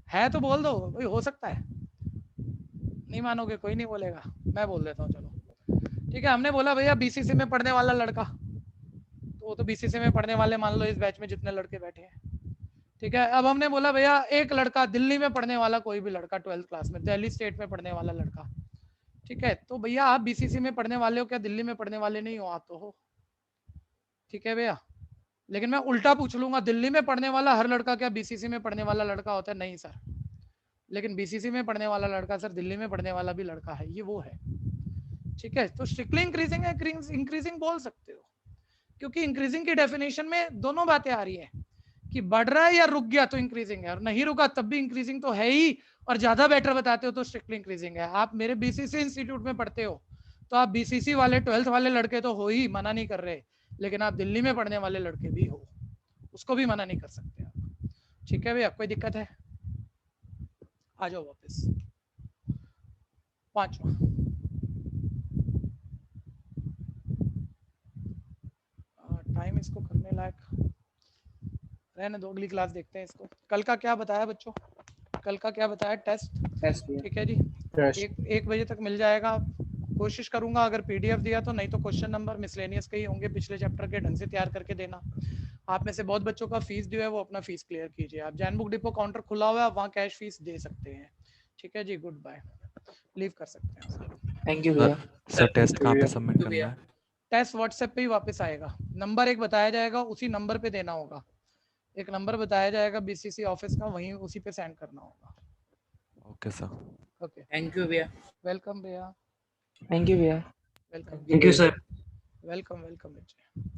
है तो बोल दो, कोई हो सकता है। नहीं मानोगे, कोई नहीं बोलेगा, मैं बोल देता हूँ। चलो ठीक है, हमने बोला भैया बीसीसी में पढ़ने वाला लड़का, तो वो तो बीसीसी में पढ़ने वाले मान लो इस बैच में जितने लड़के बैठे हैं। ठीक है, अब हमने बोला भैया एक लड़का दिल्ली में पढ़ने वाला, कोई भी लड़का 12th क्लास में दिल्ली स्टेट में पढ़ने वाला लड़का। ठीक है, तो भैया आप बीसीसी में पढ़ने वाले हो, क्या दिल्ली में पढ़ने वाले नहीं हो? आप तो हो। ठीक है भैया, लेकिन मैं उल्टा पूछ लूंगा, दिल्ली में पढ़ने वाला हर लड़का क्या बीसीसी में पढ़ने वाला लड़का होता है? नहीं सर, लेकिन बीसीसी में पढ़ने वाला लड़का सर दिल्ली में पढ़ने वाला भी लड़का है, ये वो है। ठीक है, तो स्ट्रिक्टली इंक्रीजिंग है, इंक्रीजिंग बोल सकते हो, क्योंकि इंक्रीजिंग की डेफिनेशन में दोनों बातें आ रही है कि बढ़ रहा है या रुक गया तो इंक्रीजिंग है, और नहीं रुका तब भी इंक्रीजिंग तो है ही, और ज्यादा बेटर बताते हो तो स्ट्रिक्टली इंक्रीजिंग है। आप मेरे बीसीसी इंस्टीट्यूट में पढ़ते हो तो आप बीसीसी वाले 12th वाले लड़के तो हो ही, मना नहीं कर रहे, लेकिन आप दिल्ली में पढ़ने वाले लड़के भी हो, उसको भी मना नहीं कर सकते आप। ठीक है भैया, कोई दिक्कत है? आ जाओ वापस। पांचवा, टाइम इसको करने लायक रहने दो, अगली क्लास देखते हैं इसको। कल का क्या बताया बच्चों? कल का क्या बताया? टेस्ट। ठीक है जी, 1 बजे तक मिल जाएगा। कोशिश करूंगा, अगर पीडीएफ दिया तो, नहीं तो क्वेश्चन नंबर मिसलेनियस के ही होंगे पिछले चैप्टर के, ढंग से तैयार करके देना। आप में से बहुत बच्चों का फीस ड्यू है, वो अपना फीस क्लियर कीजिए। आप जैन बुक डिपो काउंटर खुला हुआ है, आप वहाँ कैश फीस दे सकते हैं। ठीक है जी, गुड बाय, लीव कर सकते हैं। थैंक यू भैया। सर टेस्ट कहाँ पे सबमिट करना भैया। है? टेस्ट व्हाट्सएप पे ही वापस आएगा, नंबर एक बताया जाएगा, उसी नंबर पे देना होगा। एक नंबर बताया जाएगा बीसीसी ऑफिस का, वहीं उसी पे सेंड करना होगा। Okay sir. Okay, thank you भैया। वेलकम भैया, थैंक यू भैया। Welcome, thank you sir. Welcome welcome बच्चे।